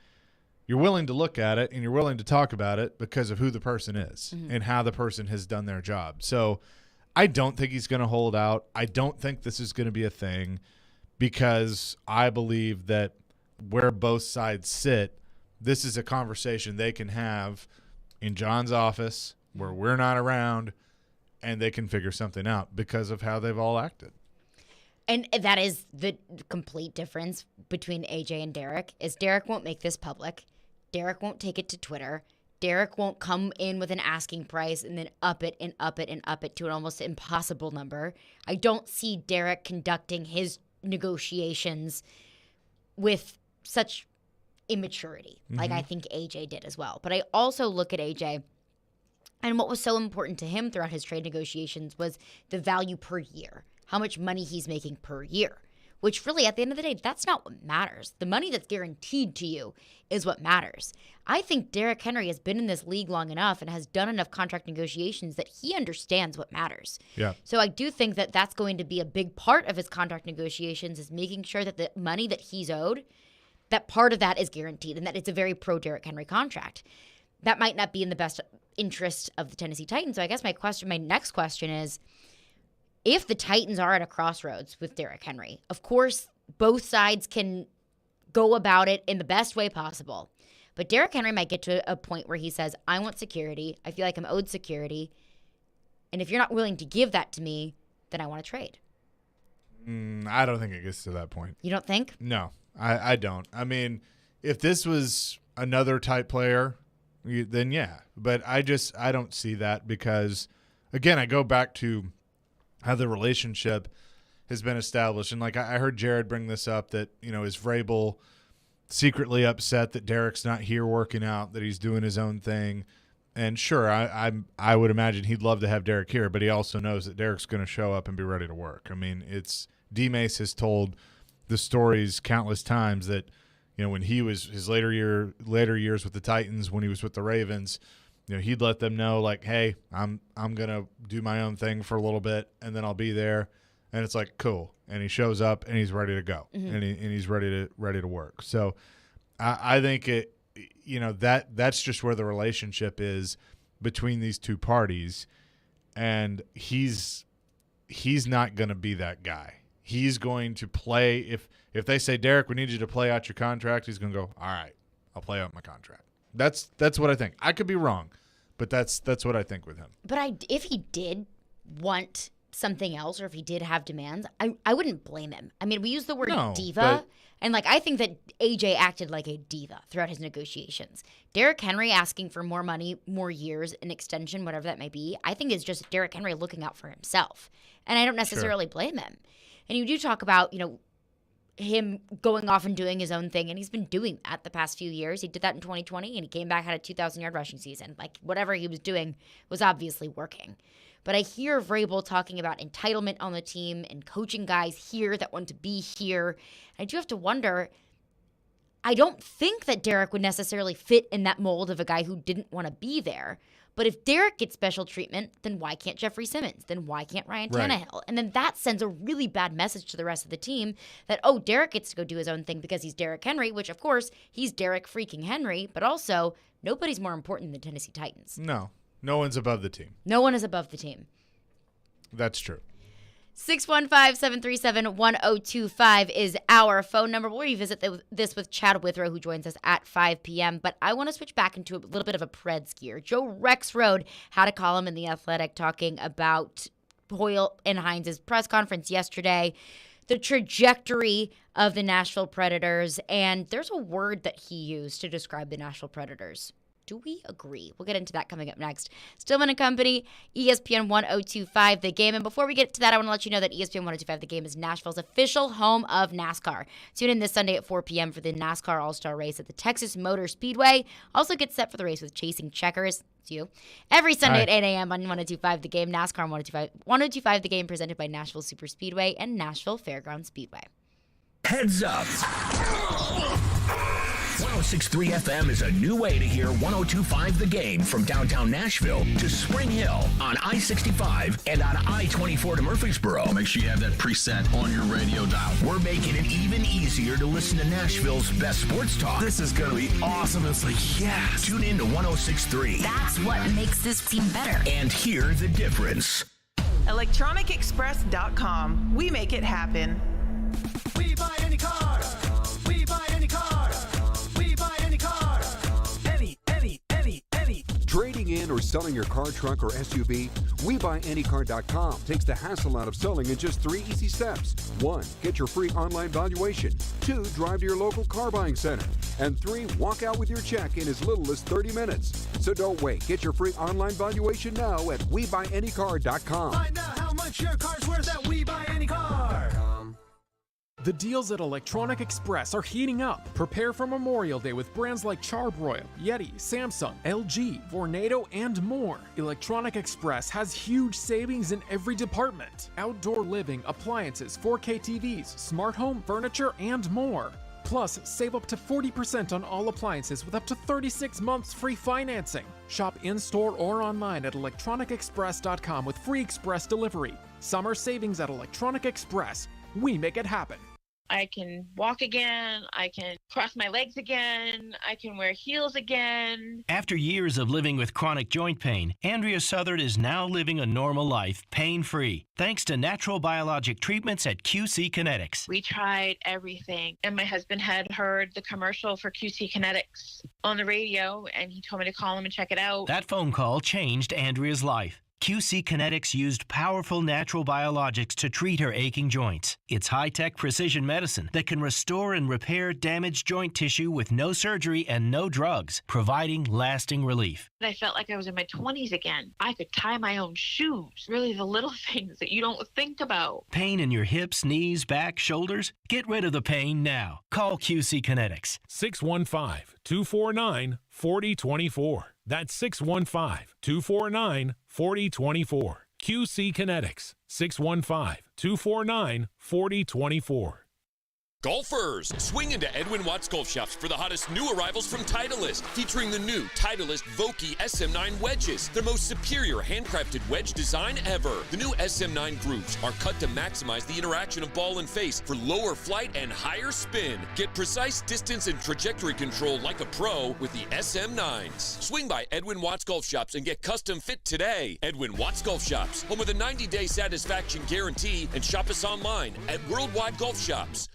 you're willing to look at it and you're willing to talk about it because of who the person is and how the person has done their job. So I don't think he's going to hold out. I don't think this is going to be a thing because I believe that where both sides sit, this is a conversation they can have in John's office where we're not around, and they can figure something out because of how they've all acted. And that is the complete difference between AJ and Derrick, is Derrick won't make this public. Derrick won't take it to Twitter. Derrick won't come in with an asking price and then up it and up it and up it to an almost impossible number. I don't see Derrick conducting his negotiations with such immaturity, like I think AJ did as well. But I also look at AJ, and what was so important to him throughout his trade negotiations was the value per year, how much money he's making per year, which really, at the end of the day, that's not what matters. The money that's guaranteed to you is what matters. I think Derrick Henry has been in this league long enough and has done enough contract negotiations that he understands what matters. Yeah. So I do think that that's going to be a big part of his contract negotiations, is making sure that the money that he's owed, that part of that is guaranteed and that it's a very pro Derrick Henry contract. That might not be in the best interest of the Tennessee Titans. So I guess my next question is, if the Titans are at a crossroads with Derrick Henry, of course, both sides can go about it in the best way possible. But Derrick Henry might get to a point where he says, I want security. I feel like I'm owed security. And if you're not willing to give that to me, then I want to trade. I don't think it gets to that point. You don't think? No, I don't. I mean, if this was another type player, then yeah. But I don't see that because, again, I go back to how the relationship has been established. And like I heard Jared bring this up that, is Vrabel secretly upset that Derrick's not here working out, that he's doing his own thing. And sure, I would imagine he'd love to have Derrick here, but he also knows that Derrick's going to show up and be ready to work. I mean, D-Mace has told the stories countless times that, when he was his later years with the Titans, when he was with the Ravens, he'd let them know like, hey, I'm going to do my own thing for a little bit and then I'll be there. And it's like, cool. And he shows up and he's ready to go. Mm-hmm. And he's ready to work. So I think that's just where the relationship is between these two parties. And he's not going to be that guy. He's going to play. If they say, Derrick, we need you to play out your contract, he's going to go, all right, I'll play out my contract. That's what I think. I could be wrong, but that's what I think with him. But if he did want something else, or if he did have demands, I wouldn't blame him. I mean, we use the word diva, and I think that AJ acted like a diva throughout his negotiations. Derrick Henry asking for more money, more years, an extension, whatever that may be, I think is just Derrick Henry looking out for himself, and I don't necessarily blame him. And you do talk about, him going off and doing his own thing, and he's been doing that the past few years. He did that in 2020, and he came back, had a 2,000-yard rushing season. Like, whatever he was doing was obviously working. But I hear Vrabel talking about entitlement on the team and coaching guys here that want to be here. I do have to wonder, I don't think that Derrick would necessarily fit in that mold of a guy who didn't want to be there. But if Derrick gets special treatment, then why can't Jeffrey Simmons? Then why can't Ryan Tannehill? And then that sends a really bad message to the rest of the team that, Derrick gets to go do his own thing because he's Derrick Henry, which, of course, he's Derrick freaking Henry. But also, nobody's more important than the Tennessee Titans. No one's above the team. No one is above the team. That's true. 615-737-1025 is our phone number. We'll revisit this with Chad Withrow, who joins us at 5 p.m. But I want to switch back into a little bit of a Preds gear. Joe Rexrode had a column in The Athletic talking about Hoyle and Hines' press conference yesterday, the trajectory of the Nashville Predators, and there's a word that he used to describe the Nashville Predators. Do we agree? We'll get into that coming up next. Stillman and Company, ESPN 1025 The Game. And before we get to that, I want to let you know that ESPN 1025 The Game is Nashville's official home of NASCAR. Tune in this Sunday at 4 p.m. for the NASCAR All-Star Race at the Texas Motor Speedway. Also get set for the race with Chasing Checkers. It's you. Every Sunday at 8 a.m. on 1025 The Game. NASCAR 1025 The Game, presented by Nashville Super Speedway and Nashville Fairgrounds Speedway. Heads up. 106.3 FM is a new way to hear 102.5 The Game from downtown Nashville to Spring Hill on I-65 and on I-24 to Murfreesboro. Make sure you have that preset on your radio dial. We're making it even easier to listen to Nashville's best sports talk. This is going to be awesome. It's like, yes. Tune in to 106.3. That's what makes this team better. And hear the difference. ElectronicExpress.com. We make it happen. We buy any car. We buy any car. We buy any car. Any. Trading in or selling your car, truck, or SUV? WeBuyAnyCar.com takes the hassle out of selling in just 3 easy steps. 1. Get your free online valuation. 2. Drive to your local car buying center. And 3. Walk out with your check in as little as 30 minutes. So don't wait. Get your free online valuation now at WeBuyAnyCar.com. Find out how much your car's worth at WeBuyAnyCar. The deals at Electronic Express are heating up. Prepare for Memorial Day with brands like Charbroil, Yeti, Samsung, LG, Vornado, and more. Electronic Express has huge savings in every department. Outdoor living, appliances, 4K TVs, smart home, furniture, and more. Plus, save up to 40% on all appliances with up to 36 months free financing. Shop in-store or online at electronicexpress.com with free express delivery. Summer savings at Electronic Express. We make it happen. I can walk again. I can cross my legs again. I can wear heels again. After years of living with chronic joint pain, Andrea Southard is now living a normal life, pain-free, thanks to natural biologic treatments at QC Kinetics. We tried everything, and my husband had heard the commercial for QC Kinetics on the radio, and he told me to call him and check it out. That phone call changed Andrea's life. QC Kinetics used powerful natural biologics to treat her aching joints. It's high-tech precision medicine that can restore and repair damaged joint tissue with no surgery and no drugs, providing lasting relief. I felt like I was in my 20s again. I could tie my own shoes. Really the little things that you don't think about. Pain in your hips, knees, back, shoulders? Get rid of the pain now. Call QC Kinetics. 615-249-4024. That's 615-249-4024. QC Kinetics. 615-249-4024. Golfers, swing into Edwin Watts Golf Shops for the hottest new arrivals from Titleist, featuring the new Titleist Vokey SM9 wedges, their most superior handcrafted wedge design ever. The new SM9 grooves are cut to maximize the interaction of ball and face for lower flight and higher spin. Get precise distance and trajectory control like a pro with the SM9s. Swing by Edwin Watts Golf Shops and get custom fit today. Edwin Watts Golf Shops, home with a 90-day satisfaction guarantee, and shop us online at worldwidegolfshops.com.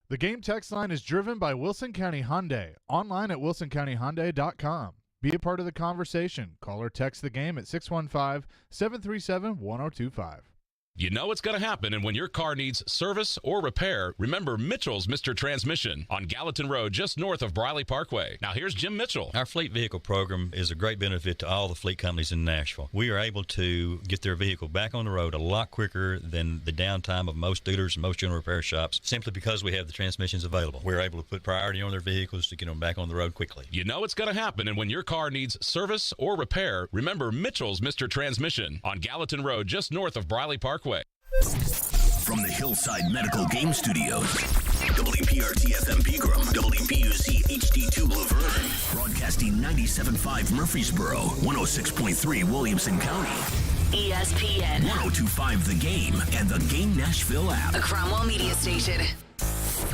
The game text line is driven by Wilson County Hyundai. Online at wilsoncountyhyundai.com. Be a part of the conversation. Call or text the game at 615-737-1025. You know it's going to happen, and when your car needs service or repair, remember Mitchell's Mr. Transmission on Gallatin Road, just north of Briley Parkway. Now here's Jim Mitchell. Our fleet vehicle program is a great benefit to all the fleet companies in Nashville. We are able to get their vehicle back on the road a lot quicker than the downtime of most dealers and most general repair shops, simply because we have the transmissions available. We're able to put priority on their vehicles to get them back on the road quickly. You know it's going to happen, and when your car needs service or repair, remember Mitchell's Mr. Transmission on Gallatin Road, just north of Briley Parkway. From the Hillside Medical Game Studios, WPRT-FM Pegram, WPUC HD2 Laverne, broadcasting 97.5 Murfreesboro, 106.3 Williamson County, ESPN 102.5 The Game, and the Game Nashville app. A Cromwell media station.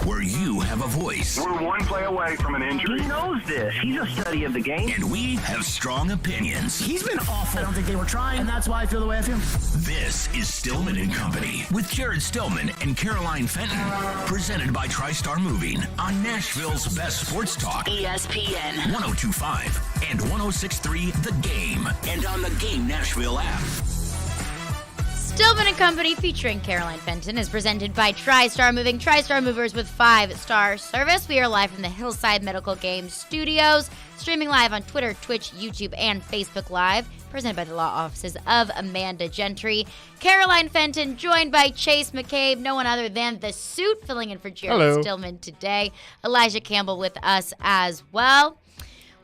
Where you have a voice. We're one play away from an injury. He knows this. He's a study of the game. And we have strong opinions. He's been awful. I don't think they were trying, and that's why I feel the way I feel. This is Stillman and Company with Jared Stillman and Caroline Fenton. Presented by TriStar Moving on Nashville's best sports talk. ESPN 102.5 and 106.3 The Game. And on the Game Nashville app. Stillman and Company featuring Caroline Fenton is presented by TriStar Moving. TriStar Movers with 5-star service. We are live from the Hillside Medical Game Studios, streaming live on Twitter, Twitch, YouTube, and Facebook Live. Presented by the law offices of Amanda Gentry. Caroline Fenton joined by Chase McCabe, no one other than the suit, filling in for Jared Stillman today. Elijah Campbell with us as well.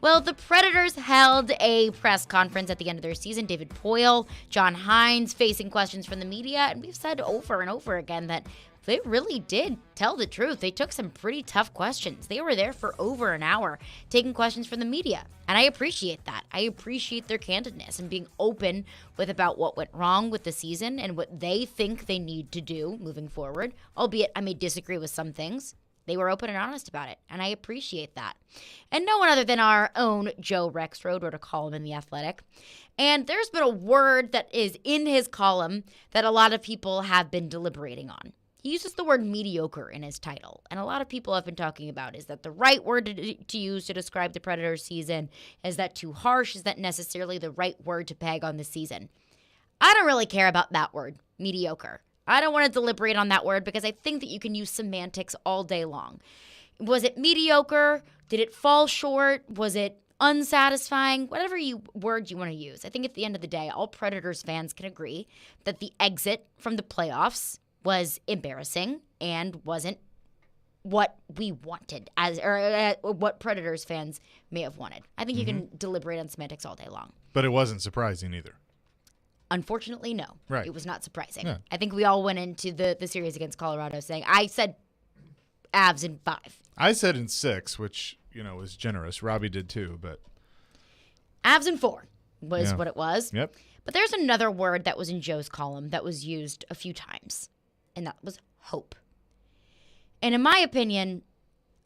Well, the Predators held a press conference at the end of their season. David Poile, John Hines facing questions from the media, and we've said over and over again that they really did tell the truth. They took some pretty tough questions. They were there for over an hour taking questions from the media, and I appreciate that. I appreciate their candidness and being open with about what went wrong with the season and what they think they need to do moving forward, albeit I may disagree with some things. They were open and honest about it, and I appreciate that. And no one other than our own Joe Rexrode wrote a column in The Athletic. And there's been a word that is in his column that a lot of people have been deliberating on. He uses the word mediocre in his title, and a lot of people have been talking about, is that the right word to use to describe the Predators season? Is that too harsh? Is that necessarily the right word to peg on the season? I don't really care about that word, mediocre. I don't want to deliberate on that word because I think that you can use semantics all day long. Was it mediocre? Did it fall short? Was it unsatisfying? Whatever word you want to use. I think at the end of the day, all Predators fans can agree that the exit from the playoffs was embarrassing and wasn't what we wanted, or what Predators fans may have wanted. I think you can deliberate on semantics all day long. But it wasn't surprising either. Unfortunately, no. Right. It was not surprising. Yeah. I think we all went into the series against Colorado saying, I said Avs in 5. I said in 6, which, was generous. Robbie did too, but. Avs in 4 was what it was. Yep. But there's another word that was in Joe's column that was used a few times, and that was hope. And in my opinion,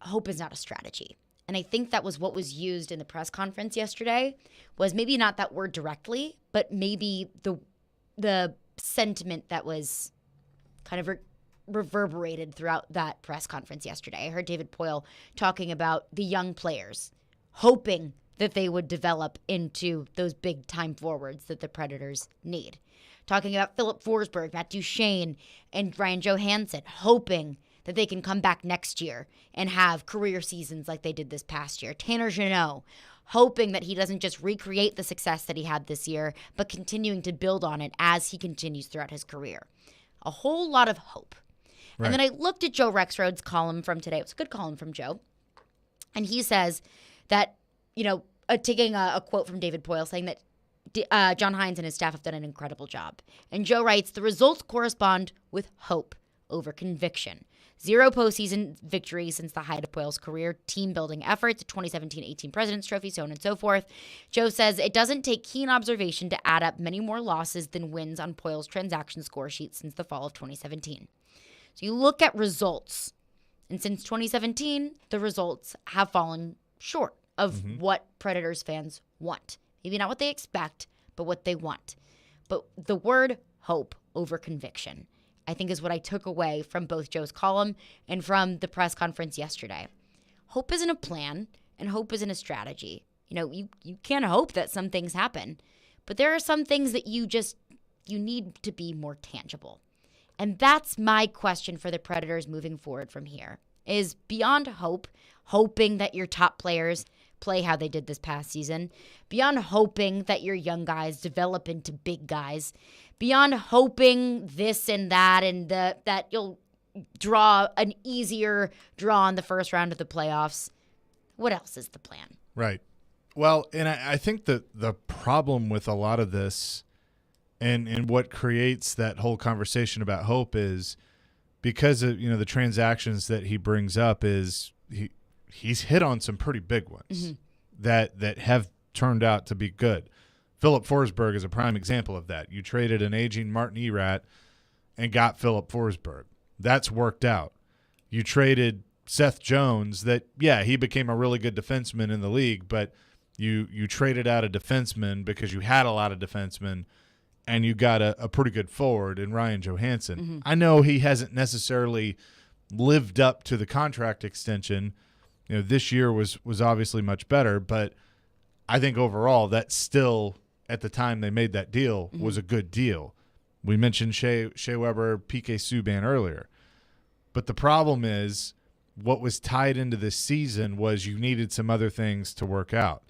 hope is not a strategy. And I think that was what was used in the press conference yesterday, was maybe not that word directly, but maybe the sentiment that was kind of reverberated throughout that press conference yesterday. I heard David Poyle talking about the young players, hoping that they would develop into those big-time forwards that the Predators need. Talking about Philip Forsberg, Matt Duchene, and Ryan Johansson, hoping that they can come back next year and have career seasons like they did this past year. Tanner Jeannot, hoping that he doesn't just recreate the success that he had this year, but continuing to build on it as he continues throughout his career. A whole lot of hope. Right. And then I looked at Joe Rexroad's column from today. It was a good column from Joe. And he says that, taking a quote from David Poyle saying that John Hines and his staff have done an incredible job. And Joe writes, the results correspond with hope over conviction. 0 postseason victories since the height of Poyle's career, team-building efforts, a 2017-18 President's Trophy, so on and so forth. Joe says it doesn't take keen observation to add up many more losses than wins on Poyle's transaction score sheet since the fall of 2017. So you look at results, and since 2017, the results have fallen short of what Predators fans want. Maybe not what they expect, but what they want. But the word hope over conviction, I think, is what I took away from both Joe's column and from the press conference yesterday. Hope isn't a plan, and hope isn't a strategy. You can hope that some things happen, but there are some things that you need to be more tangible. And that's my question for the Predators moving forward from here, is beyond hope, hoping that your top players play how they did this past season, beyond hoping that your young guys develop into big guys, beyond hoping this and that and that you'll draw an easier draw in the first round of the playoffs. What else is the plan? Right. Well, and I think that the problem with a lot of this and what creates that whole conversation about hope is because of the transactions that he brings up is he's hit on some pretty big ones that have turned out to be good. Philip Forsberg is a prime example of that. You traded an aging Martin Erat and got Philip Forsberg. That's worked out. You traded Seth Jones he became a really good defenseman in the league, but you traded out a defenseman because you had a lot of defensemen and you got a pretty good forward in Ryan Johansson. I know he hasn't necessarily lived up to the contract extension. This year was obviously much better, but I think overall that still, at the time they made that deal, was a good deal. We mentioned Shea Weber, PK Subban earlier. But the problem is what was tied into this season was you needed some other things to work out.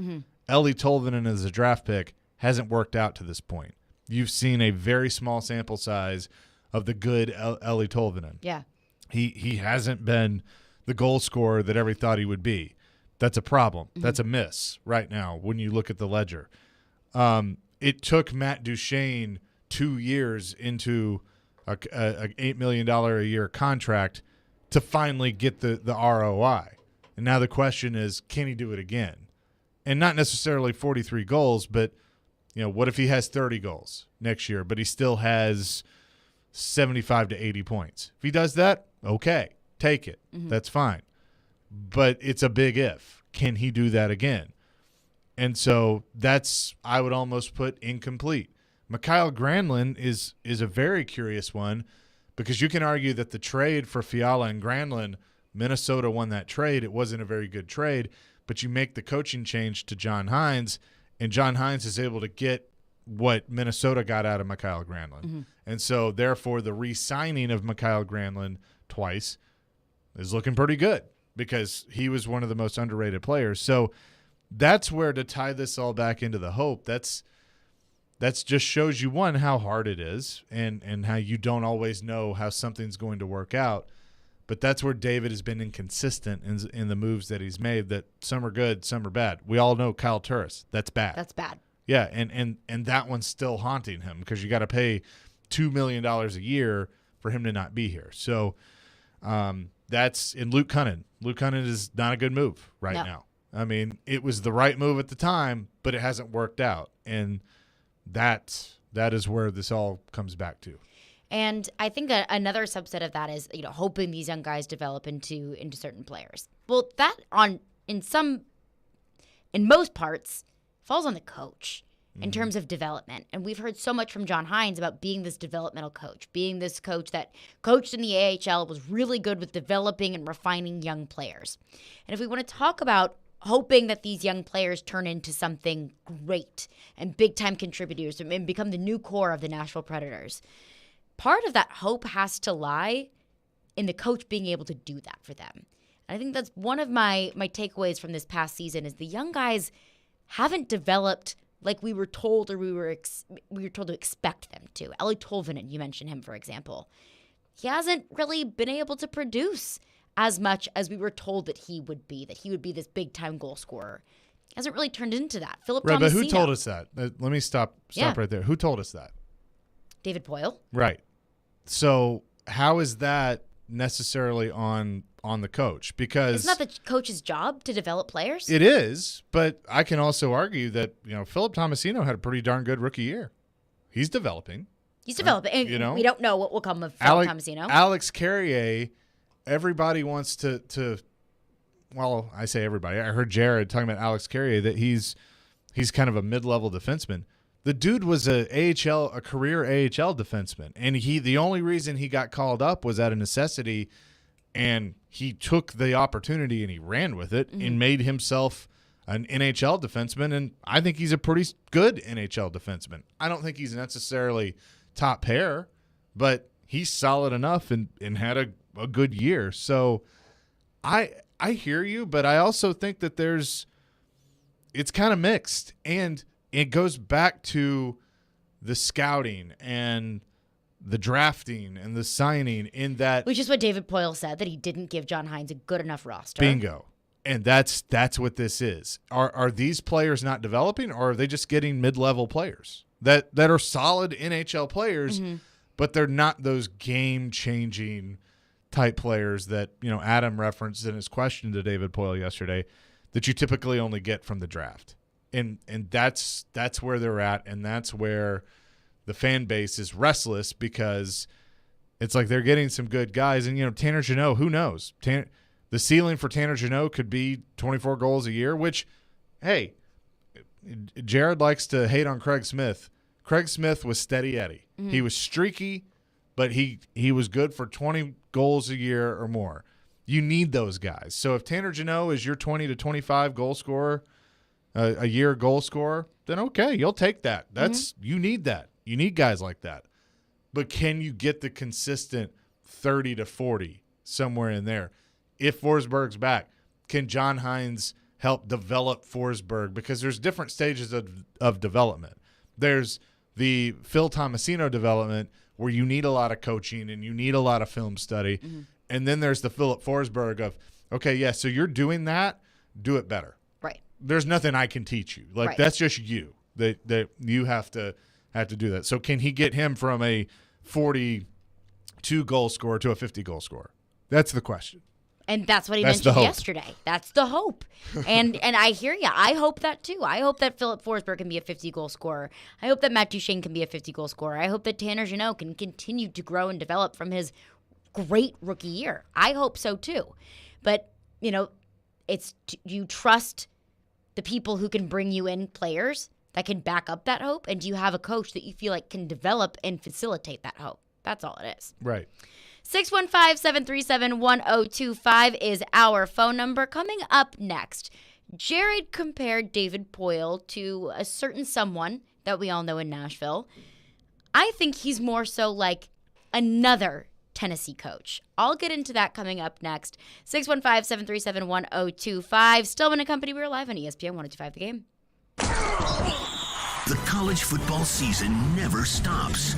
Ellie Tolvanen as a draft pick hasn't worked out to this point. You've seen a very small sample size of the good Ellie Tolvanen. Yeah. He hasn't been the goal scorer that everybody thought he would be. That's a problem. That's a miss right now when you look at the ledger. It took Matt Duchene 2 years into a $8 million a year contract to finally get the ROI. And now the question is, can he do it again? And not necessarily 43 goals, but what if he has 30 goals next year, but he still has 75 to 80 points? If he does that, okay, take it. That's fine. But it's a big if. Can he do that again? And so that's, I would almost put, incomplete. Mikael Granlund is a very curious one because you can argue that the trade for Fiala and Granlund, Minnesota won that trade. It wasn't a very good trade, but you make the coaching change to John Hines, and John Hines is able to get what Minnesota got out of Mikael Granlund. And so, therefore, the re-signing of Mikael Granlund twice is looking pretty good because he was one of the most underrated players. So that's where, to tie this all back into the hope, that's just shows you, one, how hard it is and how you don't always know how something's going to work out. But that's where David has been inconsistent in the moves that he's made, that some are good, some are bad. We all know Kyle Turris. That's bad. That's bad. Yeah, and that one's still haunting him because you got to pay $2 million a year for him to not be here. So that's in Luke Cunnin. Luke Cunnin is not a good move right now. I mean, it was the right move at the time, but it hasn't worked out. And that is where this all comes back to. And I think another subset of that is, hoping these young guys develop into certain players. Well, that in most parts falls on the coach in terms of development. And we've heard so much from John Hines about being this developmental coach, being this coach that coached in the AHL, was really good with developing and refining young players. And if we want to talk about hoping that these young players turn into something great and big-time contributors and become the new core of the Nashville Predators, part of that hope has to lie in the coach being able to do that for them. And I think that's one of my takeaways from this past season is the young guys haven't developed like we were told or we were told to expect them to. Eeli Tolvanen, you mentioned him, for example. He hasn't really been able to produce as much as we were told that he would be this big-time goal scorer. He hasn't really turned into that. Philip Tomasino. But who told us that? Let me stop right there. Who told us that? David Poile. Right. So how is that necessarily on the coach? Because it's not the coach's job to develop players. It is, but I can also argue that Philip Tomasino had a pretty darn good rookie year. He's developing. He's developing. And we don't know what will come of Philip Tomasino. Alex Carrier, everybody wants to. Well, I say everybody. I heard Jared talking about Alex Carrier that he's kind of a mid-level defenseman. The dude was a career AHL defenseman, and the only reason he got called up was out of necessity, and he took the opportunity and he ran with it and made himself an NHL defenseman, and I think he's a pretty good NHL defenseman. I don't think he's necessarily top pair, but he's solid enough and had a good year. So I hear you, but I also think that it's kind of mixed, and it goes back to the scouting and the drafting and the signing in that. Which is what David Poile said, that he didn't give John Hines a good enough roster. Bingo. And that's what this is. Are these players not developing, or are they just getting mid-level players that are solid NHL players, but they're not those game-changing type players that, Adam referenced in his question to David Poile yesterday that you typically only get from the draft. And that's where they're at, and that's where the fan base is restless because it's like they're getting some good guys. And, Tanner Jeannot, who knows? The ceiling for Tanner Jeannot could be 24 goals a year, which, hey, Jared likes to hate on Craig Smith. Craig Smith was steady Eddie. He was streaky, but he was good for 20 goals a year or more. You need those guys. So if Tanner Jeannot is your 20 to 25 goal scorer, a year goal scorer, then okay, you'll take that. You need that. You need guys like that. But can you get the consistent 30 to 40 somewhere in there? If Forsberg's back, can John Hines help develop Forsberg? Because there's different stages of development. There's the Phil Tomasino development where you need a lot of coaching and you need a lot of film study. And then there's the Philip Forsberg of, okay, yeah, so you're doing that, do it better. Right. There's nothing I can teach you. That's just you. That you have to do that. So can he get him from a 42 goal scorer to a 50 goal scorer? That's the question. And that's what he mentioned yesterday. That's the hope. And I hear you. I hope that too. I hope that Philip Forsberg can be a 50-goal scorer. I hope that Matt Duchene can be a 50-goal scorer. I hope that Tanner Jeannot can continue to grow and develop from his great rookie year. I hope so too. But, you trust the people who can bring you in players that can back up that hope, and do you have a coach that you feel like can develop and facilitate that hope? That's all it is. Right. 615-737-1025 is our phone number. Coming up next, Jared compared David Poile to a certain someone that we all know in Nashville. I think he's more so like another Tennessee coach. I'll get into that coming up next. 615-737-1025. Stillman and Company, we're live on ESPN 102.5 The Game. The college football season never stops.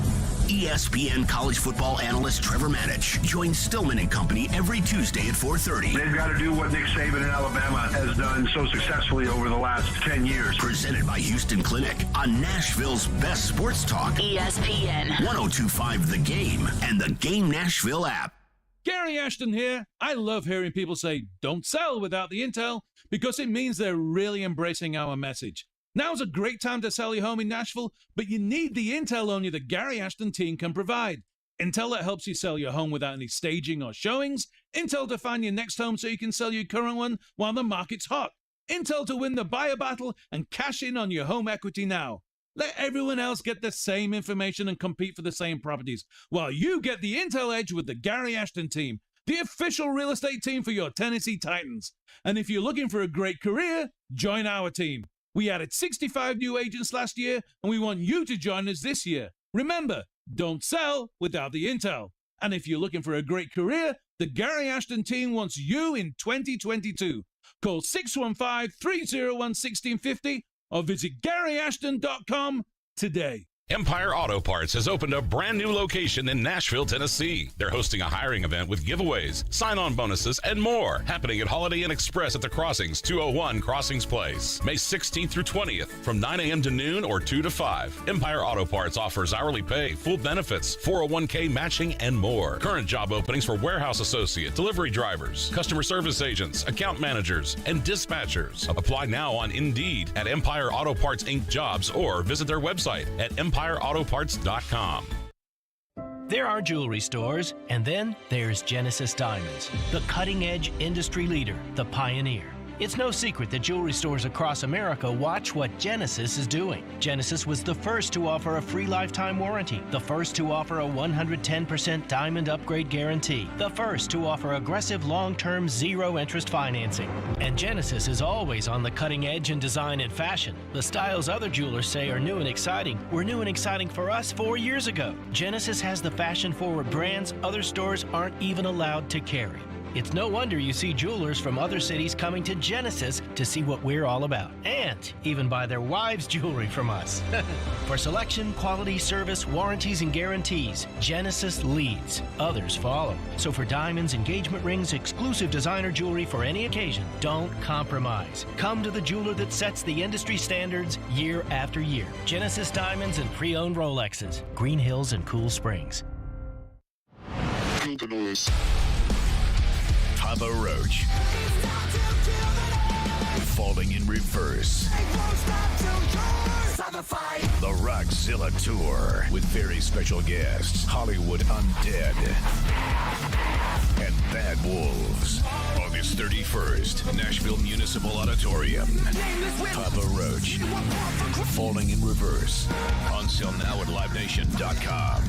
ESPN college football analyst Trevor Manich joins Stillman and Company every Tuesday at 4:30. They've got to do what Nick Saban in Alabama has done so successfully over the last 10 years. Presented by Houston Clinic on Nashville's best sports talk. ESPN 102.5 The Game and the Game Nashville app. Gary Ashton here. I love hearing people say, don't sell without the intel, because it means they're really embracing our message. Now's a great time to sell your home in Nashville, but you need the intel only the Gary Ashton team can provide. Intel that helps you sell your home without any staging or showings. Intel to find your next home so you can sell your current one while the market's hot. Intel to win the buyer battle and cash in on your home equity now. Let everyone else get the same information and compete for the same properties, while you get the Intel edge with the Gary Ashton team, the official real estate team for your Tennessee Titans. And if you're looking for a great career, join our team. We added 65 new agents last year, and we want you to join us this year. Remember, don't sell without the Intel. And if you're looking for a great career, the Gary Ashton team wants you in 2022. Call 615-301-1650 or visit GaryAshton.com today. Empire Auto Parts has opened a brand new location in Nashville, Tennessee. They're hosting a hiring event with giveaways, sign-on bonuses, and more, happening at Holiday Inn Express at the Crossings, 201 Crossings Place, May 16th through 20th, from 9 a.m. to noon or 2 to 5. Empire Auto Parts offers hourly pay, full benefits, 401k matching, and more. Current job openings for warehouse associate, delivery drivers, customer service agents, account managers, and dispatchers. Apply now on Indeed at Empire Auto Parts Inc. Jobs or visit their website at EmpireAutoParts.com. There are jewelry stores, and then there's Genesis Diamonds, the cutting-edge industry leader, the pioneer. It's no secret that jewelry stores across America watch what Genesis is doing. Genesis was the first to offer a free lifetime warranty, the first to offer a 110% diamond upgrade guarantee, the first to offer aggressive long-term zero-interest financing. And Genesis is always on the cutting edge in design and fashion. The styles other jewelers say are new and exciting were new and exciting for us 4 years ago. Genesis has the fashion-forward brands other stores aren't even allowed to carry. It's no wonder you see jewelers from other cities coming to Genesis to see what we're all about, and even buy their wives' jewelry from us. For selection, quality, service, warranties, and guarantees, Genesis leads. Others follow. So for diamonds, engagement rings, exclusive designer jewelry for any occasion, don't compromise. Come to the jeweler that sets the industry standards year after year. Genesis Diamonds and pre-owned Rolexes. Green Hills and Cool Springs. Papa Roach. Falling in reverse. The Rockzilla Tour with very special guests, Hollywood Undead and Bad Wolves. August 31st, Nashville Municipal Auditorium. Papa Roach. Falling in reverse. On sale now at LiveNation.com.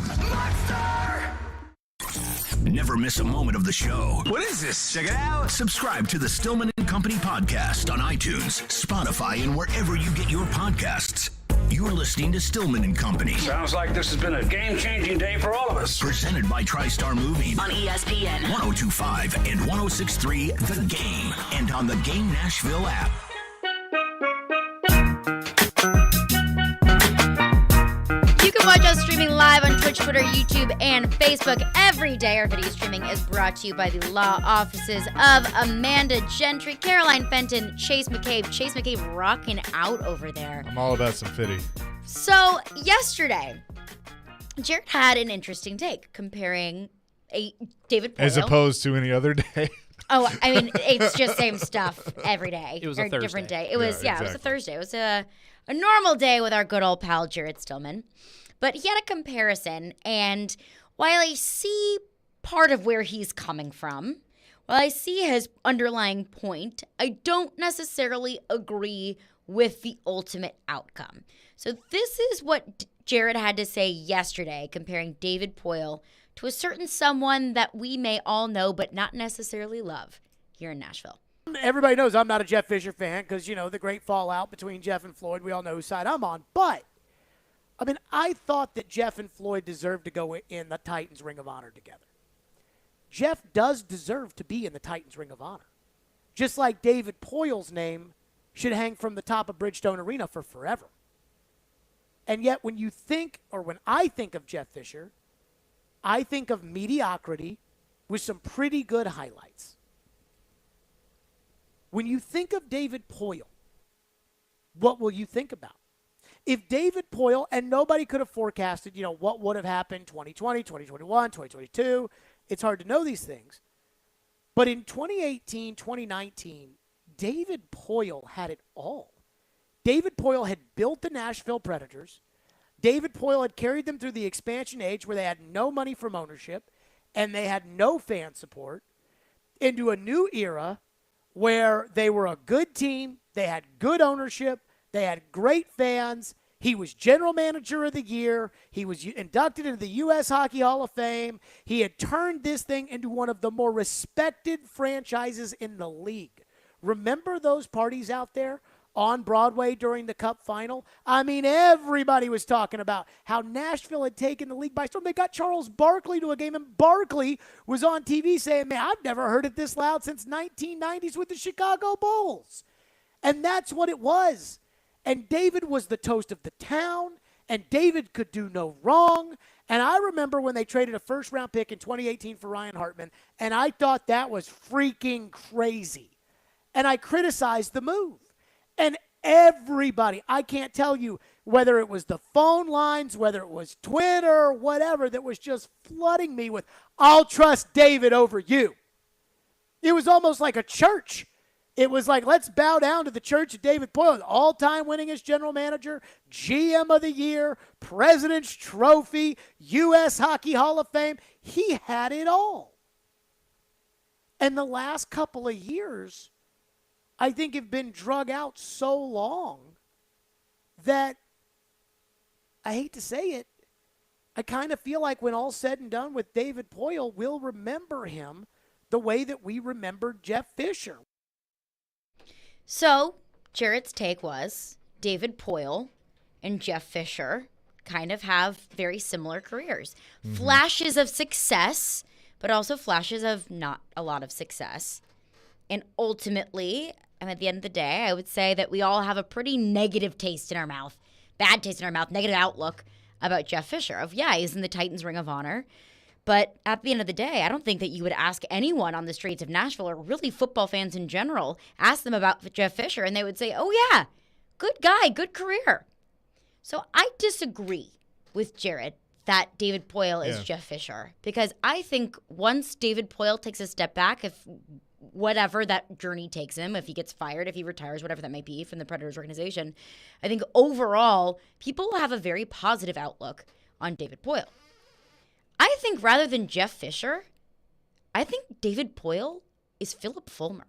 Never miss a moment of the show. What is this? Check it out. Subscribe to the Stillman & Company podcast on iTunes, Spotify, and wherever you get your podcasts. You're listening to Stillman & Company. Sounds like this has been a game-changing day for all of us. Presented by TriStar Moving. On ESPN. 102.5 and 106.3 The Game. And on the Game Nashville app. You can watch us streaming live on Twitch, Twitter, YouTube, and Facebook every day. Our video streaming is brought to you by the law offices of Amanda Gentry, Caroline Fenton, Chase McCabe. Chase McCabe rocking out over there. I'm all about some fitty. So yesterday, Jared had an interesting take comparing David Poyle. As opposed to any other day. Oh, I mean, it's just same stuff every day. It was a Thursday. Different day. It was, exactly. It was a Thursday. It was a normal day with our good old pal, Jared Stillman. But he had a comparison, and while I see part of where he's coming from, while I see his underlying point, I don't necessarily agree with the ultimate outcome. So this is what Jared had to say yesterday, comparing David Poyle to a certain someone that we may all know but not necessarily love here in Nashville. Everybody knows I'm not a Jeff Fisher fan because, you know, the great fallout between Jeff and Floyd. We all know whose side I'm on. But, I mean, I thought that Jeff and Floyd deserved to go in the Titans Ring of Honor together. Jeff does deserve to be in the Titans Ring of Honor. Just like David Poyle's name should hang from the top of Bridgestone Arena for forever. And yet when you think, or when I think of Jeff Fisher, I think of mediocrity with some pretty good highlights. When you think of David Poyle, what will you think about? If David Poyle, and nobody could have forecasted, you know, what would have happened 2020, 2021, 2022. It's hard to know these things. But in 2018, 2019, David Poyle had it all. David Poyle had built the Nashville Predators. David Poyle had carried them through the expansion age where they had no money from ownership and they had no fan support into a new era where they were a good team, they had good ownership, they had great fans. He was general manager of the year. He was inducted into the U.S. Hockey Hall of Fame. He had turned this thing into one of the more respected franchises in the league. Remember those parties out there on Broadway during the Cup final? I mean, everybody was talking about how Nashville had taken the league by storm. They got Charles Barkley to a game, and Barkley was on TV saying, man, I've never heard it this loud since 1990s with the Chicago Bulls. And that's what it was. And David was the toast of the town, and David could do no wrong. And I remember when they traded a first-round pick in 2018 for Ryan Hartman, and I thought that was freaking crazy. And I criticized the move. And everybody, I can't tell you whether it was the phone lines, whether it was Twitter, whatever, that was just flooding me with, I'll trust David over you. It was almost like a church. It was like, let's bow down to the church of David Poyle, all-time winningest general manager, GM of the year, President's Trophy, U.S. Hockey Hall of Fame. He had it all. And the last couple of years, I think, have been drug out so long that, I hate to say it, I kind of feel like when all's said and done with David Poyle, we'll remember him the way that we remembered Jeff Fisher. So, Jarrett's take was David Poyle and Jeff Fisher kind of have very similar careers. Mm-hmm. Flashes of success, but also flashes of not a lot of success. And ultimately, and at the end of the day, I would say that we all have a pretty negative taste in our mouth, bad taste in our mouth, negative outlook about Jeff Fisher. He's in the Titans Ring of Honor. But at the end of the day, I don't think that you would ask anyone on the streets of Nashville, or really football fans in general, ask them about Jeff Fisher, and they would say, oh, yeah, good guy, good career. So I disagree with Jarrett that David Poyle is Jeff Fisher, because I think once David Poyle takes a step back, if whatever that journey takes him, if he gets fired, if he retires, whatever that might be from the Predators organization, I think overall people will have a very positive outlook on David Poyle. I think rather than Jeff Fisher, I think David Poyle is Philip Fulmer.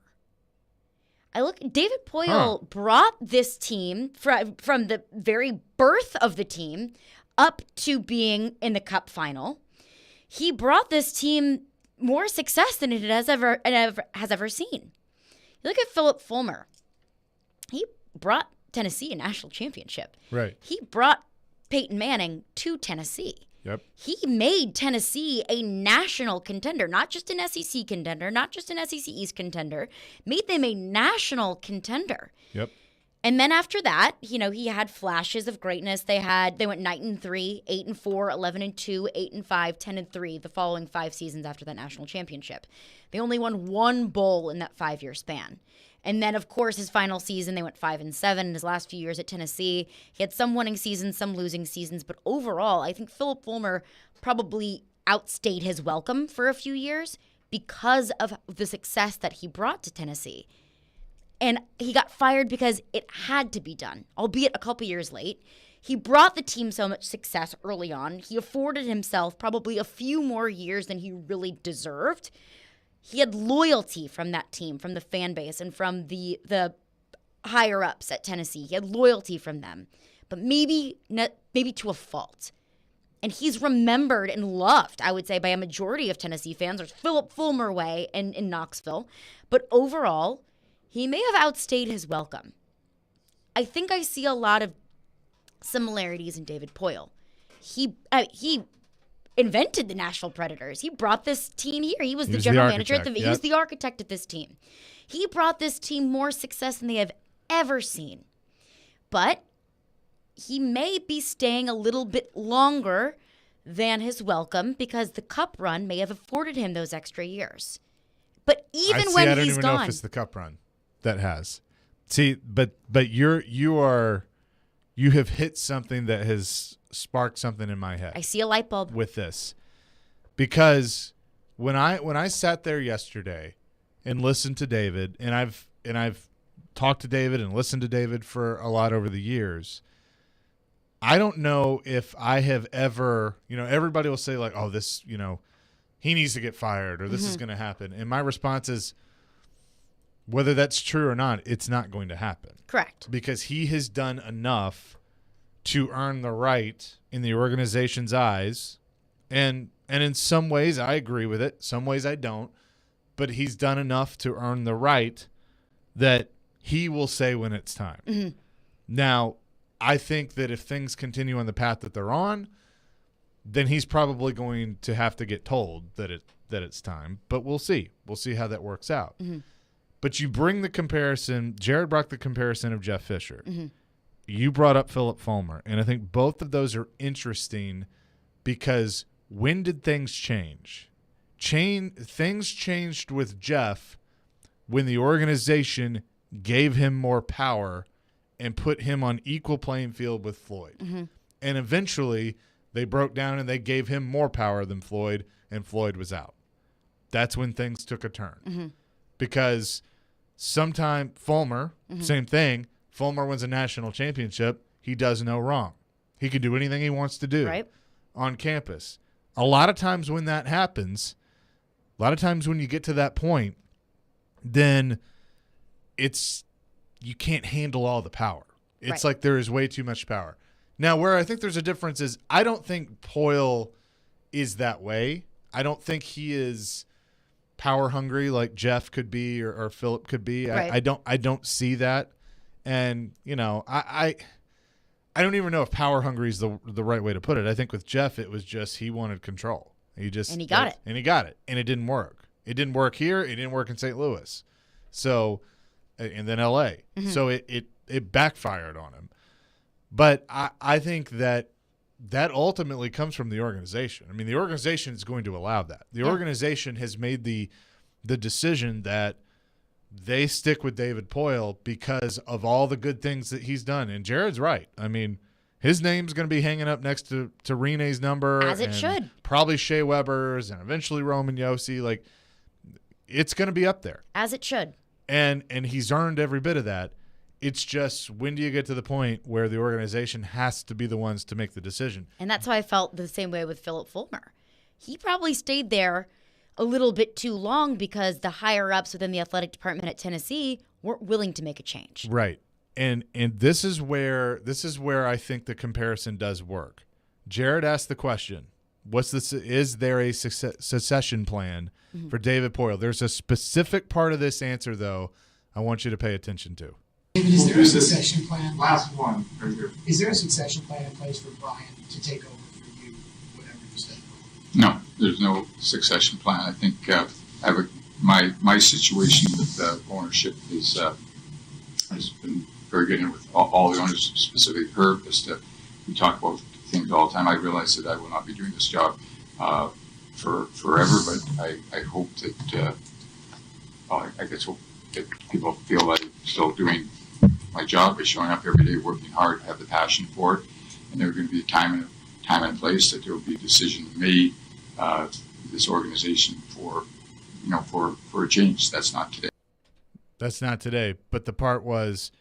David Poyle brought this team from the very birth of the team up to being in the Cup final. He brought this team more success than it has ever seen. You look at Philip Fulmer. He brought Tennessee a national championship. Right. He brought Peyton Manning to Tennessee. Yep. He made Tennessee a national contender, not just an SEC contender, not just an SEC East contender, made them a national contender. Yep. And then after that, he had flashes of greatness. They went 9-3, 8-4, 11-2, 8-5, 10-3 the following 5 seasons after that national championship. They only won one bowl in that 5-year span. And then, of course, his final season, they went 5-7 in his last few years at Tennessee. He had some winning seasons, some losing seasons. But overall, I think Philip Fulmer probably outstayed his welcome for a few years because of the success that he brought to Tennessee. And he got fired because it had to be done, albeit a couple years late. He brought the team so much success early on. He afforded himself probably a few more years than he really deserved. He had loyalty from that team, from the fan base, and from the higher-ups at Tennessee. He had loyalty from them, but maybe to a fault. And he's remembered and loved, I would say, by a majority of Tennessee fans. There's Philip Fulmer way in Knoxville. But overall, he may have outstayed his welcome. I think I see a lot of similarities in David Poyle. He invented the Nashville Predators. He brought this team here. He was the general manager. He was the architect of this team. He brought this team more success than they have ever seen. But he may be staying a little bit longer than his welcome because the Cup run may have afforded him those extra years. But when he's gone, I don't even know if it's the Cup run that has. See, but you have hit something that has sparked something in my head. I see a light bulb with this, because when I sat there yesterday and listened to David, and I've talked to David and listened to David for a lot over the years, I don't know if I have ever, everybody will say like, oh, this, he needs to get fired or this is going to happen. And my response is, whether that's true or not, it's not going to happen. Correct. Because he has done enough to earn the right in the organization's eyes. And in some ways I agree with it. Some ways I don't. But he's done enough to earn the right that he will say when it's time. Mm-hmm. Now, I think that if things continue on the path that they're on, then he's probably going to have to get told that it's time. But we'll see. We'll see how that works out. Mm-hmm. But you bring the comparison. Jared brought the comparison of Jeff Fisher. Mm-hmm. You brought up Philip Fulmer. And I think both of those are interesting because when did things change? Things changed with Jeff when the organization gave him more power and put him on equal playing field with Floyd. Mm-hmm. And eventually they broke down and they gave him more power than Floyd, and Floyd was out. That's when things took a turn. Mm-hmm. Because sometime Fulmer, Mm-hmm. same thing, Fulmer wins a national championship, he does no wrong. He can do anything he wants to do on campus. A lot of times when that happens, a lot of times when you get to that point, then you can't handle all the power. It's like there is way too much power. Now, where I think there's a difference is I don't think Poyle is that way. I don't think he is power hungry like Jeff could be or Philip could be. Right. I don't see that. And, I don't even know if power hungry is the right way to put it. I think with Jeff, it was just he wanted control. And he got it. And he got it. And it didn't work. It didn't work here. It didn't work in St. Louis. So, and then L.A. Mm-hmm. So it backfired on him. But I think that ultimately comes from the organization. I mean, the organization is going to allow that. The organization has made the decision that they stick with David Poyle because of all the good things that he's done. And Jared's right. I mean, his name's going to be hanging up next to Rene's number. As it should. Probably Shea Weber's and eventually Roman Yossi. Like, it's going to be up there. As it should. And he's earned every bit of that. It's just, when do you get to the point where the organization has to be the ones to make the decision? And that's how I felt the same way with Philip Fulmer. He probably stayed there a little bit too long because the higher-ups within the athletic department at Tennessee weren't willing to make a change. Right. And this is where I think the comparison does work. Jared asked the question, is there a succession plan for David Poyle? There's a specific part of this answer, though, I want you to pay attention to. David, is there a succession plan? Last one, right here. Is there a succession plan in place for Brian to take over for you, whatever you say? No, there's no succession plan. I think my situation with ownership has been very good, and with all the owners, specifically Herb, we talk about things all the time. I realize that I will not be doing this job for forever, but I hope that I guess hope that people feel I'm still doing my job by showing up every day, working hard, have the passion for it, and there's going to be a time and place that there will be a decision made this organization for a change. That's not today. That's not today. But the part was,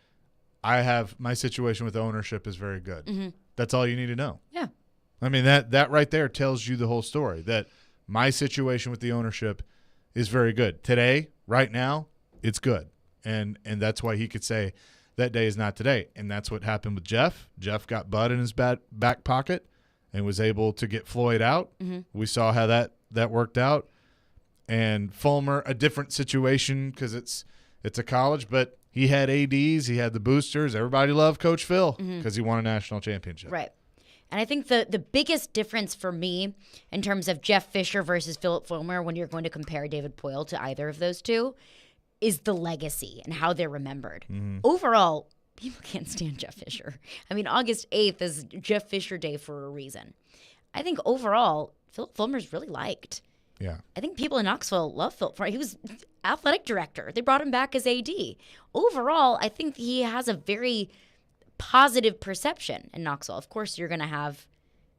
my situation with ownership is very good. Mm-hmm. That's all you need to know. Yeah. I mean, that right there tells you the whole story, that my situation with the ownership is very good. Today, right now, it's good. And that's why he could say that day is not today. And that's what happened with Jeff. Jeff got Bud in his back pocket and was able to get Floyd out. Mm-hmm. We saw how that worked out. And Fulmer, a different situation because it's a college, but he had ADs, he had the boosters. Everybody loved Coach Phil because he won a national championship. Right. And I think the biggest difference for me in terms of Jeff Fisher versus Philip Fulmer when you're going to compare David Poyle to either of those two is the legacy and how they're remembered. Mm-hmm. Overall, people can't stand Jeff Fisher. I mean, August 8th is Jeff Fisher Day for a reason. I think overall, Philip Fulmer's really liked. Yeah. I think people in Knoxville love Philip Fulmer. He was athletic director. They brought him back as AD. Overall, I think he has a very positive perception in Knoxville. Of course, you're going to have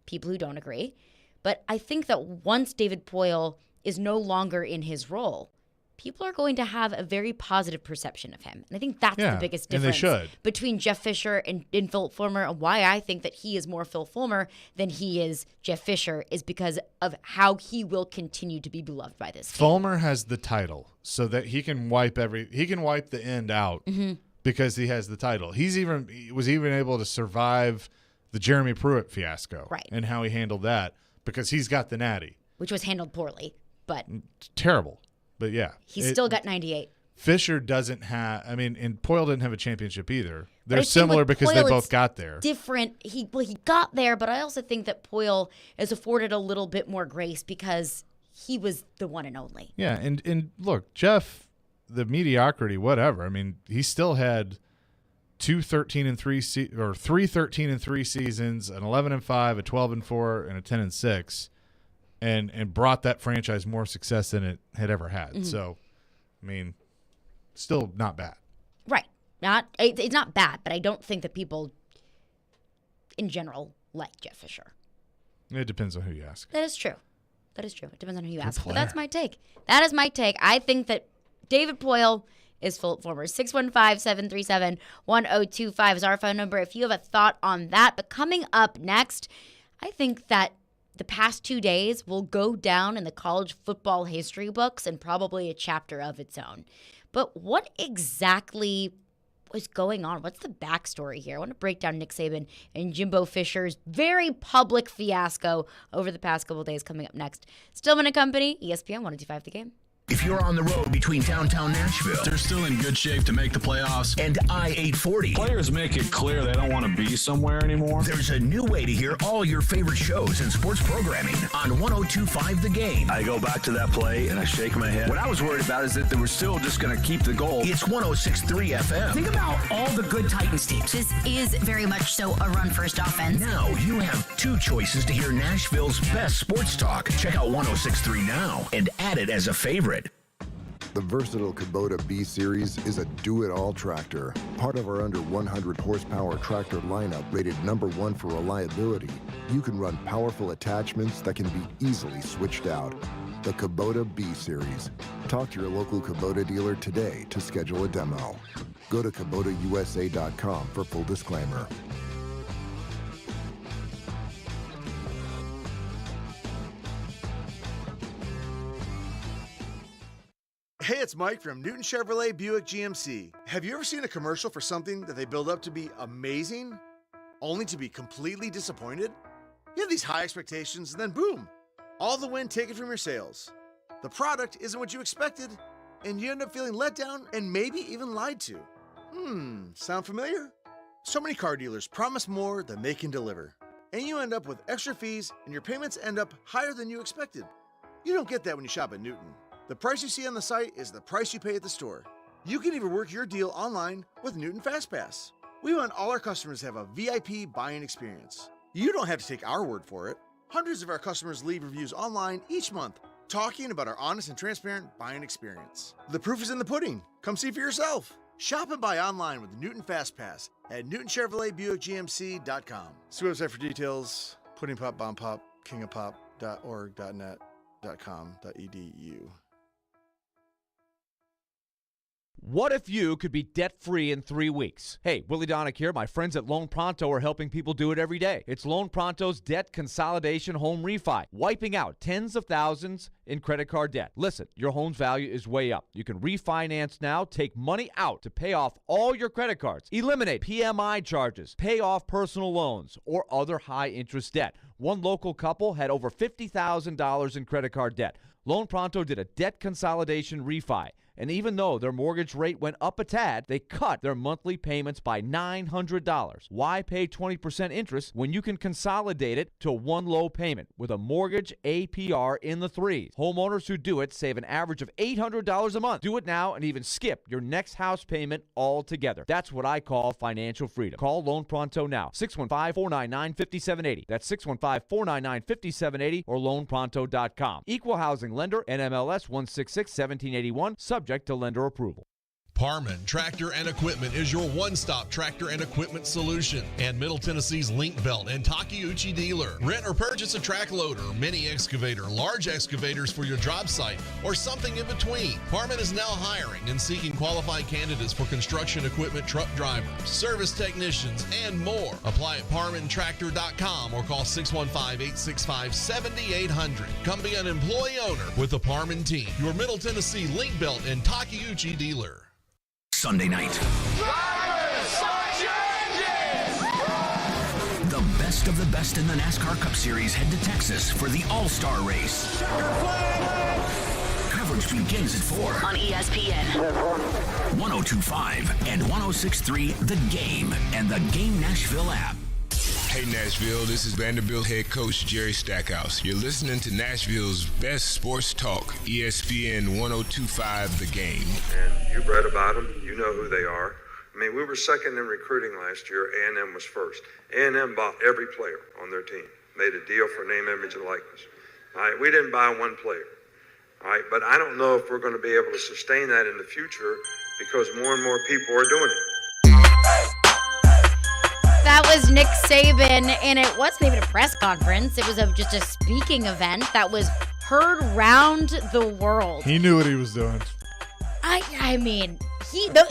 people who don't agree. But I think that once David Poyle is no longer in his role, people are going to have a very positive perception of him. And I think that's the biggest difference between Jeff Fisher and Philip Fulmer, and why I think that he is more Phil Fulmer than he is Jeff Fisher is because of how he will continue to be beloved by this team. Fulmer has the title so that he can wipe the end out because he has the title. He was even able to survive the Jeremy Pruitt fiasco and how he handled that because he's got the natty. Which was handled poorly, but terrible. But yeah. He's still got 98. Fisher doesn't have, and Poyle didn't have a championship either. They're similar because they both got there. Different. He got there, but I also think that Poyle is afforded a little bit more grace because he was the one and only. Yeah, and look, Jeff, the mediocrity, whatever. He still had 3 13-3 seasons, an 11-5, a 12-4, and a 10-6. And brought that franchise more success than it had ever had. So, still not bad. Right. It's not bad, but I don't think that people in general like Jeff Fisher. It depends on who you ask. That is true. It depends on who you ask. But that's my take. That is my take. I think that David Poyle is Philip Fulmer. 615-737-1025 is our phone number if you have a thought on that. But coming up next, I think that the past 2 days will go down in the college football history books and probably a chapter of its own. But what exactly was going on? What's the backstory here? I want to break down Nick Saban and Jimbo Fisher's very public fiasco over the past couple of days coming up next. Stillman and Company, ESPN 102.5 The Game. If you're on the road between downtown Nashville, they're still in good shape to make the playoffs. And I-840. Players make it clear they don't want to be somewhere anymore. There's a new way to hear all your favorite shows and sports programming on 102.5 The Game. I go back to that play and I shake my head. What I was worried about is that they were still just going to keep the goal. It's 106.3 FM. Think about all the good Titans teams. This is very much so a run-first offense. Now you have two choices to hear Nashville's best sports talk. Check out 106.3 now and add it as a favorite. The versatile Kubota B-Series is a do-it-all tractor, part of our under 100 horsepower tractor lineup rated #1 for reliability. You can run powerful attachments that can be easily switched out. The Kubota B-Series. Talk to your local Kubota dealer today to schedule a demo. Go to KubotaUSA.com for full disclaimer. Hey, it's Mike from Newton Chevrolet Buick GMC. Have you ever seen a commercial for something that they build up to be amazing, only to be completely disappointed? You have these high expectations and then boom, all the wind taken from your sails. The product isn't what you expected, and you end up feeling let down and maybe even lied to. Sound familiar? So many car dealers promise more than they can deliver, and you end up with extra fees and your payments end up higher than you expected. You don't get that when you shop at Newton. The price you see on the site is the price you pay at the store. You can even work your deal online with Newton FastPass. We want all our customers to have a VIP buying experience. You don't have to take our word for it. Hundreds of our customers leave reviews online each month, talking about our honest and transparent buying experience. The proof is in the pudding. Come see for yourself. Shop and buy online with Newton FastPass at NewtonChevroletBuickGMC.com. See website for details. Pudding Pop, Bomb Pop, kingofpop.org.net.com.edu. What if you could be debt-free in 3 weeks? Hey, Willie Donick here. My friends at Loan Pronto are helping people do it every day. It's Loan Pronto's debt consolidation home refi, wiping out tens of thousands in credit card debt. Listen, your home's value is way up. You can refinance now, take money out to pay off all your credit cards, eliminate PMI charges, pay off personal loans, or other high-interest debt. One local couple had over $50,000 in credit card debt. Loan Pronto did a debt consolidation refi. And even though their mortgage rate went up a tad, they cut their monthly payments by $900. Why pay 20% interest when you can consolidate it to one low payment with a mortgage APR in the threes? Homeowners who do it save an average of $800 a month. Do it now and even skip your next house payment altogether. That's what I call financial freedom. Call Loan Pronto now. 615-499-5780. That's 615-499-5780 or loanpronto.com. Equal housing lender, NMLS 166-1781, subject to lender approval. Parman Tractor and Equipment is your one-stop tractor and equipment solution. And Middle Tennessee's Link Belt and Takeuchi dealer. Rent or purchase a track loader, mini excavator, large excavators for your job site, or something in between. Parman is now hiring and seeking qualified candidates for construction equipment truck drivers, service technicians, and more. Apply at parmantractor.com or call 615-865-7800. Come be an employee owner with the Parman team, your Middle Tennessee Link Belt and Takeuchi dealer. Sunday night. The best of the best in the NASCAR Cup Series head to Texas for the All-Star Race. Coverage begins at 4 on ESPN, 102.5 and 106.3 The Game and the Game Nashville app. Hey Nashville, this is Vanderbilt head coach Jerry Stackhouse. You're listening to Nashville's best sports talk, ESPN 102.5 The Game. And you've read about them, you know who they are. I mean, we were second in recruiting last year, A&M was first. A&M bought every player on their team, made a deal for name, image, and likeness. All right, we didn't buy one player. All right, but I don't know if we're going to be able to sustain that in the future because more and more people are doing it. That was Nick Saban, and it wasn't even a press conference. It was just a speaking event that was heard round the world. He knew what he was doing. I mean,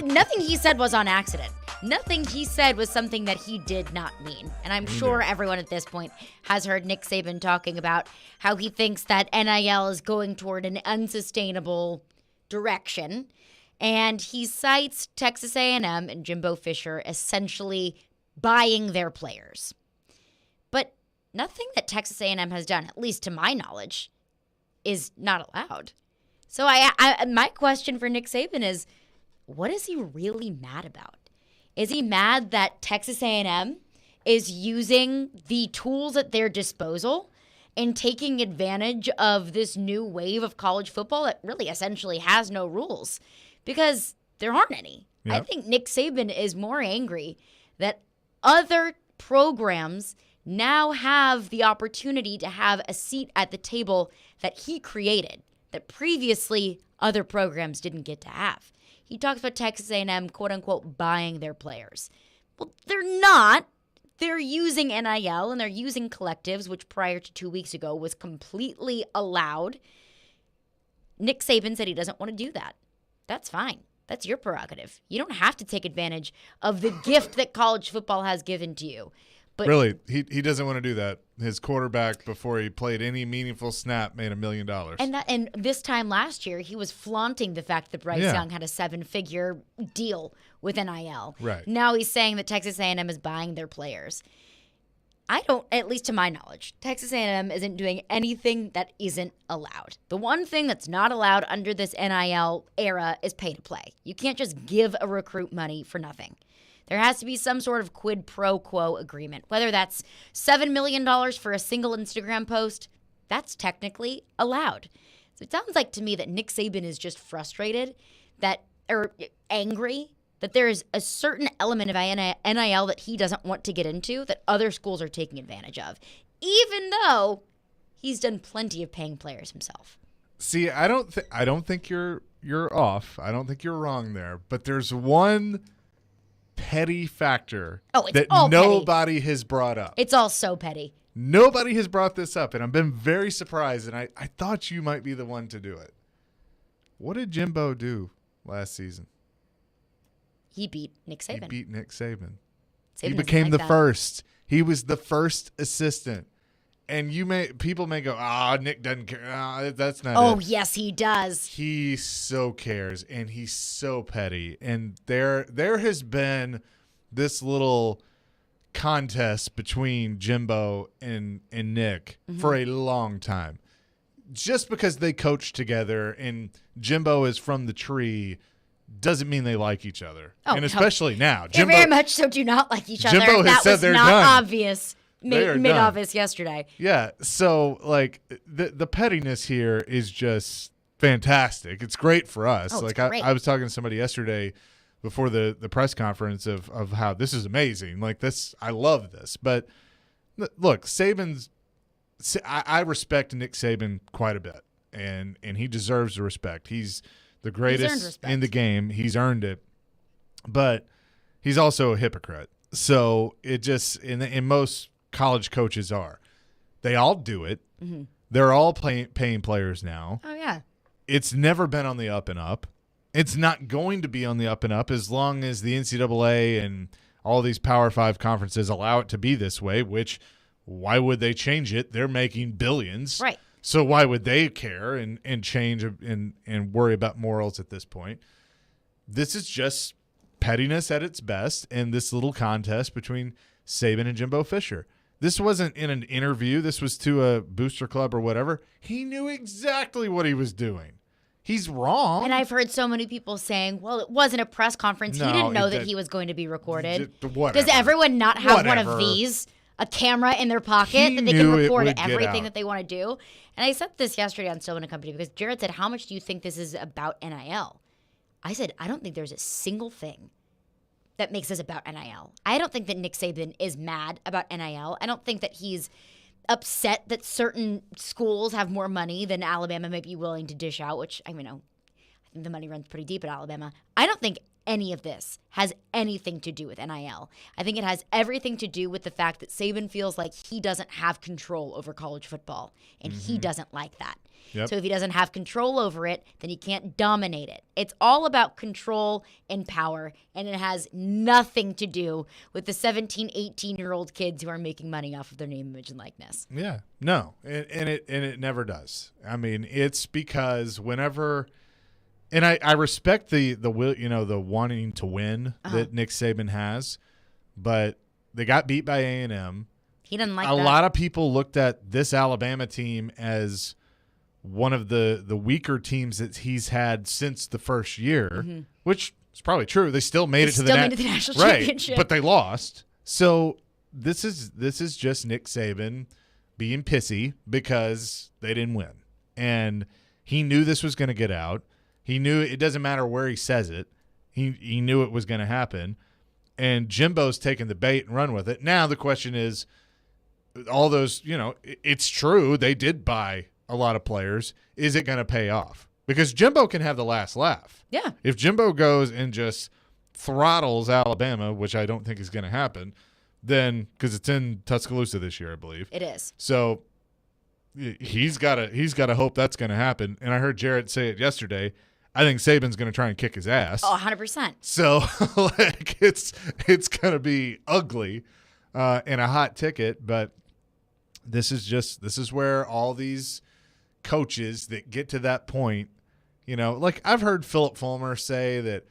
nothing he said was on accident. Nothing he said was something that he did not mean. And I'm sure everyone at this point has heard Nick Saban talking about how he thinks that NIL is going toward an unsustainable direction. And he cites Texas A&M and Jimbo Fisher essentially buying their players. But nothing that Texas A&M has done, at least to my knowledge, is not allowed. So my question for Nick Saban is, what is he really mad about? Is he mad that Texas A&M is using the tools at their disposal and taking advantage of this new wave of college football that really essentially has no rules? Because there aren't any. Yep. I think Nick Saban is more angry that other programs now have the opportunity to have a seat at the table that he created, that previously other programs didn't get to have. He talks about Texas A&M, quote-unquote, buying their players. Well, they're not. They're using NIL, and they're using collectives, which prior to 2 weeks ago was completely allowed. Nick Saban said he doesn't want to do that. That's fine. That's your prerogative. You don't have to take advantage of the gift that college football has given to you. But really, he doesn't want to do that. His quarterback, before he played any meaningful snap, made $1 million. And this time last year, he was flaunting the fact that Bryce Young had a 7-figure deal with NIL. Right. Now he's saying that Texas A&M is buying their players. I don't, at least to my knowledge, Texas A&M isn't doing anything that isn't allowed. The one thing that's not allowed under this NIL era is pay to play. You can't just give a recruit money for nothing. There has to be some sort of quid pro quo agreement, whether that's $7 million for a single Instagram post. That's technically allowed. So it sounds like to me that Nick Saban is just frustrated or angry that there is a certain element of NIL that he doesn't want to get into that other schools are taking advantage of, even though he's done plenty of paying players himself. See, I don't think you're off. I don't think you're wrong there. But there's one petty factor that nobody has brought up. It's all so petty. Nobody has brought this up, and I've been very surprised, and I thought you might be the one to do it. What did Jimbo do last season? He beat Nick Saban. He beat Nick Saban. He became the first. He was the first assistant. And people may go, Nick doesn't care. That's not it. Oh, yes, he does. He so cares, and he's so petty. And there has been this little contest between Jimbo and Nick for a long time. Just because they coach together and Jimbo is from the tree doesn't mean they like each other. And especially now. They very much so do not like each other. Jimbo has said they're done. That was not obvious. Made obvious yesterday. Yeah, so like the pettiness here is just fantastic. It's great for us. Oh, like great. I was talking to somebody yesterday before the press conference of how this is amazing. Like this, I love this. But look, I respect Nick Saban quite a bit, and he deserves the respect. He's the greatest in the game. He's earned it. But he's also a hypocrite. So it just, and most college coaches are. They all do it. Mm-hmm. They're all paying players now. Oh, yeah. It's never been on the up and up. It's not going to be on the up and up as long as the NCAA and all these Power 5 conferences allow it to be this way, which why would they change it? They're making billions. Right. So why would they care and change and worry about morals at this point? This is just pettiness at its best and this little contest between Saban and Jimbo Fisher. This wasn't in an interview. This was to a booster club or whatever. He knew exactly what he was doing. He's wrong. And I've heard so many people saying, well, it wasn't a press conference. He didn't know that he was going to be recorded. Does everyone not have one of these? A camera in their pocket that they can record everything that they want to do? And I said this yesterday on Stillman & Company because Jared said, how much do you think this is about NIL? I said, I don't think there's a single thing that makes this about NIL. I don't think that Nick Saban is mad about NIL. I don't think that he's upset that certain schools have more money than Alabama may be willing to dish out, which, I think the money runs pretty deep at Alabama. I don't think any of this has anything to do with NIL. I think it has everything to do with the fact that Saban feels like he doesn't have control over college football, and he doesn't like that. Yep. So if he doesn't have control over it, then he can't dominate it. It's all about control and power, and it has nothing to do with the 17, 18-year-old kids who are making money off of their name, image, and likeness. Yeah, no, and it never does. I mean, it's because whenever, and I respect the will, the wanting to win that Nick Saban has, but they got beat by A&M. He doesn't like that. A lot of people looked at this Alabama team as one of the weaker teams that he's had since the first year, which is probably true. They still made it to the national championship, but they lost. So this is just Nick Saban being pissy because they didn't win, and he knew this was going to get out. He knew it doesn't matter where he says it. He knew it was going to happen, and Jimbo's taking the bait and run with it. Now the question is, all those, it's true they did buy a lot of players. Is it going to pay off? Because Jimbo can have the last laugh. Yeah. If Jimbo goes and just throttles Alabama, which I don't think is going to happen, then because it's in Tuscaloosa this year, I believe. It is. So he's got to hope that's going to happen. And I heard Jarrett say it yesterday. I think Saban's going to try and kick his ass. Oh, 100%. So it's going to be ugly and a hot ticket, but this is where all these coaches that get to that point, like I've heard Philip Fulmer say that,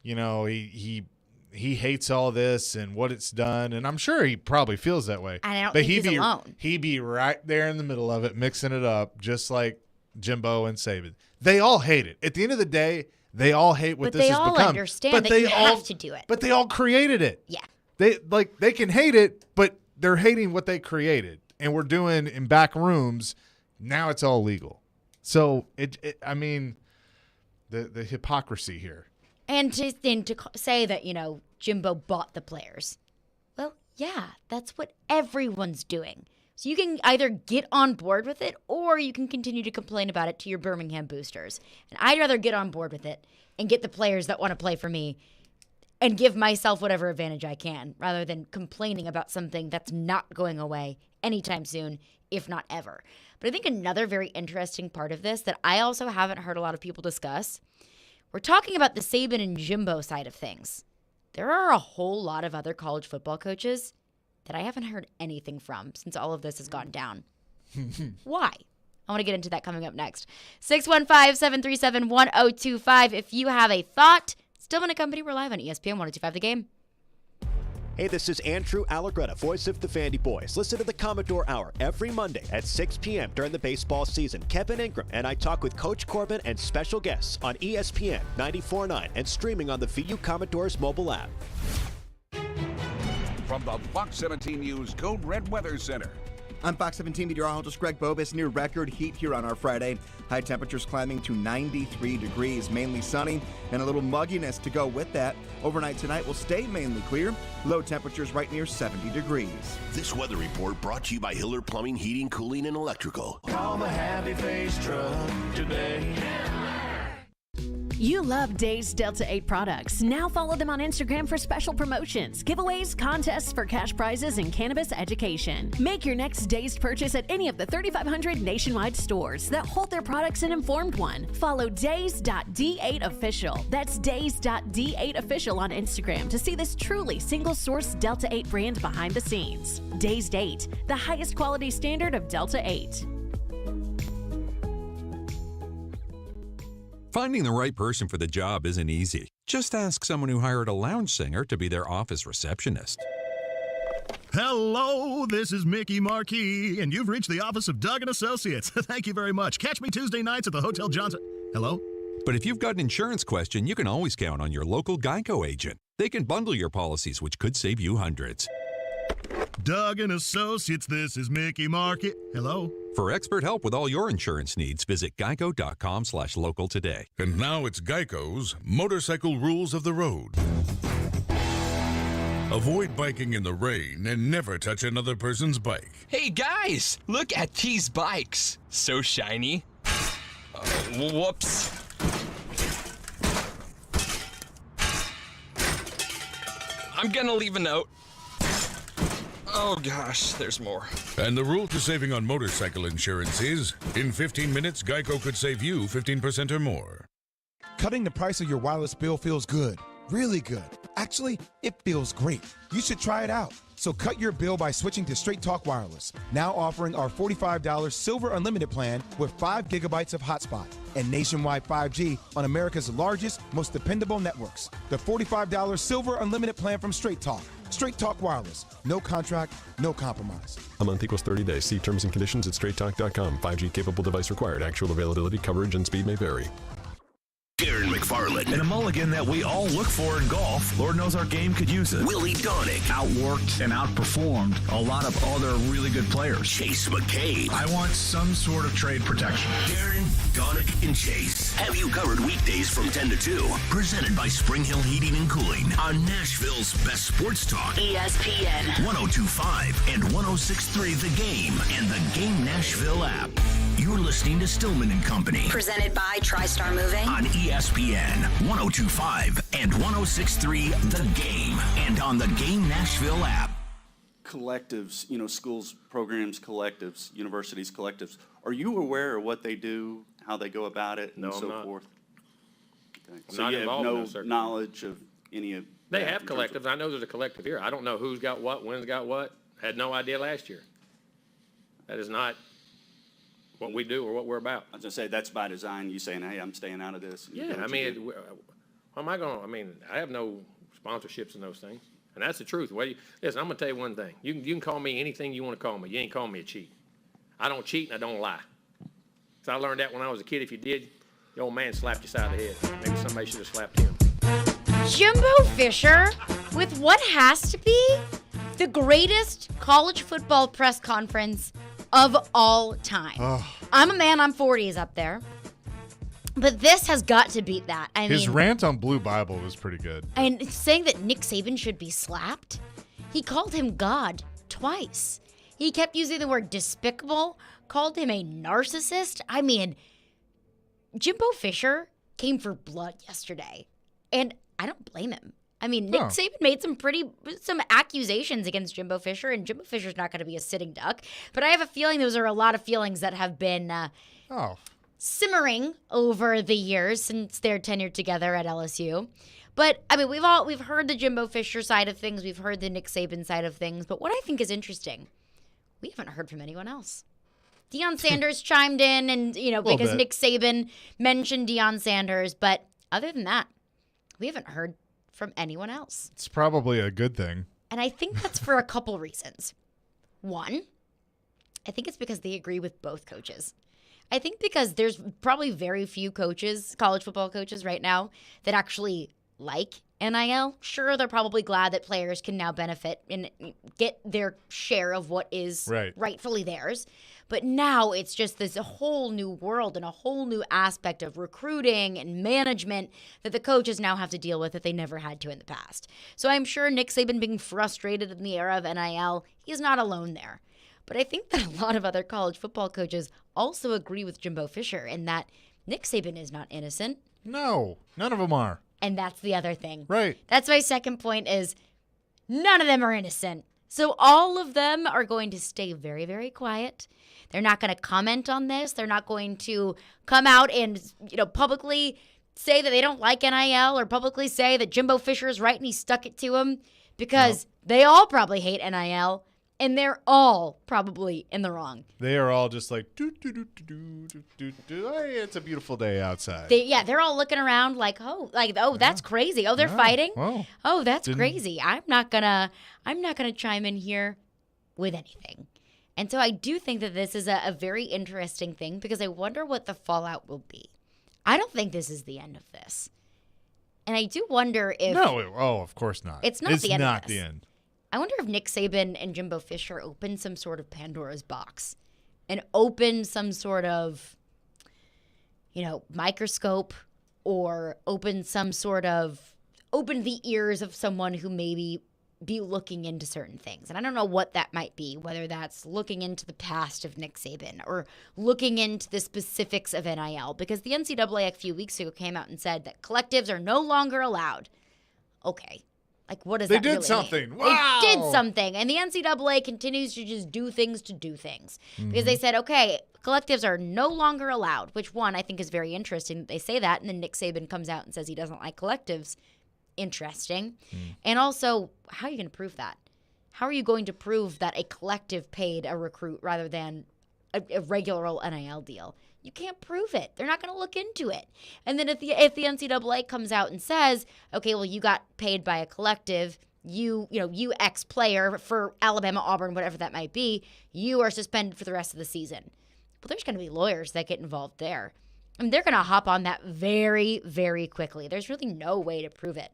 he hates all this and what it's done, and I'm sure he probably feels that way. I don't think he's alone. He'd be right there in the middle of it, mixing it up, just like Jimbo and Saban. They all hate it. At the end of the day, they all hate what this has become. But they all understand that you have to do it. But they all created it. Yeah. They can hate it, but they're hating what they created. And we're doing in back rooms, now it's all legal. So, the hypocrisy here. And to say that, Jimbo bought the players. Well, yeah, that's what everyone's doing. So you can either get on board with it or you can continue to complain about it to your Birmingham boosters. And I'd rather get on board with it and get the players that want to play for me and give myself whatever advantage I can rather than complaining about something that's not going away anytime soon, if not ever. But I think another very interesting part of this that I also haven't heard a lot of people discuss, we're talking about the Saban and Jimbo side of things. There are a whole lot of other college football coaches that I haven't heard anything from since all of this has gone down. Why? I want to get into that coming up next. 615-737-1025. If you have a thought, Stillman & Company, we're live on ESPN 102.5 The Game. Hey, this is Andrew Allegretta, voice of the Vandy Boys. Listen to the Commodore Hour every Monday at 6 p.m. during the baseball season. Kevin Ingram and I talk with Coach Corbin and special guests on ESPN 94.9 and streaming on the VU Commodores mobile app. From the Fox 17 News Code Red Weather Center. I'm Fox 17 meteorologist Greg Bobus. Near record heat here on our Friday. High temperatures climbing to 93 degrees, mainly sunny, and a little mugginess to go with that. Overnight tonight will stay mainly clear. Low temperatures right near 70 degrees. This weather report brought to you by Hiller Plumbing, Heating, Cooling, and Electrical. Call the Happy Face Truck today. You love Days Delta 8 products. Now follow them on Instagram for special promotions, giveaways, contests for cash prizes, and cannabis education. Make your next Dazed purchase at any of the 3,500 nationwide stores that hold their products in Informed One. Follow Days.D8Official. That's Days.D8Official on Instagram to see this truly single-source Delta 8 brand behind the scenes. Dazed 8, the highest quality standard of Delta 8. Finding the right person for the job isn't easy. Just ask someone who hired a lounge singer to be their office receptionist. Hello, this is Mickey Marquis, and you've reached the office of Doug & Associates. Thank you very much. Catch me Tuesday nights at the Hotel Johnson. Hello? But if you've got an insurance question, you can always count on your local Geico agent. They can bundle your policies, which could save you hundreds. Doug & Associates, this is Mickey Marquis. Hello? For expert help with all your insurance needs, visit geico.com/local today. And now it's Geico's Motorcycle Rules of the Road. Avoid biking in the rain and never touch another person's bike. Hey guys, look at these bikes. So shiny. Whoops. I'm gonna leave a note. Oh gosh, there's more. And the rule to saving on motorcycle insurance is, in 15 minutes, Geico could save you 15% or more. Cutting the price of your wireless bill feels good. Really good. Actually, it feels great. You should try it out. So cut your bill by switching to Straight Talk Wireless. Now offering our $45 Silver Unlimited plan with 5 gigabytes of hotspot and nationwide 5G on America's largest, most dependable networks. The $45 Silver Unlimited plan from Straight Talk. Straight Talk Wireless. No contract, no compromise. A month equals 30 days. See terms and conditions at straighttalk.com. 5G capable device required. Actual availability, coverage, and speed may vary. Darren McFarland. And a mulligan that we all look for in golf. Lord knows our game could use it. Willie Donick. Outworked and outperformed a lot of other really good players. Chase McCabe. I want some sort of trade protection. Darren, Donick, and Chase have you covered weekdays from 10 to 2. Presented by Spring Hill Heating and Cooling on Nashville's best sports talk. ESPN 102.5 and 106.3 The Game and the Game Nashville app. You're listening to Stillman and Company. Presented by TriStar Moving. On ESPN 102.5 and 106.3 The Game and on the Game Nashville app. Collectives, schools, programs, collectives, universities, collectives. Are you aware of what they do, how they go about it, and so forth? Okay. So you have no knowledge of any of They have collectives. I know there's a collective here. I don't know who's got what, when's got what. Had no idea last year. That is not what we do or what we're about. I was going to say, that's by design, you saying, hey, I'm staying out of this. Yeah, I mean, how am I going to, I have no sponsorships in those things. And that's the truth. Listen, I'm going to tell you one thing. You can call me anything you want to call me. You ain't calling me a cheat. I don't cheat and I don't lie. So I learned that when I was a kid. If you did, the old man slapped you side of the head. Maybe somebody should have slapped him. Jimbo Fisher with what has to be the greatest college football press conference of all time. Oh. I'm a man, I'm 40s up there. But this has got to beat that. His rant on Blue Bible was pretty good. And saying that Nick Saban should be slapped, he called him God twice. He kept using the word despicable, called him a narcissist. Jimbo Fisher came for blood yesterday. And I don't blame him. Nick Saban made some accusations against Jimbo Fisher, and Jimbo Fisher's not going to be a sitting duck. But I have a feeling those are a lot of feelings that have been simmering over the years since their tenure together at LSU. But we've heard the Jimbo Fisher side of things, we've heard the Nick Saban side of things. But what I think is interesting, we haven't heard from anyone else. Deion Sanders chimed in, and because Nick Saban mentioned Deion Sanders, but other than that, we haven't heard from anyone else. It's probably a good thing. And I think that's for a couple reasons. One, I think it's because they agree with both coaches. I think because there's probably very few coaches, college football coaches right now, that actually like NIL. Sure, they're probably glad that players can now benefit and get their share of what is rightfully theirs. But now it's just this whole new world and a whole new aspect of recruiting and management that the coaches now have to deal with that they never had to in the past. So I'm sure Nick Saban being frustrated in the era of NIL, he's not alone there. But I think that a lot of other college football coaches also agree with Jimbo Fisher in that Nick Saban is not innocent. No, none of them are. And that's the other thing. Right. That's my second point is none of them are innocent. So all of them are going to stay very, very quiet. They're not going to comment on this. They're not going to come out and, publicly say that they don't like NIL or publicly say that Jimbo Fisher is right and he stuck it to him because they all probably hate NIL and they're all probably in the wrong. They are all just like, hey, it's a beautiful day outside. They're all looking around like, that's crazy. Oh, they're fighting. Whoa. Oh, that's crazy. I'm not gonna chime in here with anything. And so I do think that this is a very interesting thing because I wonder what the fallout will be. I don't think this is the end of this. And I do wonder if... No, of course not. It's not the end of this. the end. I wonder if Nick Saban and Jimbo Fisher open some sort of Pandora's box and open some sort of, microscope or open the ears of someone who maybe be looking into certain things. And I don't know what that might be, whether that's looking into the past of Nick Saban or looking into the specifics of NIL, because the NCAA a few weeks ago came out and said that collectives are no longer allowed. Okay. Like, what does that really mean? They did something. Wow. They did something. And the NCAA continues to just do things to do things. Because they said, okay, collectives are no longer allowed, which one I think is very interesting that they say that. And then Nick Saban comes out and says he doesn't like collectives. Interesting. And also, how are you going to prove that? How are you going to prove that a collective paid a recruit rather than a regular old NIL deal? You can't prove it. They're not going to look into it. And then if the NCAA comes out and says, okay, well, you got paid by a collective, you ex-player for Alabama, Auburn, whatever that might be, you are suspended for the rest of the season. Well, there's going to be lawyers that get involved there. And they're going to hop on that very, very quickly. There's really no way to prove it.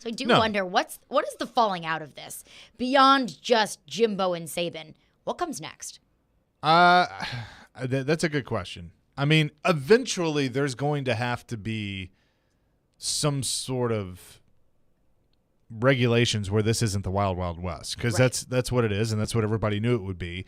So I do wonder, what is the falling out of this? Beyond just Jimbo and Saban, what comes next? That's a good question. I mean, eventually there's going to have to be some sort of regulations where this isn't the Wild Wild West, because that's what it is, and that's what everybody knew it would be.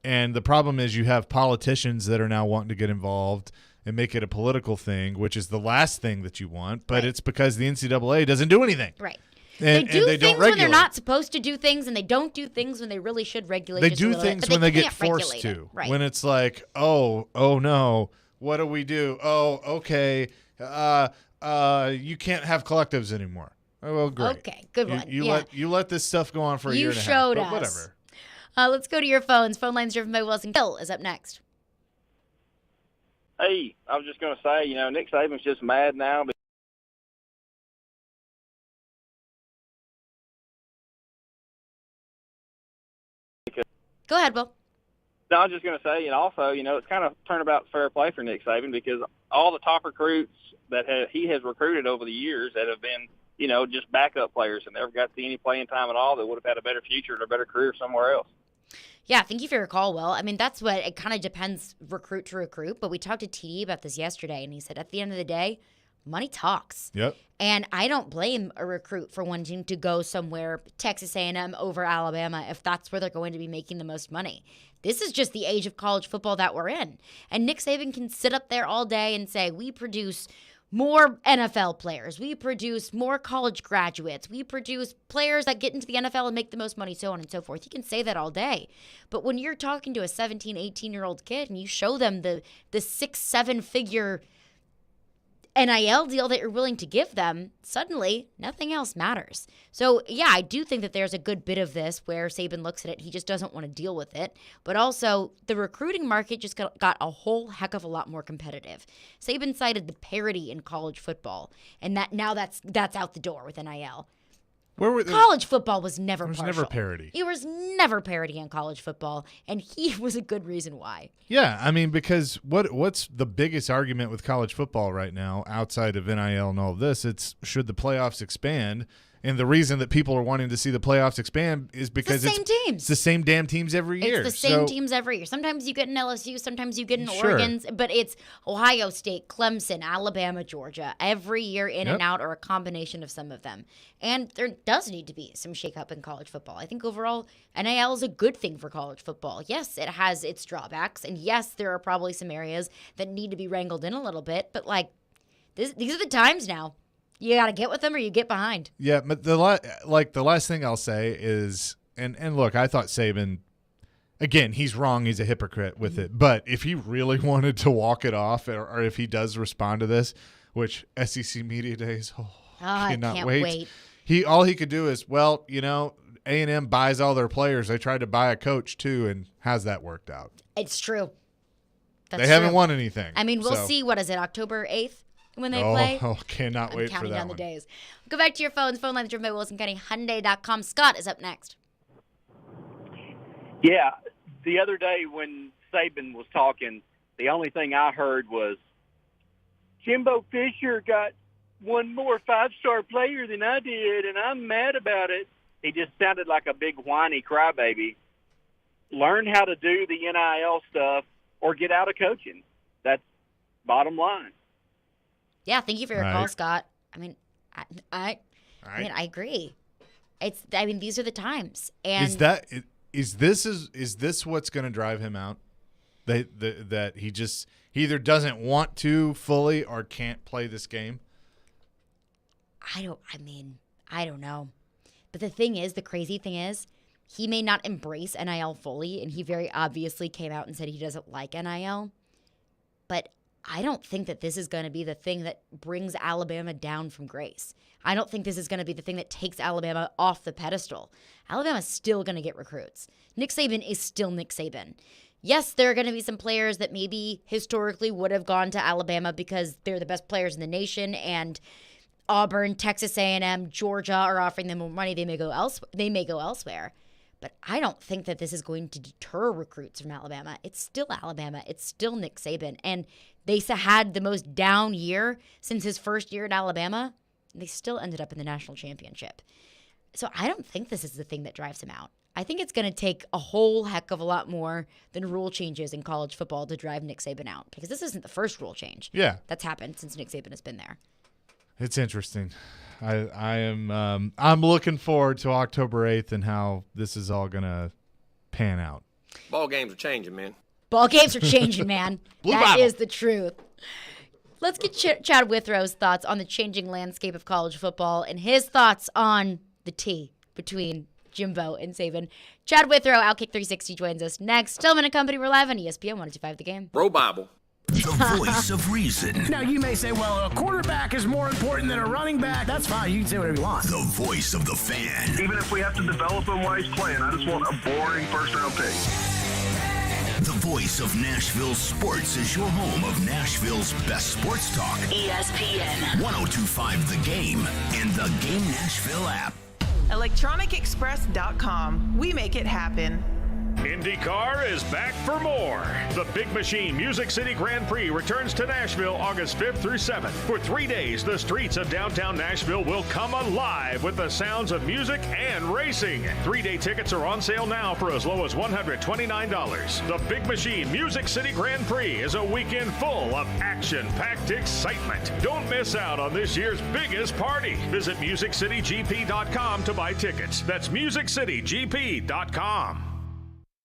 And the problem is you have politicians that are now wanting to get involved and make it a political thing, which is the last thing that you want, but it's because the NCAA doesn't do anything. Right. And they do they things don't when they're not supposed to do things, and they don't do things when they really should regulate. They do things when they get forced to. Right. When it's like, oh no, what do we do? Oh, okay, you can't have collectives anymore. Oh, well, great. Okay, good one. You let this stuff go on for a year and a half. You showed but us. Whatever. Let's go to your phones. Phone lines driven by Wilson. Bill is up next. Hey, I was just going to say, Nick Saban's just mad now. Go ahead, Bill. No, I was just going to say, and also, it's kind of turnabout fair play for Nick Saban because all the top recruits that he has recruited over the years that have been, just backup players and never got to see any playing time at all that would have had a better future and a better career somewhere else. Yeah, thank you for your call, Will. I mean, that's what it kind of depends recruit to recruit, but we talked to TD about this yesterday, and he said at the end of the day, money talks. Yep. And I don't blame a recruit for wanting to go somewhere, Texas A&M over Alabama, if that's where they're going to be making the most money. This is just the age of college football that we're in. And Nick Saban can sit up there all day and say, we produce more NFL players. We produce more college graduates. We produce players that get into the NFL and make the most money, so on and so forth. You can say that all day. But when you're talking to a 17, 18-year-old kid and you show them the 6-7-figure NIL deal that you're willing to give them, suddenly nothing else matters. So, yeah, I do think that there's a good bit of this where Saban looks at it, he just doesn't want to deal with it. But also, the recruiting market just got a whole heck of a lot more competitive. Saban cited the parity in college football, and that's out the door with NIL. College football was never partial. There was never parity. It was never parity in college football, and he was a good reason why. Yeah, I mean, because what's the biggest argument with college football right now outside of NIL and all of this? It's should the playoffs expand? And the reason that people are wanting to see the playoffs expand is because it's the same teams. It's the same damn teams every year. It's the same teams every year. Sometimes you get an LSU, sometimes you get an Oregon, but it's Ohio State, Clemson, Alabama, Georgia, every year in and out, or a combination of some of them. And there does need to be some shakeup in college football. I think overall, NIL is a good thing for college football. Yes, it has its drawbacks, and yes, there are probably some areas that need to be wrangled in a little bit, but these are the times now. You got to get with them or you get behind. Yeah, but the last thing I'll say is, and look, I thought Saban, again, he's wrong. He's a hypocrite with it. But if he really wanted to walk it off, or if he does respond to this, which SEC Media Days, I can't wait. All he could do is, A&M buys all their players. They tried to buy a coach too, and how's that worked out? It's true. They haven't won anything. I mean, we'll see. What is it, October 8th? When they play. Oh, cannot wait for that. Counting down the days. Go back to your phones. Phone line driven by WilsonCountyHyundai.com. Scott is up next. Yeah, the other day when Saban was talking, the only thing I heard was Jimbo Fisher got one more 5-star player than I did, and I'm mad about it. He just sounded like a big whiny crybaby. Learn how to do the NIL stuff or get out of coaching. That's bottom line. Yeah, thank you for your call, Scott. I mean, I agree. These are the times. And is this what's going to drive him out? That he either doesn't want to fully or can't play this game? I don't know. But the crazy thing is, he may not embrace NIL fully, and he very obviously came out and said he doesn't like NIL. But I don't think that this is going to be the thing that brings Alabama down from grace. I don't think this is going to be the thing that takes Alabama off the pedestal. Alabama's still going to get recruits. Nick Saban is still Nick Saban. Yes, there are going to be some players that maybe historically would have gone to Alabama because they're the best players in the nation, and Auburn, Texas A&M, Georgia are offering them more money. They may go elsewhere. But I don't think that this is going to deter recruits from Alabama. It's still Alabama. It's still Nick Saban. And they had the most down year since his first year at Alabama. And they still ended up in the national championship. So I don't think this is the thing that drives him out. I think it's going to take a whole heck of a lot more than rule changes in college football to drive Nick Saban out. Because this isn't the first rule change that's happened since Nick Saban has been there. It's interesting. I'm looking forward to October 8th and how this is all going to pan out. Ball games are changing, man. Ball games are changing, man. That is the truth. Let's get Chad Withrow's thoughts on the changing landscape of college football and his thoughts on the T between Jimbo and Saban. Chad Withrow, Outkick 360, joins us next. Stillman and Company, we're live on ESPN 102.5 The Game. Bro Bible. The voice of reason. Now, you may say, well, a quarterback is more important than a running back. That's fine. You can say whatever you want. The voice of the fan. Even if we have to develop him while he's playing, I just want a boring first-round pick. The voice of Nashville sports is your home of Nashville's best sports talk. ESPN 102.5 The Game and the Game Nashville app. ElectronicExpress.com. We make it happen. IndyCar is back for more. The Big Machine Music City Grand Prix returns to Nashville August 5th through 7th. For 3 days, the streets of downtown Nashville will come alive with the sounds of music and racing. 3-day tickets are on sale now for as low as $129. The Big Machine Music City Grand Prix is a weekend full of action-packed excitement. Don't miss out on this year's biggest party. Visit MusicCityGP.com to buy tickets. That's MusicCityGP.com.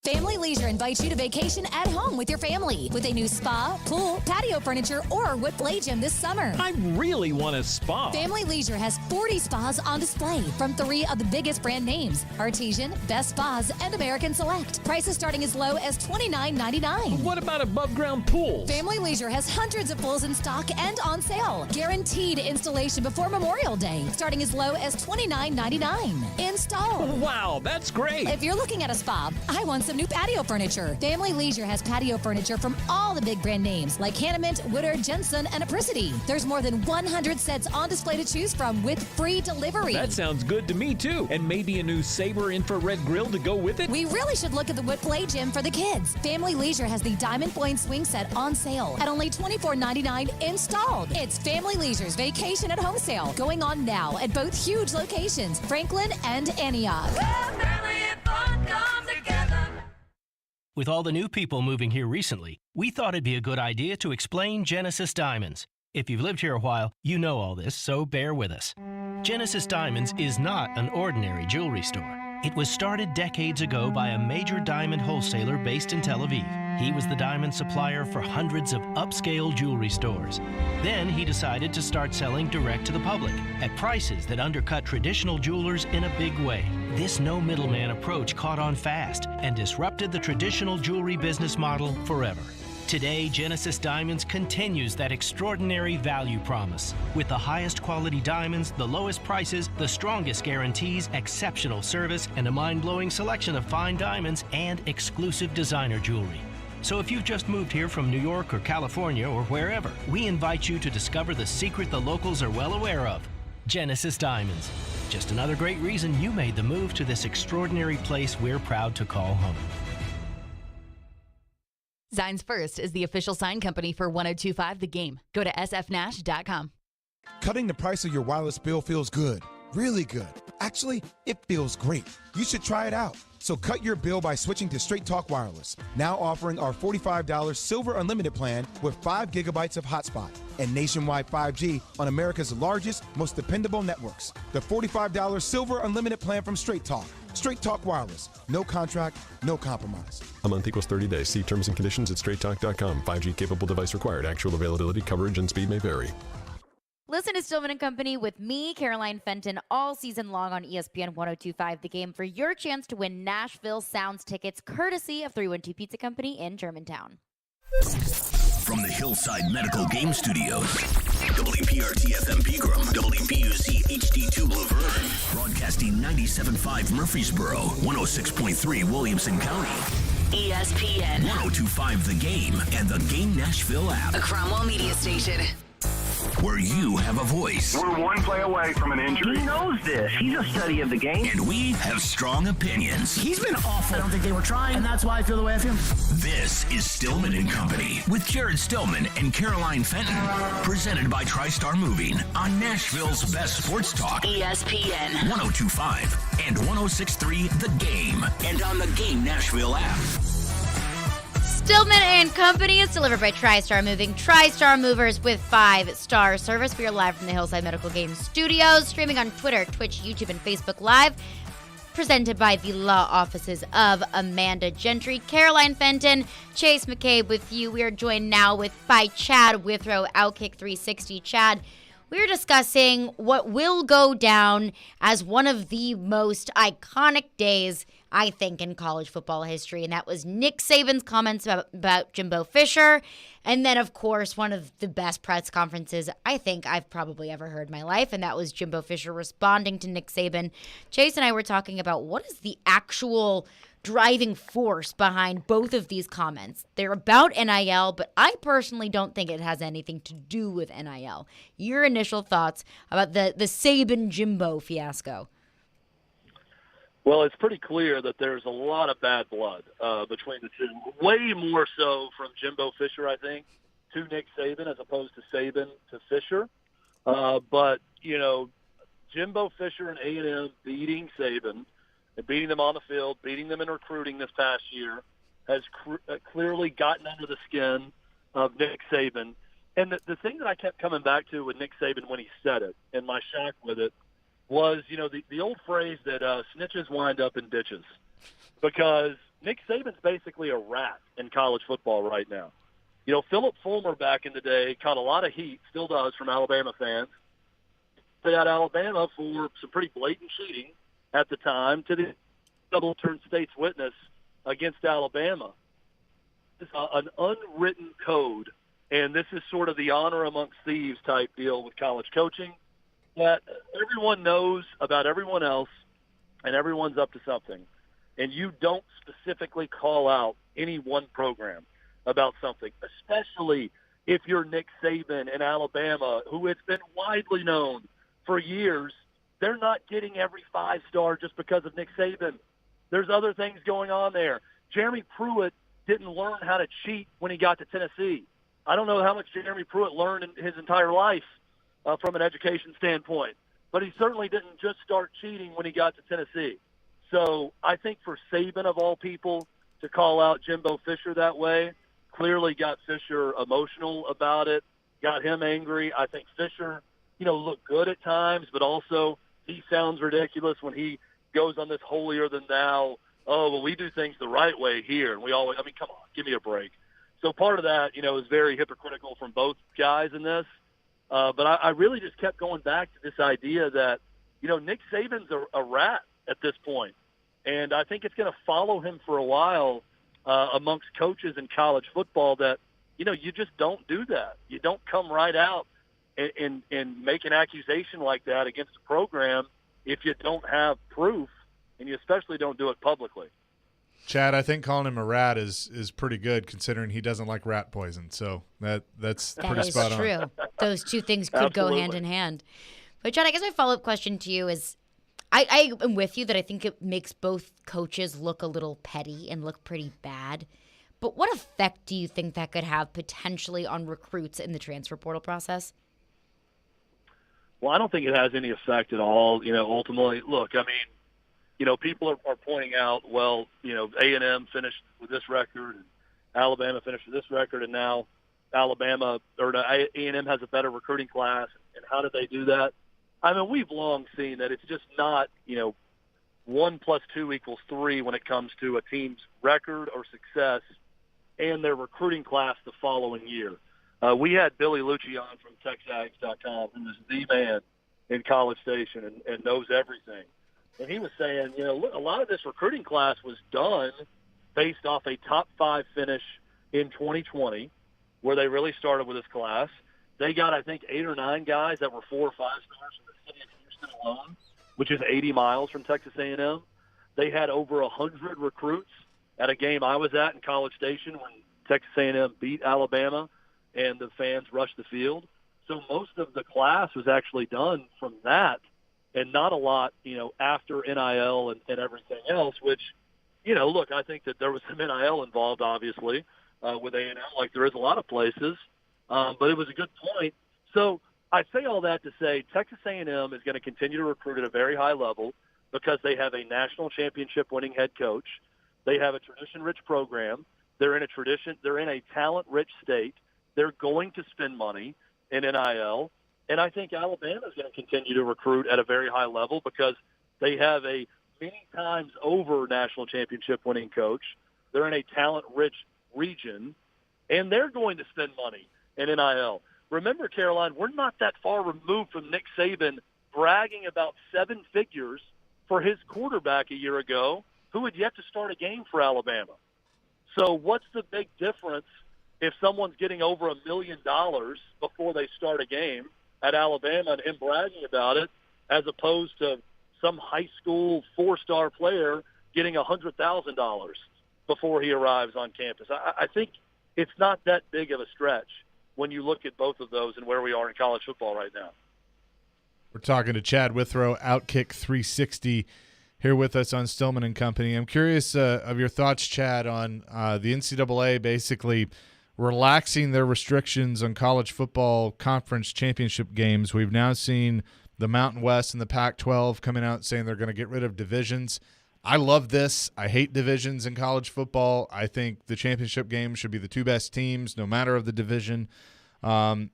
Family Leisure invites you to vacation at home with your family with a new spa, pool, patio furniture, or wood play gym this summer. I really want a spa. Family Leisure has 40 spas on display from 3 of the biggest brand names: Artesian, Best Spas, and American Select. Prices starting as low as $29.99. What about above ground pools? Family Leisure has hundreds of pools in stock and on sale. Guaranteed installation before Memorial Day, starting as low as $29.99. Installed. Wow, that's great. If you're looking at a spa, I once some new patio furniture. Family Leisure has patio furniture from all the big brand names like Hanneman, Woodard, Jensen, and Apricity. There's more than 100 sets on display to choose from with free delivery. That sounds good to me, too. And maybe a new Sabre infrared grill to go with it? We really should look at the wood play gym for the kids. Family Leisure has the Diamond Point swing set on sale at only $24.99 installed. It's Family Leisure's Vacation at Home sale going on now at both huge locations, Franklin and Antioch. With all the new people moving here recently, we thought it'd be a good idea to explain Genesis Diamonds. If you've lived here a while, you know all this, so bear with us. Genesis Diamonds is not an ordinary jewelry store. It was started decades ago by a major diamond wholesaler based in Tel Aviv. He was the diamond supplier for hundreds of upscale jewelry stores. Then he decided to start selling direct to the public at prices that undercut traditional jewelers in a big way. This no middleman approach caught on fast and disrupted the traditional jewelry business model forever. Today, Genesis Diamonds continues that extraordinary value promise. With the highest quality diamonds, the lowest prices, the strongest guarantees, exceptional service, and a mind-blowing selection of fine diamonds and exclusive designer jewelry. So if you've just moved here from New York or California or wherever, we invite you to discover the secret the locals are well aware of. Genesis Diamonds. Just another great reason you made the move to this extraordinary place we're proud to call home. Signs First is the official sign company for 1025 The Game. Go to sfnash.com. Cutting the price of your wireless bill feels good. Really good. Actually, it feels great. You should try it out. So cut your bill by switching to Straight Talk Wireless. Now offering our $45 Silver Unlimited plan with 5 gigabytes of hotspot and nationwide 5G on America's largest, most dependable networks. The $45 Silver Unlimited plan from Straight Talk. Straight Talk Wireless. No contract, no compromise. A month equals 30 days. See terms and conditions at straighttalk.com. 5G capable device required. Actual availability, coverage, and speed may vary. Listen to Stillman and Company with me, Caroline Fenton, all season long on ESPN 1025 The Game for your chance to win Nashville Sounds tickets courtesy of 312 Pizza Company in Germantown. From the Hillside Medical Game Studios, WPRT-FM Pegram, WPUC HD2 Laverne, broadcasting 97.5 Murfreesboro, 106.3 Williamson County, ESPN 1025 The Game, and the Game Nashville app. A Cromwell media station. Where you have a voice. We're one play away from an injury. He knows this. He's a study of the game. And we have strong opinions. He's been awful. I don't think they were trying, and that's why I feel the way I feel. This is Stillman and Company with Jared Stillman and Caroline Fenton. Presented by TriStar Moving on Nashville's best sports talk. ESPN 1025 and 1063 The Game. And on the Game Nashville app. Stillman and Company is delivered by TriStar Moving. TriStar Movers with 5-star service. We are live from the Hillside Medical Game Studios, streaming on Twitter, Twitch, YouTube, and Facebook Live. Presented by the law offices of Amanda Gentry. Caroline Fenton, Chase McCabe with you. We are joined now by Chad Withrow, Outkick 360. Chad, we are discussing what will go down as one of the most iconic days, I think, in college football history, and that was Nick Saban's comments about Jimbo Fisher, and then, of course, one of the best press conferences I think I've probably ever heard in my life, and that was Jimbo Fisher responding to Nick Saban. Chase and I were talking about what is the actual driving force behind both of these comments. They're about NIL, but I personally don't think it has anything to do with NIL. Your initial thoughts about the Saban-Jimbo fiasco? Well, it's pretty clear that there's a lot of bad blood between the two. Way more so from Jimbo Fisher, I think, to Nick Saban as opposed to Saban to Fisher. But, you know, Jimbo Fisher and A&M beating Saban and beating them on the field, beating them in recruiting this past year has clearly gotten under the skin of Nick Saban. And the thing that I kept coming back to with Nick Saban when he said it, and my shock with it, was, you know, the old phrase that snitches wind up in ditches, because Nick Saban's basically a rat in college football right now. You know, Philip Fulmer back in the day caught a lot of heat, still does, from Alabama fans. They had Alabama for some pretty blatant cheating at the time to the double-turned state's witness against Alabama. It's an unwritten code, and this is sort of the honor amongst thieves type deal with college coaching, that everyone knows about everyone else, and everyone's up to something. and you don't specifically call out any one program about something, especially if you're Nick Saban in Alabama, who has been widely known for years, they're not getting every 5-star just because of Nick Saban. There's other things going on there. Jeremy Pruitt didn't learn how to cheat when he got to Tennessee. I don't know how much Jeremy Pruitt learned in his entire life from an education standpoint, but he certainly didn't just start cheating when he got to Tennessee. So I think for Saban, of all people, to call out Jimbo Fisher that way clearly got Fisher emotional about it, got him angry. I think Fisher, looked good at times, but also he sounds ridiculous when he goes on this holier-than-thou, oh, well, we do things the right way here. And we always, come on, give me a break. So part of that, is very hypocritical from both guys in this. But I really just kept going back to this idea that, Nick Saban's a rat at this point. And I think it's going to follow him for a while amongst coaches in college football that, you just don't do that. You don't come right out and make an accusation like that against a program if you don't have proof, and you especially don't do it publicly. Chad, I think calling him a rat is pretty good considering he doesn't like rat poison. So that's pretty spot on. That is true. Those two things could go hand in hand. But Chad, I guess my follow-up question to you is, I am with you that I think it makes both coaches look a little petty and look pretty bad. But what effect do you think that could have potentially on recruits in the transfer portal process? Well, I don't think it has any effect at all. Ultimately, look, people are pointing out, well, A&M finished with this record, and Alabama finished with this record, and now A&M has a better recruiting class. And how did they do that? We've long seen that it's just not, 1 + 2 = 3 when it comes to a team's record or success and their recruiting class the following year. We had Billy Lucci on from TexAgs.com, who is the man in College Station and knows everything. And he was saying, look, a lot of this recruiting class was done based off a top 5 finish in 2020, where they really started with this class. They got, I think, 8 or 9 guys that were 4 or 5 stars from the city of Houston alone, which is 80 miles from Texas A&M. They had over 100 recruits at a game I was at in College Station when Texas A&M beat Alabama and the fans rushed the field. So most of the class was actually done from that, and not a lot, after NIL and everything else, which, look, I think that there was some NIL involved, obviously, with A&M, like there is a lot of places. But it was a good point. So I say all that to say Texas A&M is going to continue to recruit at a very high level because they have a national championship winning head coach. They have a tradition-rich program. They're in a talent-rich state. They're going to spend money in NIL. And I think Alabama is going to continue to recruit at a very high level because they have a many times over national championship winning coach. They're in a talent-rich region, and they're going to spend money in NIL. Remember, Caroline, we're not that far removed from Nick Saban bragging about 7 figures for his quarterback a year ago who had yet to start a game for Alabama. So what's the big difference if someone's getting over $1 million before they start a game at Alabama and him bragging about it, as opposed to some high school 4-star player getting $100,000 before he arrives on campus? I think it's not that big of a stretch when you look at both of those and where we are in college football right now. We're talking to Chad Withrow, Outkick 360, here with us on Stillman and Company. I'm curious of your thoughts, Chad, on the NCAA basically relaxing their restrictions on college football conference championship games. We've now seen the Mountain West and the Pac-12 coming out saying they're going to get rid of divisions. I love this. I hate divisions in college football. I think the championship game should be the 2 best teams, no matter of the division. And,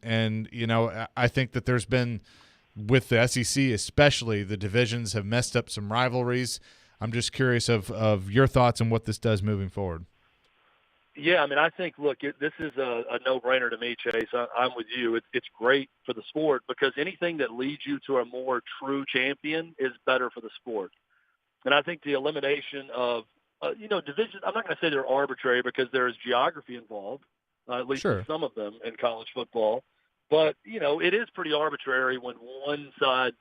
I think that there's been, with the SEC especially, the divisions have messed up some rivalries. I'm just curious of your thoughts on what this does moving forward. Yeah, I think, look, this is a no-brainer to me, Chase. I'm with you. It's great for the sport because anything that leads you to a more true champion is better for the sport. And I think the elimination of, divisions, I'm not going to say they're arbitrary because there is geography involved, at least in some of them in college football. But, it is pretty arbitrary when one side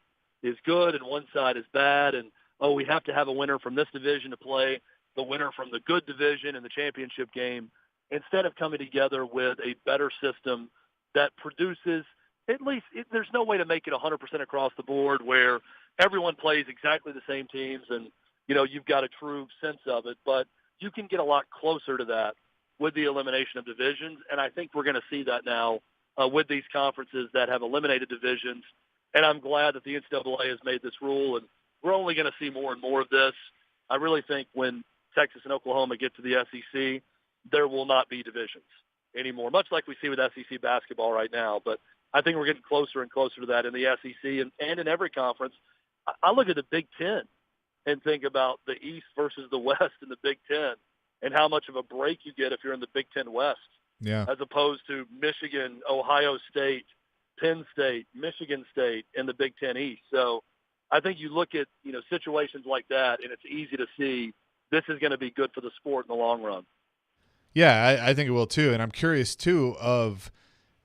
is good and one side is bad. And, we have to have a winner from this division to play the winner from the good division and the championship game, instead of coming together with a better system that produces there's no way to make it 100% across the board where everyone plays exactly the same teams and, you've got a true sense of it. But you can get a lot closer to that with the elimination of divisions, and I think we're going to see that now with these conferences that have eliminated divisions. And I'm glad that the NCAA has made this rule, and we're only going to see more and more of this. I really think when Texas and Oklahoma get to the SEC, there will not be divisions anymore, much like we see with SEC basketball right now. But I think we're getting closer and closer to that in the SEC and in every conference. I look at the Big Ten and think about the East versus the West in the Big Ten and how much of a break you get if you're in the Big Ten West, as opposed to Michigan, Ohio State, Penn State, Michigan State in the Big Ten East. So I think you look at, situations like that, and it's easy to see this is going to be good for the sport in the long run. Yeah, I think it will too. And I'm curious too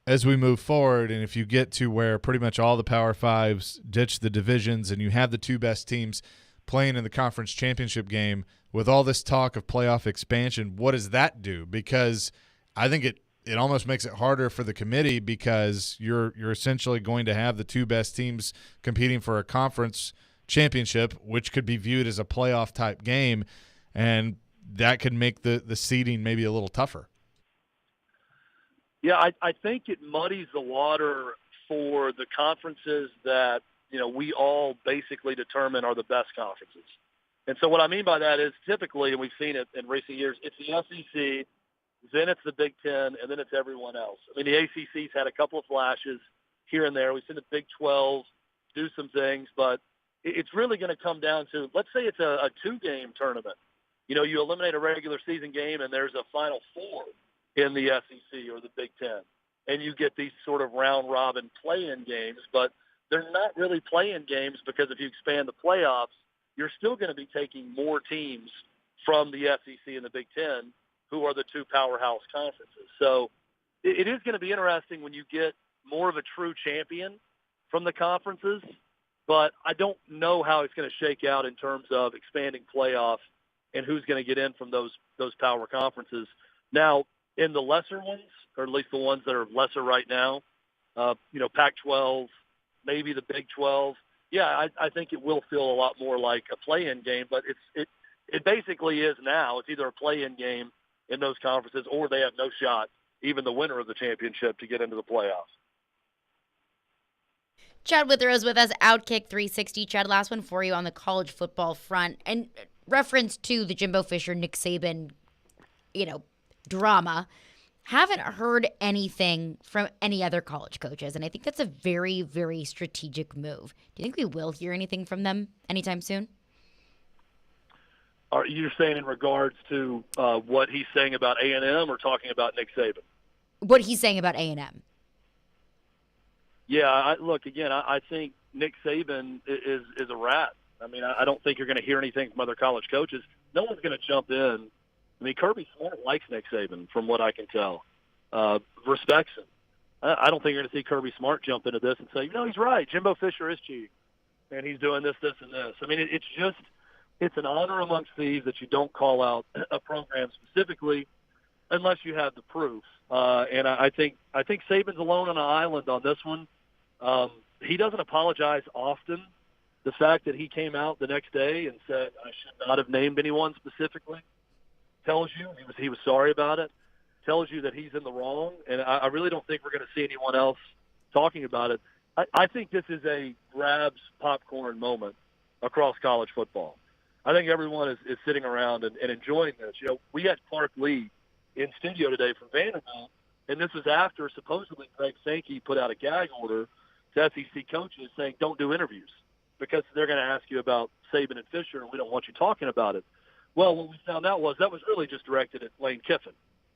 as we move forward, and if you get to where pretty much all the Power Fives ditch the divisions and you have the two best teams playing in the conference championship game, with all this talk of playoff expansion, what does that do? Because I think it almost makes it harder for the committee, because you're essentially going to have the two best teams competing for a conference championship, which could be viewed as a playoff type game, and that could make the seeding maybe a little tougher. Yeah, I think it muddies the water for the conferences that, we all basically determine are the best conferences. And so what I mean by that is typically, and we've seen it in recent years, it's the SEC, then it's the Big Ten, and then it's everyone else. I mean, the ACC's had a couple of flashes here and there. We've seen the Big 12 do some things, but it's really going to come down to, let's say it's a two-game tournament. You eliminate a regular season game, and there's a Final Four in the SEC or the Big Ten, and you get these sort of round-robin play-in games, but they're not really play-in games, because if you expand the playoffs, you're still going to be taking more teams from the SEC and the Big Ten, who are the two powerhouse conferences. So it is going to be interesting when you get more of a true champion from the conferences, but I don't know how it's going to shake out in terms of expanding playoff and who's going to get in from those power conferences. Now, in the lesser ones, or at least the ones that are lesser right now, Pac-12, maybe the Big 12, yeah, I think it will feel a lot more like a play-in game, but it basically is now. It's either a play-in game in those conferences, or they have no shot, even the winner of the championship, to get into the playoffs. Chad Witherow is with us, Outkick 360. Chad, last one for you on the college football front. And reference to the Jimbo Fisher, Nick Saban, drama. Haven't heard anything from any other college coaches, and I think that's a very, very strategic move. Do you think we will hear anything from them anytime soon? Are you saying in regards to what he's saying about A&M, or talking about Nick Saban? What he's saying about A&M. Yeah, I think Nick Saban is a rat. I mean, I don't think you're going to hear anything from other college coaches. No one's going to jump in. I mean, Kirby Smart likes Nick Saban, from what I can tell. Respects him. I don't think you're going to see Kirby Smart jump into this and say, he's right. Jimbo Fisher is cheating, and he's doing this, this, and this. I mean, it's an honor amongst thieves that you don't call out a program specifically unless you have the proof. And I think Saban's alone on an island on this one. He doesn't apologize often. The fact that he came out the next day and said, I should not have named anyone specifically, tells you he was sorry about it, tells you that he's in the wrong. And I really don't think we're going to see anyone else talking about it. I think this is a grabs popcorn moment across college football. I think everyone is sitting around and enjoying this. We had Clark Lee in studio today from Vanderbilt, and this was after supposedly Greg Sankey put out a gag order to SEC coaches saying don't do interviews because they're going to ask you about Saban and Fisher, and we don't want you talking about it. Well, what we found out was that was really just directed at Lane Kiffin,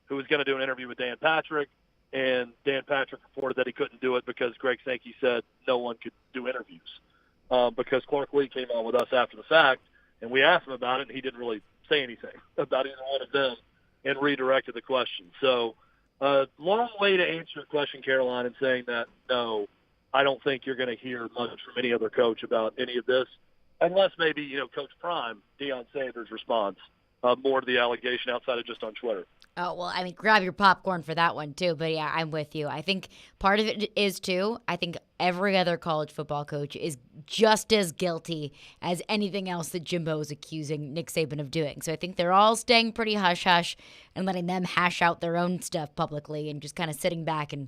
who was going to do an interview with Dan Patrick, and Dan Patrick reported that he couldn't do it because Greg Sankey said no one could do interviews because Clark Lee came on with us after the fact, and we asked him about it, and he didn't really say anything about either one of them and redirected the question. So long way to answer your question, Caroline, in saying that, no, I don't think you're going to hear much from any other coach about any of this, unless maybe, Coach Prime, Deion Sanders' response more to the allegation outside of just on Twitter. Oh, well, I mean, grab your popcorn for that one, too. But, yeah, I'm with you. I think part of it is, too, I think every other college football coach is just as guilty as anything else that Jimbo is accusing Nick Saban of doing. So I think they're all staying pretty hush-hush and letting them hash out their own stuff publicly and just kind of sitting back and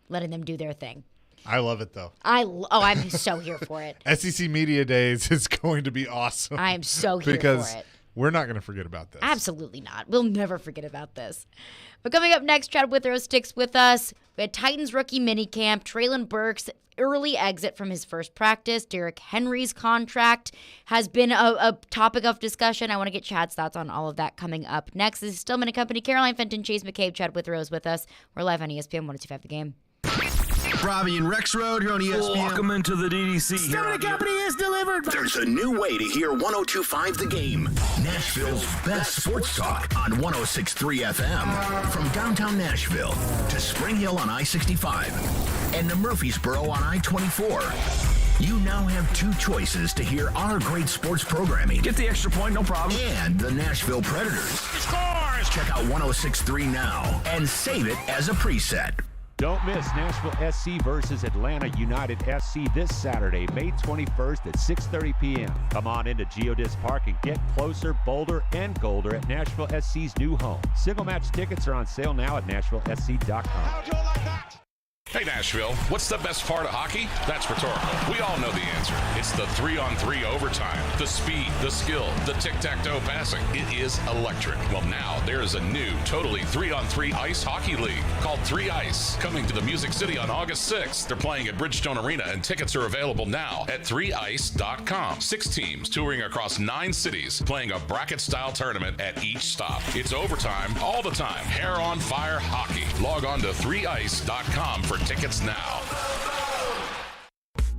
letting them do their thing. I love it, though. I'm so here for it. SEC Media Days is going to be awesome. I am so here because for it. We're not going to forget about this. Absolutely not. We'll never forget about this. But coming up next, Chad Withrow sticks with us. We had Titans rookie minicamp, Traylon Burks' early exit from his first practice. Derrick Henry's contract has been a topic of discussion. I want to get Chad's thoughts on all of that coming up next. This is Stillman and Company. Caroline Fenton, Chase McCabe, Chad Withrow is with us. We're live on ESPN 102.5 The Game. Robbie and Rex Road here on ESPN. Welcome into the DDC. Stillman Company is delivered. There's a new way to hear 102.5 The Game. Nashville's best sports talk on 106.3 FM. From downtown Nashville to Spring Hill on I-65 and to Murfreesboro on I-24. You now have two choices to hear our great sports programming. Get the extra point, no problem. And the Nashville Predators. Scores! Check out 106.3 now and save it as a preset. Don't miss Nashville SC versus Atlanta United SC this Saturday, May 21st at 6:30 p.m. Come on into Geodis Park and get closer, bolder, and golder at Nashville SC's new home. Single match tickets are on sale now at NashvilleSC.com. Hey Nashville, what's the best part of hockey? That's rhetorical. We all know the answer. It's the 3-on-3 overtime. The speed, the skill, the tic-tac-toe passing. It is electric. Well, now there is a new, totally 3-on-3 ice hockey league called 3 Ice. Coming to the Music City on August 6th. They're playing at Bridgestone Arena and tickets are available now at 3ice.com. 6 teams touring across 9 cities, playing a bracket-style tournament at each stop. It's overtime all the time. Hair on fire hockey. Log on to 3ice.com for tickets now.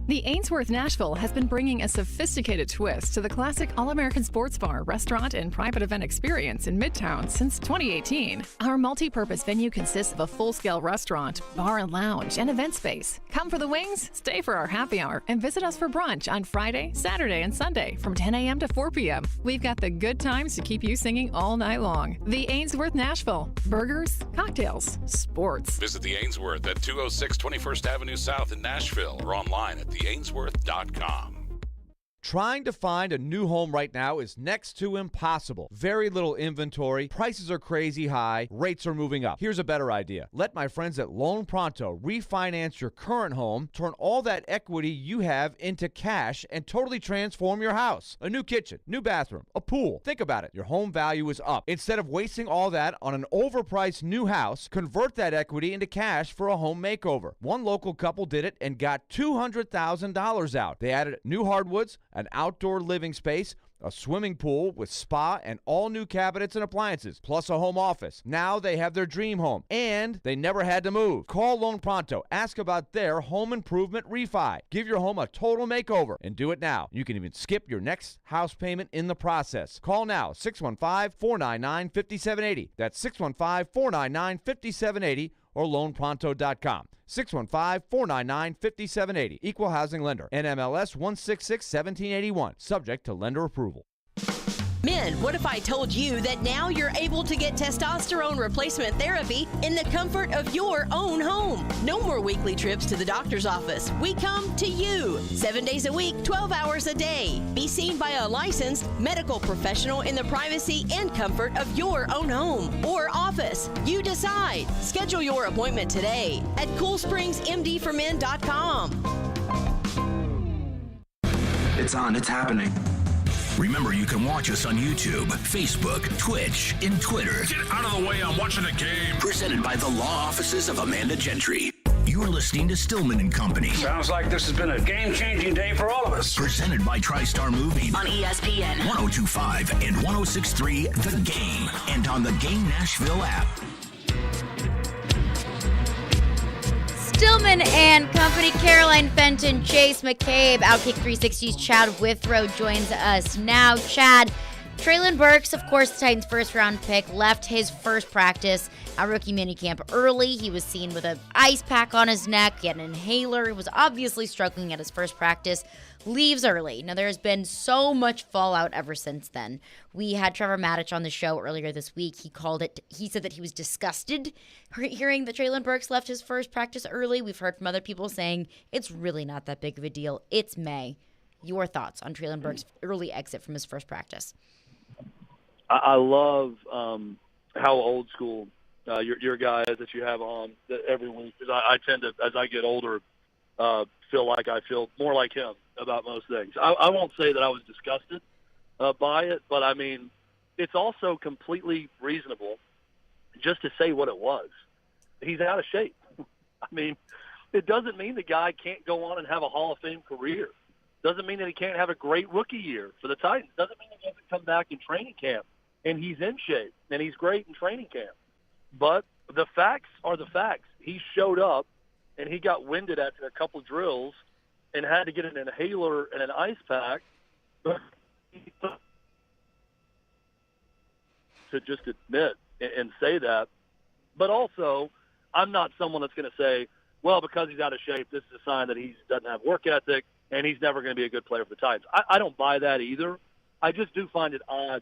The Ainsworth Nashville has been bringing a sophisticated twist to the classic All-American Sports Bar, restaurant, and private event experience in Midtown since 2018. Our multi-purpose venue consists of a full-scale restaurant, bar and lounge, and event space. Come for the wings, stay for our happy hour, and visit us for brunch on Friday, Saturday, and Sunday from 10 a.m. to 4 p.m. We've got the good times to keep you singing all night long. The Ainsworth Nashville. Burgers, cocktails, sports. Visit the Ainsworth at 206 21st Avenue South in Nashville or online at theainsworth.com. Trying to find a new home right now is next to impossible. Very little inventory, prices are crazy high, rates are moving up. Here's a better idea. Let my friends at Loan Pronto refinance your current home, turn all that equity you have into cash, and totally transform your house. A new kitchen, new bathroom, a pool. Think about it. Your home value is up. Instead of wasting all that on an overpriced new house, convert that equity into cash for a home makeover. One local couple did it and got $200,000 out. They added new hardwoods, an outdoor living space, a swimming pool with spa and all new cabinets and appliances, plus a home office. Now they have their dream home, and they never had to move. Call Loan Pronto. Ask about their home improvement refi. Give your home a total makeover and do it now. You can even skip your next house payment in the process. Call now, 615-499-5780. That's 615-499-5780 or loanpronto.com. 615-499-5780. Equal housing lender. NMLS 166-1781. Subject to lender approval. Men, what if I told you that now you're able to get testosterone replacement therapy in the comfort of your own home? No more weekly trips to the doctor's office. We come to you 7 days a week, 12 hours a day. Be seen by a licensed medical professional in the privacy and comfort of your own home or office. You decide. Schedule your appointment today at CoolSpringsMD4Men.com. It's on. It's happening. Remember, you can watch us on YouTube, Facebook, Twitch, and Twitter. Get out of the way, I'm watching a game. Presented by the law offices of Amanda Gentry. You're listening to Stillman and Company. Sounds like this has been a game-changing day for all of us. Presented by TriStar Moving. On ESPN 102.5 and 106.3 The Game. And on the Game Nashville app. Stillman and Company, Caroline Fenton, Chase McCabe, Outkick 360's Chad Withrow joins us now. Chad, Treylon Burks, of course, the Titans' first-round pick, left his first practice at rookie minicamp early. He was seen with an ice pack on his neck, he had an inhaler. He was obviously struggling at his first practice. Leaves early. Now, there's been so much fallout ever since then. We had Trevor Maddich on the show earlier this week. He said that he was disgusted hearing that Treylon Burks left his first practice early. We've heard from other people saying it's really not that big of a deal. It's May. Your thoughts on Treylon Burks' early exit from his first practice? I love how old school your guy is that you have on every week. Because I tend to, as I get older, feel like I feel more like him about most things. I won't say that I was disgusted by it, but I mean, it's also completely reasonable just to say what it was. He's out of shape. I mean, it doesn't mean the guy can't go on and have a Hall of Fame career. Doesn't mean that he can't have a great rookie year for the Titans. Doesn't mean he doesn't come back in training camp and he's in shape and he's great in training camp. But the facts are the facts. He showed up and he got winded after a couple of drills and had to get an inhaler and an ice pack to just admit and say that. But also, I'm not someone that's going to say, well, because he's out of shape, this is a sign that he doesn't have work ethic and he's never going to be a good player for the Titans. I don't buy that either. I just do find it odd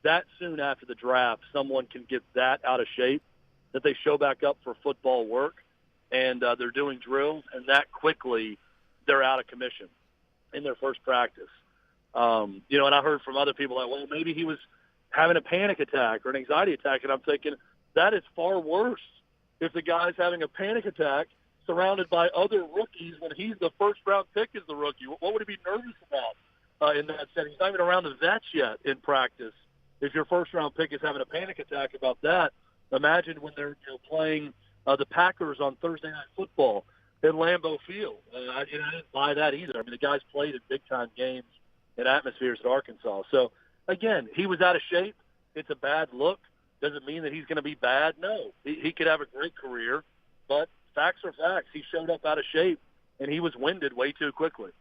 that soon after the draft, someone can get that out of shape, that they show back up for football work, and they're doing drills, and that quickly they're out of commission in their first practice. And I heard from other people that, well, maybe he was having a panic attack or an anxiety attack, and I'm thinking that is far worse if the guy's having a panic attack surrounded by other rookies when he's the first-round pick as the rookie. What would he be nervous about in that setting? He's not even around the vets yet in practice. If your first-round pick is having a panic attack about that, imagine when they're playing the Packers on Thursday Night Football at Lambeau Field. I didn't buy that either. I mean, the guy's played in big-time games and atmospheres at Arkansas. So, again, he was out of shape. It's a bad look. Doesn't mean that he's going to be bad. No, he could have a great career, but facts are facts. He showed up out of shape, and he was winded way too quickly.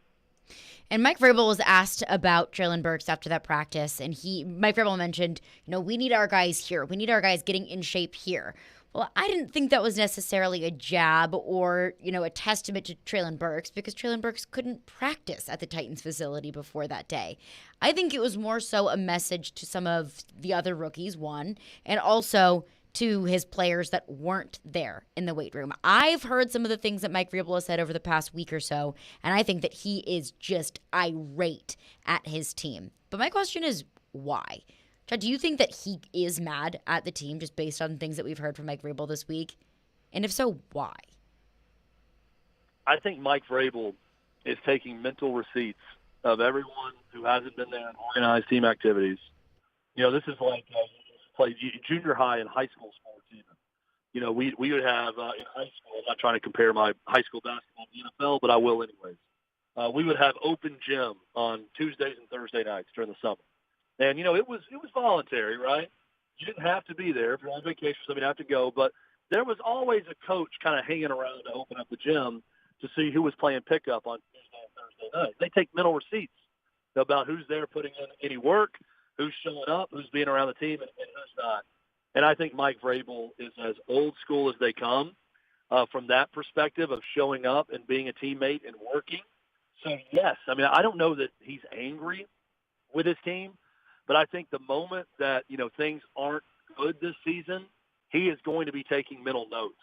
And Mike Vrabel was asked about Treylon Burks after that practice, and Mike Vrabel mentioned, we need our guys here. We need our guys getting in shape here. Well, I didn't think that was necessarily a jab or, a testament to Treylon Burks because Treylon Burks couldn't practice at the Titans facility before that day. I think it was more so a message to some of the other rookies, one, and also to his players that weren't there in the weight room. I've heard some of the things that Mike Vrabel has said over the past week or so, and I think that he is just irate at his team. But my question is, why? Chad, do you think that he is mad at the team just based on things that we've heard from Mike Vrabel this week? And if so, why? I think Mike Vrabel is taking mental receipts of everyone who hasn't been there in organized team activities. This is like play junior high and high school sports even. We would have in high school, I'm not trying to compare my high school basketball to the NFL, but I will anyways. We would have open gym on Tuesdays and Thursday nights during the summer. And, it was voluntary, right? You didn't have to be there. If you're on vacation, somebody have to go. But there was always a coach kind of hanging around to open up the gym to see who was playing pickup on Tuesday and Thursday night. They take mental receipts about who's there putting in any work, who's showing up, who's being around the team, and who's not. And I think Mike Vrabel is as old school as they come from that perspective of showing up and being a teammate and working. So, yes, I don't know that he's angry with his team, but I think the moment that, things aren't good this season, he is going to be taking mental notes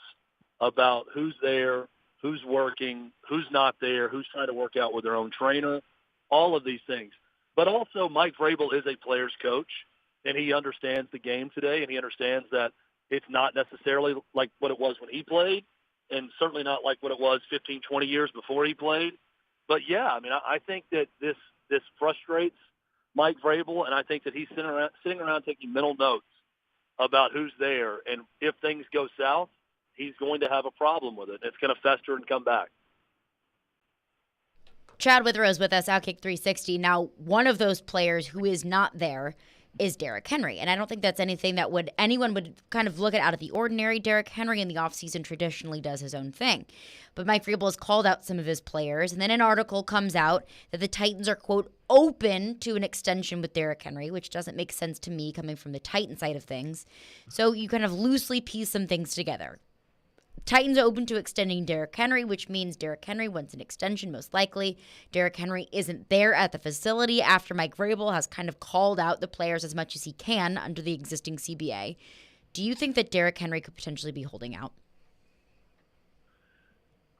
about who's there, who's working, who's not there, who's trying to work out with their own trainer, all of these things. But also Mike Vrabel is a player's coach, and he understands the game today, and he understands that it's not necessarily like what it was when he played, and certainly not like what it was 15, 20 years before he played. But, yeah, I think that this frustrates Mike Vrabel, and I think that he's sitting around taking mental notes about who's there, and if things go south, he's going to have a problem with it. It's going to fester and come back. Chad Witherow's with us, Outkick 360. Now, one of those players who is not there is Derrick Henry. And I don't think that's anything that anyone would kind of look at out of the ordinary. Derrick Henry in the offseason traditionally does his own thing. But Mike Vrabel has called out some of his players, and then an article comes out that the Titans are, quote, open to an extension with Derrick Henry, which doesn't make sense to me coming from the Titan side of things. So you kind of loosely piece some things together. Titans are open to extending Derrick Henry, which means Derrick Henry wants an extension, most likely. Derrick Henry isn't there at the facility after Mike Vrabel has kind of called out the players as much as he can under the existing CBA. Do you think that Derrick Henry could potentially be holding out?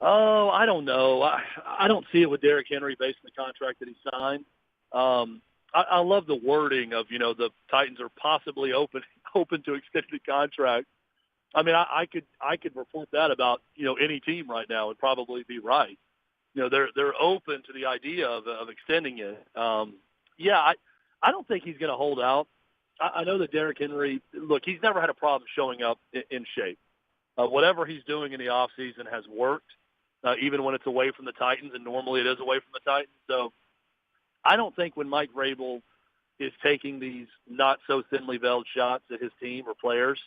Oh, I don't know. I don't see it with Derrick Henry based on the contract that he signed. I love the wording of, the Titans are possibly open to extending the contract. I mean, I could report that about, any team right now and probably be right. They're open to the idea of extending it. I don't think he's going to hold out. I know that Derrick Henry, look, he's never had a problem showing up in shape. Whatever he's doing in the offseason has worked, even when it's away from the Titans, and normally it is away from the Titans. So I don't think when Mike Vrabel is taking these not so thinly veiled shots at his team or players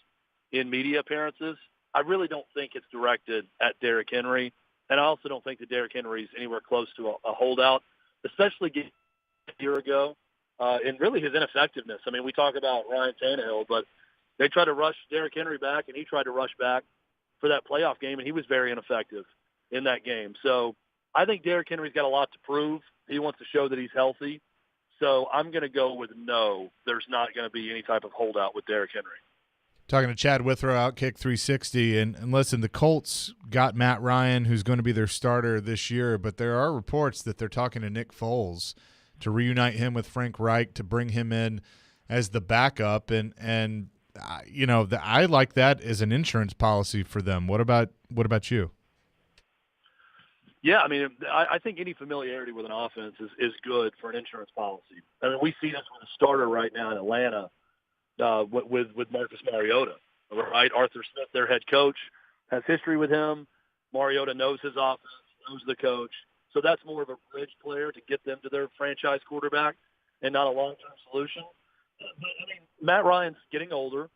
in media appearances, I really don't think it's directed at Derrick Henry. And I also don't think that Derrick Henry is anywhere close to a holdout, especially a year ago, and really his ineffectiveness. I mean, we talk about Ryan Tannehill, but they tried to rush Derrick Henry back, and he tried to rush back for that playoff game, and he was very ineffective in that game. So I think Derrick Henry's got a lot to prove. He wants to show that he's healthy. So I'm going to go with no, there's not going to be any type of holdout with Derrick Henry. Talking to Chad Withrow, Outkick 360, and listen, the Colts got Matt Ryan, who's going to be their starter this year, but there are reports that they're talking to Nick Foles to reunite him with Frank Reich, to bring him in as the backup, and I like that as an insurance policy for them. What about you? Yeah, I mean, I think any familiarity with an offense is good for an insurance policy. I mean, we see this with a starter right now in Atlanta. With Marcus Mariota, right? Arthur Smith, their head coach, has history with him. Mariota knows his offense, knows the coach. So that's more of a bridge player to get them to their franchise quarterback and not a long-term solution. But, I mean, Matt Ryan's getting older.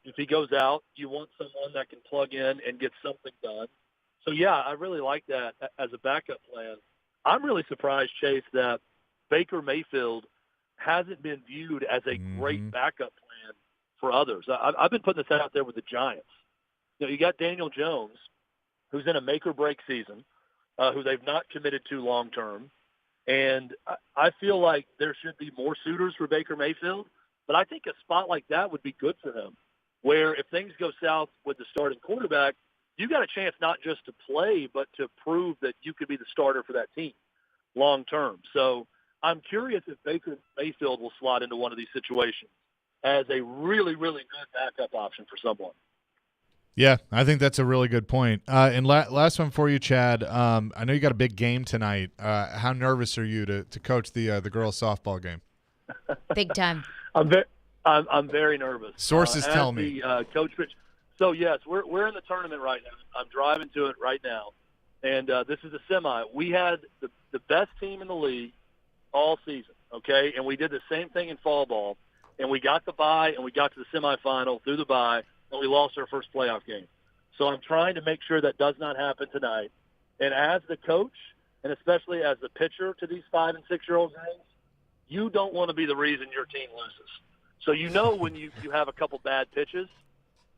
If he goes out, you want someone that can plug in and get something done. So, yeah, I really like that as a backup plan. I'm really surprised, Chase, that Baker Mayfield hasn't been viewed as a great backup plan for others. I've been putting this out there with the Giants. You got Daniel Jones, who's in a make-or-break season, who they've not committed to long-term. And I feel like there should be more suitors for Baker Mayfield, but I think a spot like that would be good for him, where if things go south with the starting quarterback, you got a chance not just to play, but to prove that you could be the starter for that team long-term. So I'm curious if Baker Mayfield will slot into one of these situations as a really, really good backup option for someone. Yeah, I think that's a really good point. And last one for you, Chad. I know you got a big game tonight. How nervous are you to coach the girls' softball game? Big time. I'm very nervous. Sources tell me. Coach Rich. So yes, we're in the tournament right now. I'm driving to it right now, and this is a semi. We had the best team in the league all season, okay? And we did the same thing in fall ball, and we got the bye, and we got to the semifinal through the bye, and we lost our first playoff game. So I'm trying to make sure that does not happen tonight. And as the coach, and especially as the pitcher to these 5- and 6-year-old games, you don't want to be the reason your team loses. So when you have a couple bad pitches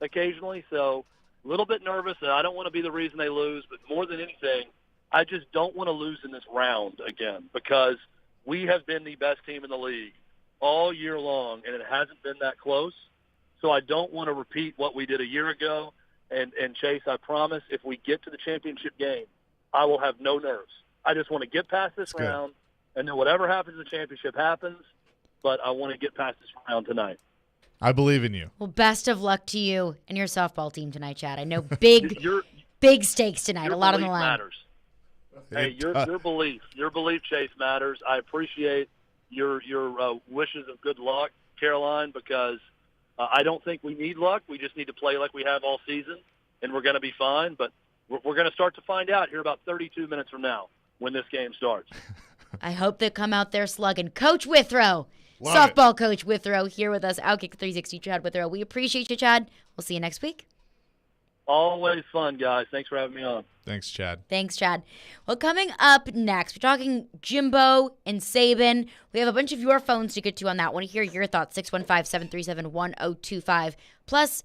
occasionally, so a little bit nervous, and I don't want to be the reason they lose, but more than anything, I just don't want to lose in this round again, because we have been the best team in the league all year long, and it hasn't been that close. So I don't want to repeat what we did a year ago. And Chase, I promise, if we get to the championship game, I will have no nerves. I just want to get past this round, and then whatever happens in the championship happens, but I want to get past this round tonight. I believe in you. Well, best of luck to you and your softball team tonight, Chad. I know big stakes tonight, a lot on the line. Matters. Hey, your belief, Chase, matters. I appreciate your wishes of good luck, Caroline, because I don't think we need luck. We just need to play like we have all season, and we're going to be fine. But we're going to start to find out here about 32 minutes from now when this game starts. I hope they come out there slugging. Coach Withrow, softball coach Withrow here with us. Outkick 360, Chad Withrow. We appreciate you, Chad. We'll see you next week. Always fun, guys. Thanks for having me on. Thanks, Chad. Thanks, Chad. Well, coming up next, we're talking Jimbo and Saban. We have a bunch of your phones to get to on that. I want to hear your thoughts. 615-737-1025. Plus,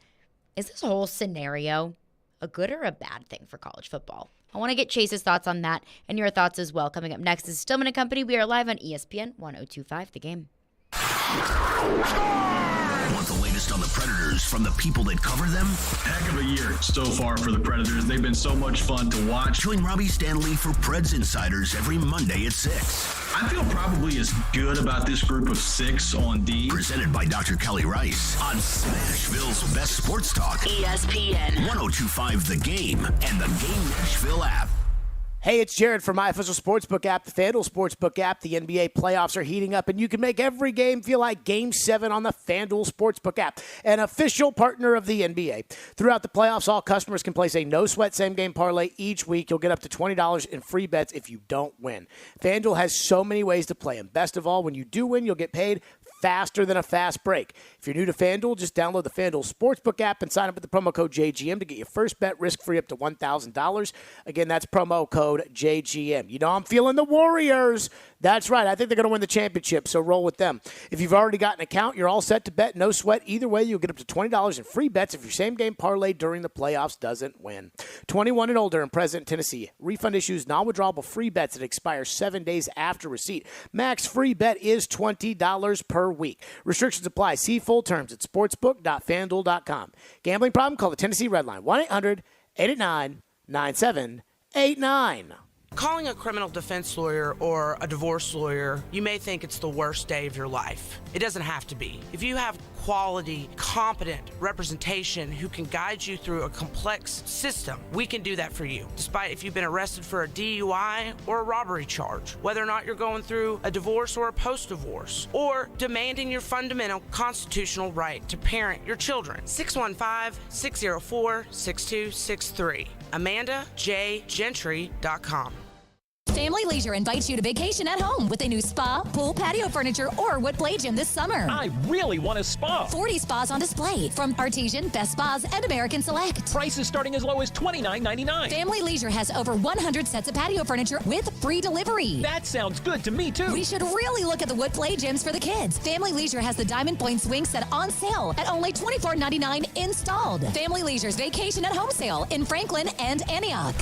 is this whole scenario a good or a bad thing for college football? I want to get Chase's thoughts on that and your thoughts as well. Coming up next is Stillman & Company. We are live on ESPN 1025, The Game. Want the latest on the Predators from the people that cover them? Heck of a year so far for the Predators. They've been so much fun to watch. Join Robbie Stanley for Preds Insiders every Monday at 6. I feel probably as good about this group of 6 on D. Presented by Dr. Kelly Rice on Nashville's best sports talk. ESPN 1025 The Game and the Game Nashville app. Hey, it's Jared from my official sportsbook app, the FanDuel Sportsbook app. The NBA playoffs are heating up, and you can make every game feel like Game 7 on the FanDuel Sportsbook app, an official partner of the NBA. Throughout the playoffs, all customers can place a no-sweat same-game parlay each week. You'll get up to $20 in free bets if you don't win. FanDuel has so many ways to play, and best of all, when you do win, you'll get paid faster than a fast break. If you're new to FanDuel, just download the FanDuel Sportsbook app and sign up with the promo code JGM to get your first bet risk-free up to $1,000. Again, that's promo code JGM. You know I'm feeling the Warriors. That's right. I think they're going to win the championship, so roll with them. If you've already got an account, you're all set to bet. No sweat. Either way, you'll get up to $20 in free bets if your same-game parlay during the playoffs doesn't win. 21 and older and present in Tennessee. Refund issues, non-withdrawable free bets that expire 7 days after receipt. Max free bet is $20 per week. Restrictions apply. See full terms at sportsbook.fanduel.com. Gambling problem? Call the Tennessee Red Line. 1-800-889-9789. Calling a criminal defense lawyer or a divorce lawyer, you may think it's the worst day of your life. It doesn't have to be. If you have quality, competent representation who can guide you through a complex system, we can do that for you. Despite if you've been arrested for a DUI or a robbery charge, whether or not you're going through a divorce or a post-divorce, or demanding your fundamental constitutional right to parent your children. 615-604-6263. AmandaJGentry.com. Family Leisure invites you to vacation at home with a new spa, pool, patio furniture, or wood play gym this summer. I really want a spa. 40 spas on display from Artesian, Best Spas, and American Select. Prices starting as low as $29.99. Family Leisure has over 100 sets of patio furniture with free delivery. That sounds good to me, too. We should really look at the wood play gyms for the kids. Family Leisure has the Diamond Point swing set on sale at only $24.99 installed. Family Leisure's vacation at home sale in Franklin and Antioch.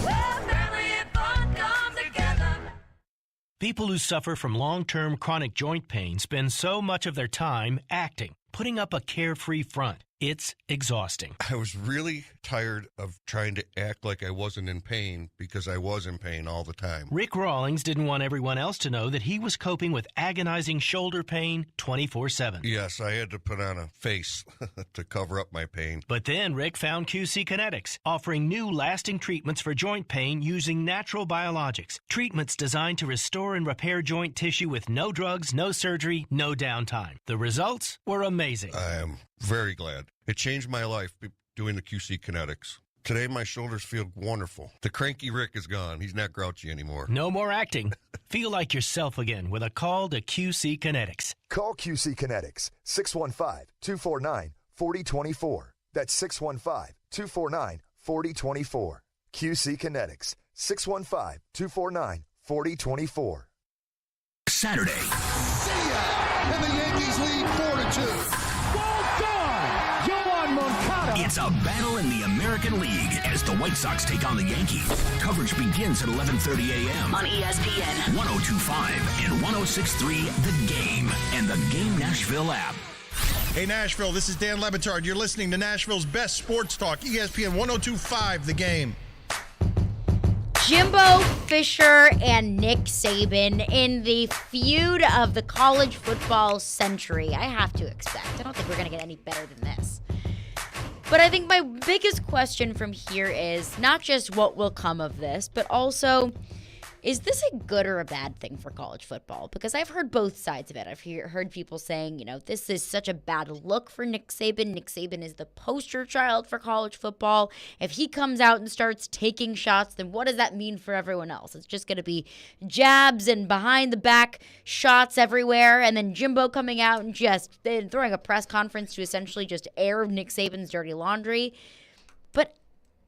People who suffer from long-term chronic joint pain spend so much of their time acting, putting up a carefree front. It's exhausting. I was really tired of trying to act like I wasn't in pain because I was in pain all the time. Rick Rawlings didn't want everyone else to know that he was coping with agonizing shoulder pain 24/7. Yes, I had to put on a face to cover up my pain. But then Rick found QC Kinetics, offering new lasting treatments for joint pain using natural biologics. Treatments designed to restore and repair joint tissue with no drugs, no surgery, no downtime. The results were amazing. I am very glad. It changed my life doing the QC Kinetics. Today, my shoulders feel wonderful. The cranky Rick is gone. He's not grouchy anymore. No more acting. Feel like yourself again with a call to QC Kinetics. Call QC Kinetics, 615-249-4024. That's 615-249-4024. QC Kinetics, 615-249-4024. Saturday. See ya! And the Yankees lead 4-2. It's a battle in the American League as the White Sox take on the Yankees. Coverage begins at 11:30 a.m. on ESPN 1025 and 1063 The Game and the Game Nashville app. Hey, Nashville, this is Dan Lebitard. You're listening to Nashville's best sports talk, ESPN 1025 The Game. Jimbo Fisher and Nick Saban in the feud of the college football century. I have to expect. I don't think we're going to get any better than this. But I think my biggest question from here is not just what will come of this, but also, Is this a good or a bad thing for college football? Because I've heard both sides of it. I've heard people saying, this is such a bad look for Nick Saban. Nick Saban is the poster child for college football. If he comes out and starts taking shots, then what does that mean for everyone else? It's just going to be jabs and behind the back shots everywhere, and then Jimbo coming out and just throwing a press conference to essentially just air Nick Saban's dirty laundry. But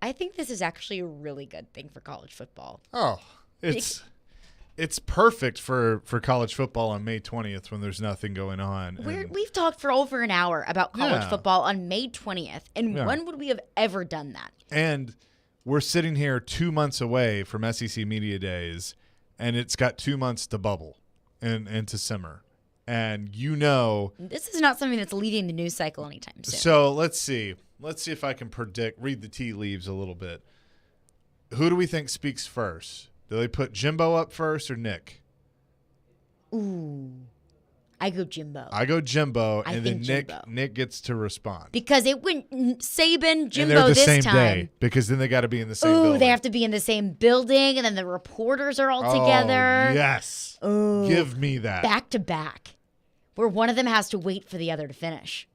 I think this is actually a really good thing for college football. Oh, it's perfect for college football on May 20th when there's nothing going on. We've talked for over an hour about college football on May 20th, and when would we have ever done that? And we're sitting here 2 months away from SEC Media Days, and it's got 2 months to bubble and to simmer. And this is not something that's leading the news cycle anytime soon. So let's see. Let's see if I can read the tea leaves a little bit. Who do we think speaks first? Do they put Jimbo up first or Nick? Ooh. I go Jimbo. And then Nick gets to respond. Because it went Saban, Jimbo and they're the this same time. Day, because then they got to be in the same building. They have to be in the same building, and then the reporters are all together. Yes. Ooh. Give me that. Back to back, where one of them has to wait for the other to finish.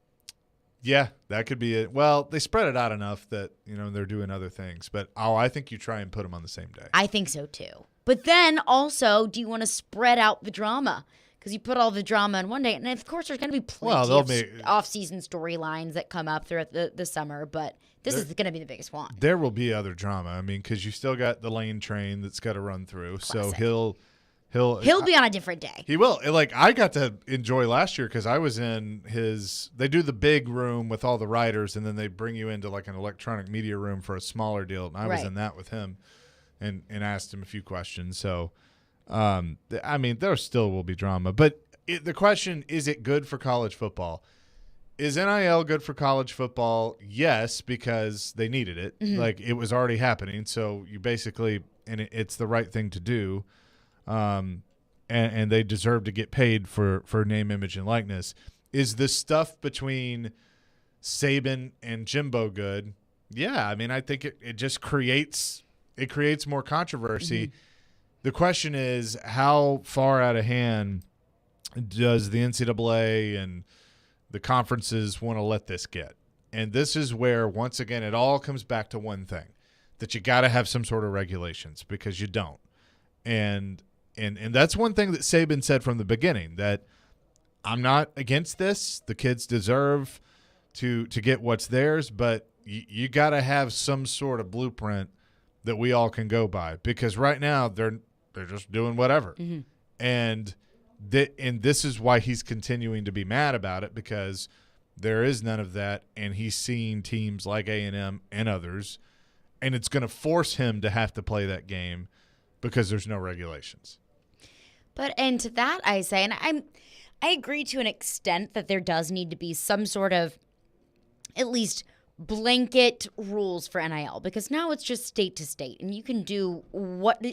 Yeah, that could be it. Well, they spread it out enough that, they're doing other things. But, I think you try and put them on the same day. I think so, too. But then also, do you want to spread out the drama? Because you put all the drama in one day. And, of course, there's going to be plenty of off-season storylines that come up throughout the summer. But this is going to be the biggest one. There will be other drama. Because you still got the lane train that's got to run through. Classic. So He'll be on a different day. He will. I got to enjoy last year because I was in they do the big room with all the writers, and then they bring you into an electronic media room for a smaller deal. And I was in that with him and asked him a few questions. So, there still will be drama. But the question, is it good for college football? Is NIL good for college football? Yes, because they needed it. Mm-hmm. It was already happening. So you basically – and it's the right thing to do. And they deserve to get paid for name, image, and likeness. Is the stuff between Saban and Jimbo good? Yeah, I think it just creates more controversy. Mm-hmm. The question is, how far out of hand does the NCAA and the conferences want to let this get? And this is where, once again, it all comes back to one thing, that you got to have some sort of regulations, because you don't. And that's one thing that Saban said from the beginning, that I'm not against this. The kids deserve to get what's theirs, but you got to have some sort of blueprint that we all can go by, because right now they're just doing whatever. Mm-hmm. And this is why he's continuing to be mad about it, because there is none of that, and he's seeing teams like A&M and others, and it's going to force him to have to play that game because there's no regulations. And to that I say, and I agree to an extent that there does need to be some sort of at least blanket rules for NIL, because now it's just state to state, and you can do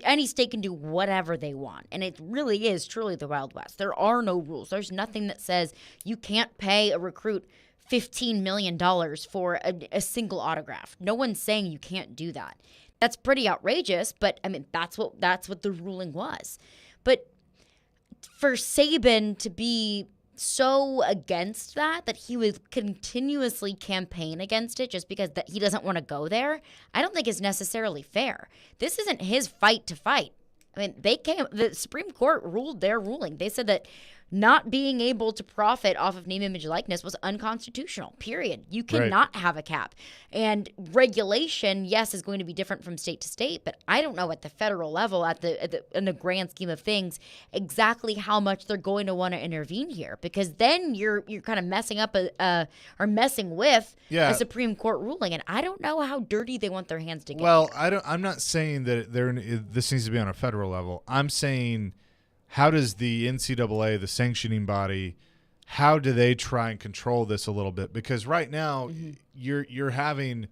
any state can do whatever they want, and it really is truly the Wild West. There are no rules. There's nothing that says you can't pay a recruit $15 million for a single autograph. No one's saying you can't do that. That's pretty outrageous, but that's what the ruling was. But for Saban to be so against that he would continuously campaign against it just because he doesn't want to go there, I don't think is necessarily fair. This isn't his fight to fight. The Supreme Court ruled their ruling. They said that not being able to profit off of name, image, likeness was unconstitutional, period. You cannot have a cap. And regulation, yes, is going to be different from state to state, but I don't know at the federal level, in the grand scheme of things, exactly how much they're going to want to intervene here, because then you're kind of messing up or messing with a Supreme Court ruling, and I don't know how dirty they want their hands to get. Well, I'm not saying that this needs to be on a federal level. I'm saying, how does the NCAA, the sanctioning body, how do they try and control this a little bit? Because right now you're having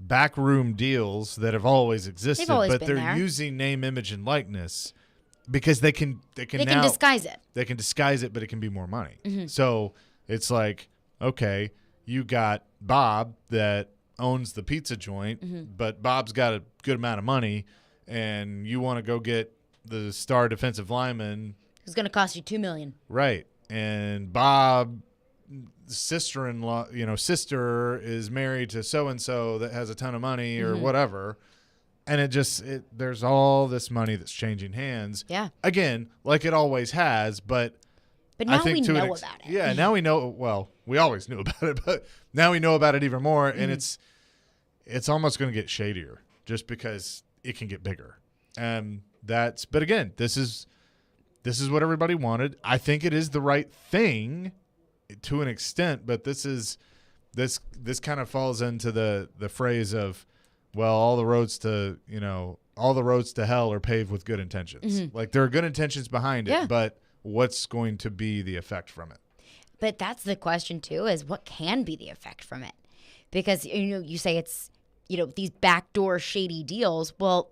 backroom deals that have always existed, but they're using name, image, and likeness because they can now disguise it. They can disguise it, but it can be more money. Mm-hmm. So it's like, okay, you got Bob that owns the pizza joint, but Bob's got a good amount of money, and you want to go get the star defensive lineman. It's going to cost you $2 million. Right. And Bob, sister is married to so-and-so that has a ton of money or whatever. And there's all this money that's changing hands. Yeah. Again, like it always has, but now I think we know about it. Yeah, now we know. Well, we always knew about it, but now we know about it even more, and it's almost going to get shadier just because it can get bigger. But again, this is what everybody wanted. I think it is the right thing to an extent, but this kind of falls into the phrase of, well, all the roads to hell are paved with good intentions. Like there are good intentions behind it, but what's going to be the effect from it? But that's the question too, is what can be the effect from it? Because you say it's these backdoor shady deals. Well,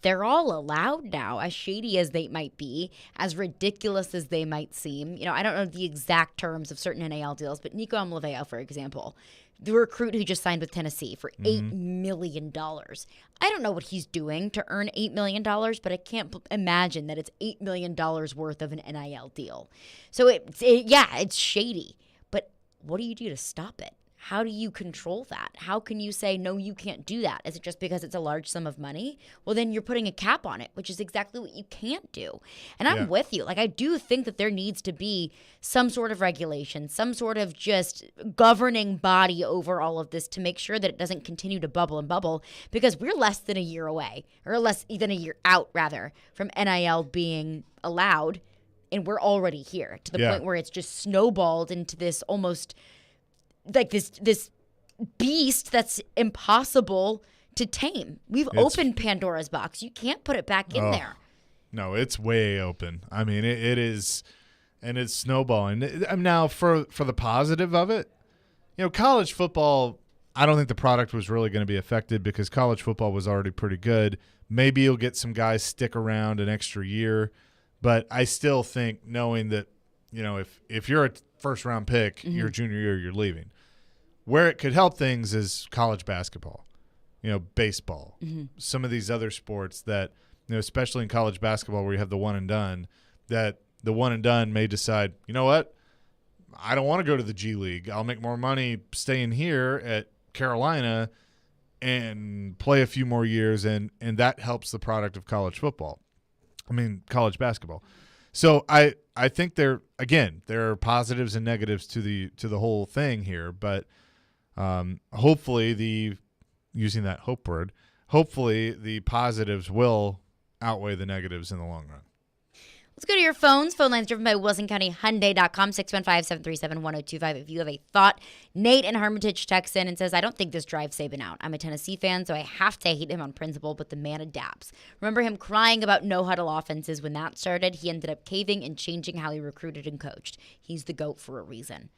they're all allowed now, as shady as they might be, as ridiculous as they might seem. I don't know the exact terms of certain NIL deals, but Nico Amlaveo, for example, the recruit who just signed with Tennessee for $8 million. I don't know what he's doing to earn $8 million, but I can't imagine that it's $8 million worth of an NIL deal. So it's shady. But what do you do to stop it? How do you control that? How can you say, no, you can't do that? Is it just because it's a large sum of money? Well, then you're putting a cap on it, which is exactly what you can't do. And I'm with you. Like, I do think that there needs to be some sort of regulation, some sort of just governing body over all of this to make sure that it doesn't continue to bubble and bubble, because we're less than a year away, or less than a year out, rather, from NIL being allowed. And we're already here to the point where it's just snowballed into this almost like this beast that's impossible to tame. We've opened Pandora's box. You can't put it back in there. No, it's way open. I mean, it is, and it's snowballing. Now, for the positive of it, college football, I don't think the product was really going to be affected because college football was already pretty good. Maybe you'll get some guys stick around an extra year, but I still think knowing that, if you're a first-round pick, your junior year, you're leaving. Where it could help things is college basketball, baseball, some of these other sports that, especially in college basketball where you have the one and done, that the one and done may decide, you know what, I don't want to go to the G League. I'll make more money staying here at Carolina and play a few more years, and that helps the product of college basketball. So I think there are positives and negatives to the whole thing here, but hopefully using that hope word, hopefully the positives will outweigh the negatives in the long run. Let's go to your phones. Phone lines driven by WilsonCountyHyundai.com, 615-737-1025. If you have a thought, Nate in Hermitage texts in and says, I don't think this drives Saban out. I'm a Tennessee fan, so I have to hate him on principle, but the man adapts. Remember him crying about no-huddle offenses when that started? He ended up caving and changing how he recruited and coached. He's the GOAT for a reason.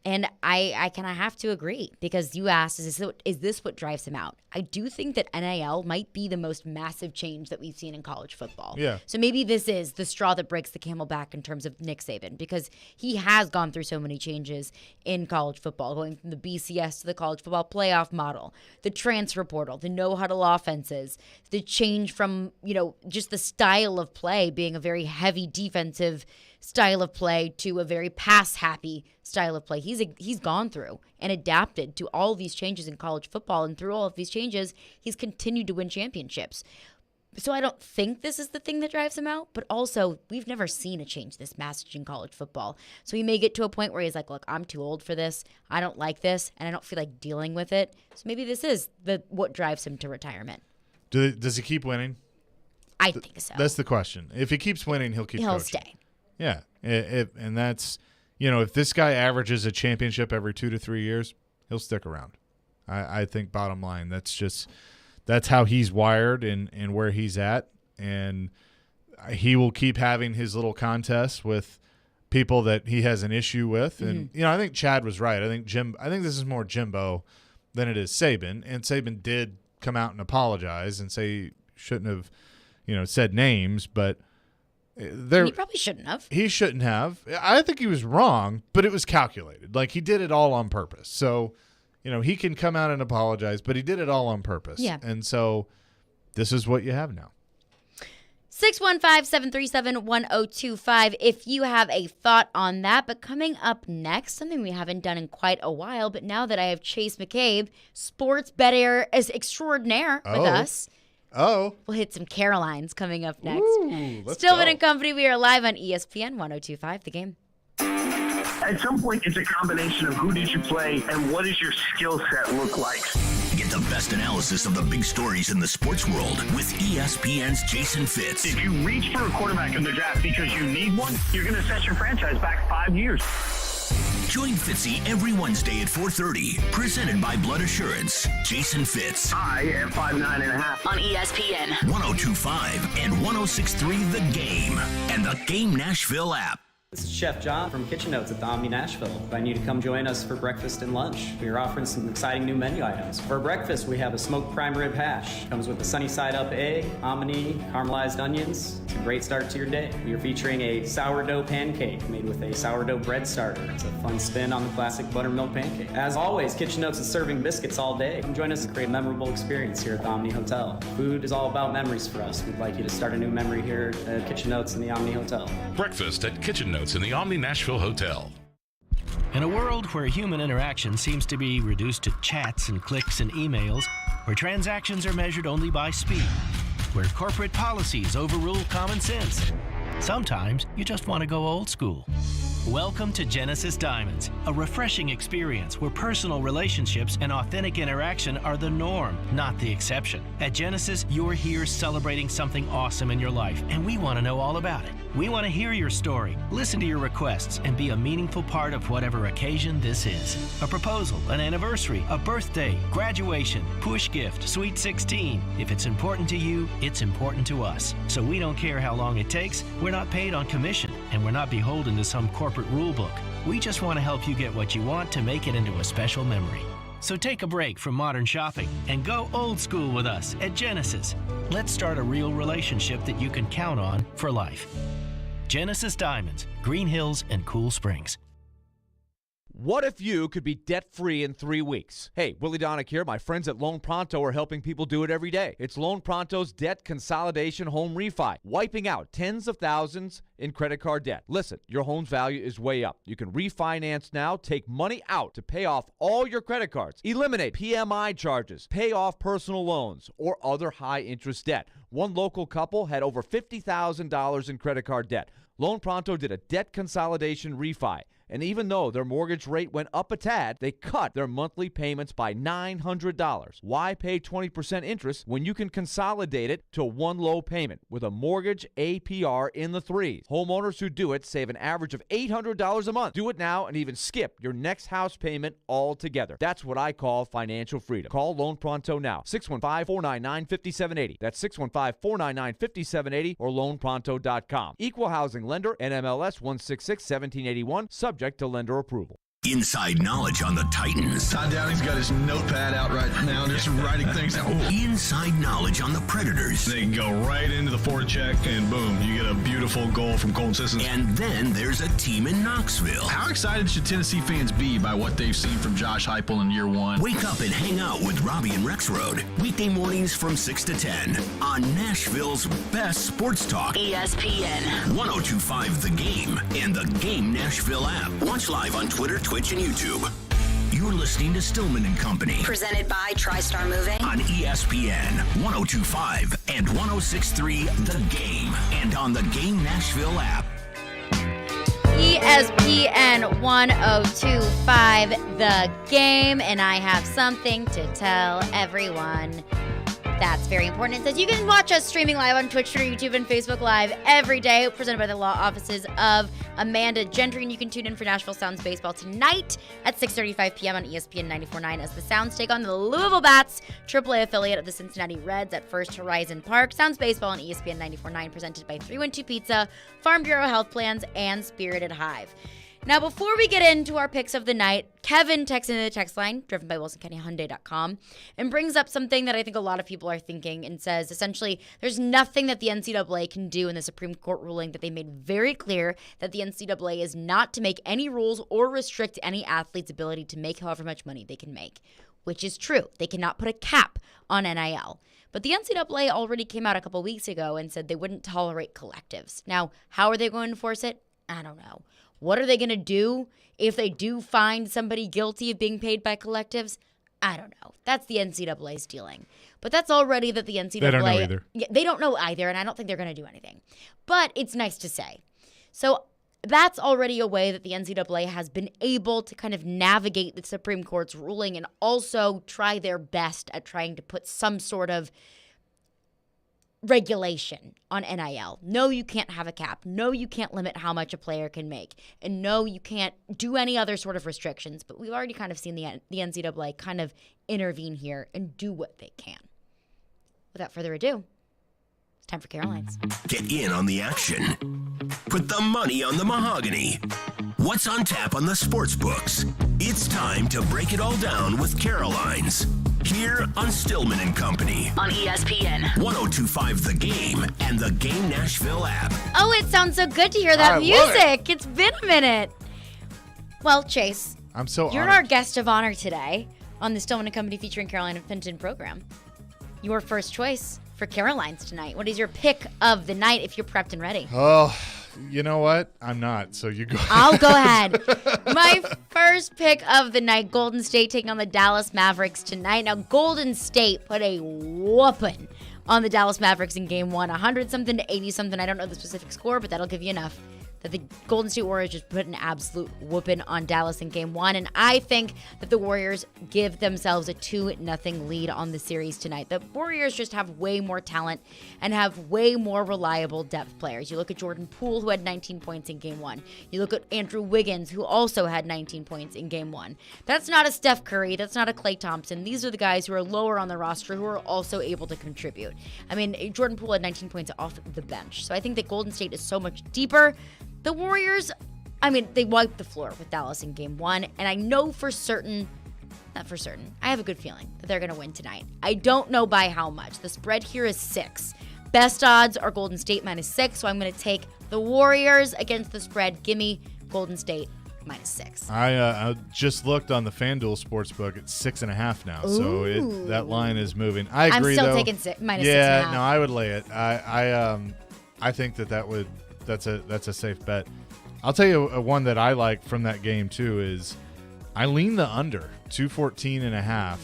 And I kind of have to agree, because you asked, is this what drives him out? I do think that NIL might be the most massive change that we've seen in college football. Yeah. So maybe this is the straw that breaks the camel back in terms of Nick Saban, because he has gone through so many changes in college football, going from the BCS to the college football playoff model, the transfer portal, the no-huddle offenses, the change from, just the style of play being a very heavy defensive style of play to a very pass-happy style of play. He's gone through and adapted to all of these changes in college football, and through all of these changes, he's continued to win championships. So I don't think this is the thing that drives him out, but also we've never seen a change this massive in college football. So he may get to a point where he's like, look, I'm too old for this. I don't like this, and I don't feel like dealing with it. So maybe this is what drives him to retirement. Does he keep winning? I think so. That's the question. If he keeps winning, he'll coaching. Stay. Yeah, and that's, if this guy averages a championship every 2 to 3 years, he'll stick around. I think bottom line, that's how he's wired and where he's at, and he will keep having his little contests with people that he has an issue with. And I think Chad was right. I think this is more Jimbo than it is Saban, and Saban did come out and apologize and say he shouldn't have, said names, but he probably shouldn't have. He shouldn't have. I think he was wrong, but it was calculated. Like, he did it all on purpose. So, he can come out and apologize, but he did it all on purpose. Yeah. And so this is what you have now. 615-737-1025 if you have a thought on that. But coming up next, something we haven't done in quite a while, but now that I have Chase McCabe, sports bettor extraordinaire with us. We'll hit some Carolines coming up next. Let's Stillman go. and Company, we are live on ESPN 1025, The Game. At some point, it's a combination of who did you play and what does your skill set look like. Get the best analysis of the big stories in the sports world with ESPN's Jason Fitz. If you reach for a quarterback in the draft because you need one, you're going to set your franchise back 5 years. Join Fitzy every Wednesday at 4:30. Presented by Blood Assurance. Jason Fitz. I am 5'9.5" on ESPN 1025 and 1063 The Game and the Game Nashville app. This is Chef John from Kitchen Notes at the Omni Nashville. Inviting you to come join us for breakfast and lunch. We are offering some exciting new menu items. For breakfast, we have a smoked prime rib hash. Comes with a sunny side up egg, hominy, caramelized onions. It's a great start to your day. We are featuring a sourdough pancake made with a sourdough bread starter. It's a fun spin on the classic buttermilk pancake. As always, Kitchen Notes is serving biscuits all day. Come join us and create a memorable experience here at the Omni Hotel. Food is all about memories for us. We'd like you to start a new memory here at Kitchen Notes in the Omni Hotel. Breakfast at Kitchen Notes in the Omni Nashville Hotel. In a world where human interaction seems to be reduced to chats and clicks and emails, where transactions are measured only by speed, where corporate policies overrule common sense, sometimes you just want to go old school. Welcome to Genesis Diamonds, a refreshing experience where personal relationships and authentic interaction are the norm, not the exception. At Genesis, you're here celebrating something awesome in your life, and we want to know all about it. We want to hear your story, listen to your requests, and be a meaningful part of whatever occasion this is. A proposal, an anniversary, a birthday, graduation, push gift, sweet 16. If it's important to you, it's important to us. So we don't care how long it takes. We're not paid on commission, and we're not beholden to some corporate rule book. We just want to help you get what you want to make it into a special memory. So take a break from modern shopping and go old school with us at Genesis. Let's start a real relationship that you can count on for life. Genesis Diamonds, Green Hills and Cool Springs. What if you could be debt-free in 3 weeks? Hey, Willie Donick here. My friends at Loan Pronto are helping people do it every day. It's Loan Pronto's debt consolidation home refi, wiping out tens of thousands in credit card debt. Listen, your home's value is way up. You can refinance now, take money out to pay off all your credit cards, eliminate PMI charges, pay off personal loans, or other high-interest debt. One local couple had over $50,000 in credit card debt. Loan Pronto did a debt consolidation refi. And even though their mortgage rate went up a tad, they cut their monthly payments by $900. Why pay 20% interest when you can consolidate it to one low payment with a mortgage APR in the threes? Homeowners who do it save an average of $800 a month. Do it now and even skip your next house payment altogether. That's what I call financial freedom. Call Loan Pronto now. 615-499-5780. That's 615-499-5780 or loanpronto.com. Equal housing lender, NMLS 166-1781, subject to lender approval. Inside knowledge on the Titans. Todd Downey's got his notepad out right now, just writing things out. Ooh. Inside knowledge on the Predators. They can go right into the forecheck, and boom, you get a beautiful goal from Colton Sissons. And then there's a team in Knoxville. How excited should Tennessee fans be by what they've seen from Josh Heupel in year one? Wake up and hang out with Robbie and Rexroad. Weekday mornings from 6 to 10 on Nashville's best sports talk. ESPN 1025 The Game and the Game Nashville app. Watch live on Twitter, Twitch, and YouTube. You're listening to Stillman and Company. presented by TriStar Moving On ESPN 1025 and 1063 The Game and on the Game Nashville app. ESPN 1025 The Game, and I have something to tell everyone. That's very important. It says you can watch us streaming live on Twitch, Twitter, YouTube, and Facebook Live every day, presented by the law offices of Amanda Gentry. And you can tune in for Nashville Sounds Baseball tonight at 6:35 p.m. on ESPN 94.9 as the Sounds take on the Louisville Bats, AAA affiliate of the Cincinnati Reds at First Horizon Park. Sounds Baseball on ESPN 94.9, presented by 312 Pizza, Farm Bureau Health Plans, and Spirited Hive. Now, before we get into our picks of the night, Kevin texts into the text line, driven by WilsonCountyHyundai.com, and brings up something that I think a lot of people are thinking and says, essentially, there's nothing that the NCAA can do in the Supreme Court ruling that they made very clear that the NCAA is not to make any rules or restrict any athlete's ability to make however much money they can make. which is true. They cannot put a cap on NIL. But the NCAA already came out a couple weeks ago and said they wouldn't tolerate collectives. Now, how are they going to enforce it? I don't know. What are they going to do if they do find somebody guilty of being paid by collectives? I don't know. That's the NCAA's dealing. But that's already that the NCAA... They don't know either. Yeah, they don't know either, and I don't think they're going to do anything. But it's nice to say. So that's already a way that the NCAA has been able to kind of navigate the Supreme Court's ruling and also try their best at trying to put some sort of regulation on NIL. No, you can't have a cap. No, you can't limit how much a player can make. And no, you can't do any other sort of restrictions. But we've already kind of seen the NCAA kind of intervene here and do what they can. Without further ado, it's time for Caroline's. Get in on the action. Put the money on the mahogany. What's on tap on the sports books? It's time to break it all down with Caroline's. Here on Stillman and Company. On ESPN. 102.5 The Game and the Game Nashville app. Oh, it sounds so good to hear that music. It's been a minute. Well, Chase. I'm so You're honored. our guest of honor today on the Stillman and Company featuring Caroline and Fenton program. Your first choice for Caroline's tonight. What is your pick of the night if you're prepped and ready? Oh, you know what? I'm not, so you go ahead. I'll go ahead. My first pick of the night, Golden State taking on the Dallas Mavericks tonight. Now, Golden State put a whooping on the Dallas Mavericks in Game 1, 100-something to 80-something. I don't know the specific score, but that'll give you enough. That the Golden State Warriors just put an absolute whooping on Dallas in Game 1. And I think that the Warriors give themselves a 2-0 lead on the series tonight. The Warriors just have way more talent and have way more reliable depth players. You look at Jordan Poole, who had 19 points in Game 1. You look at Andrew Wiggins, who also had 19 points in Game 1. That's not a Steph Curry. That's not a Klay Thompson. These are the guys who are lower on the roster who are also able to contribute. I mean, Jordan Poole had 19 points off the bench. So I think that Golden State is so much deeper. The Warriors, I mean, they wiped the floor with Dallas in Game 1, and I know for certain, not for certain, I have a good feeling that they're going to win tonight. I don't know by how much. The spread here is 6. Best odds are Golden State -6, so I'm going to take the Warriors against the spread. Give me Golden State -6. I just looked on the FanDuel Sportsbook. It's 6.5 now, so that line is moving. I agree, I'm still though. taking -6.5. Yeah, no, I would lay it. I think that's a safe bet. I'll tell you one that I like from that game too is I lean the under 214.5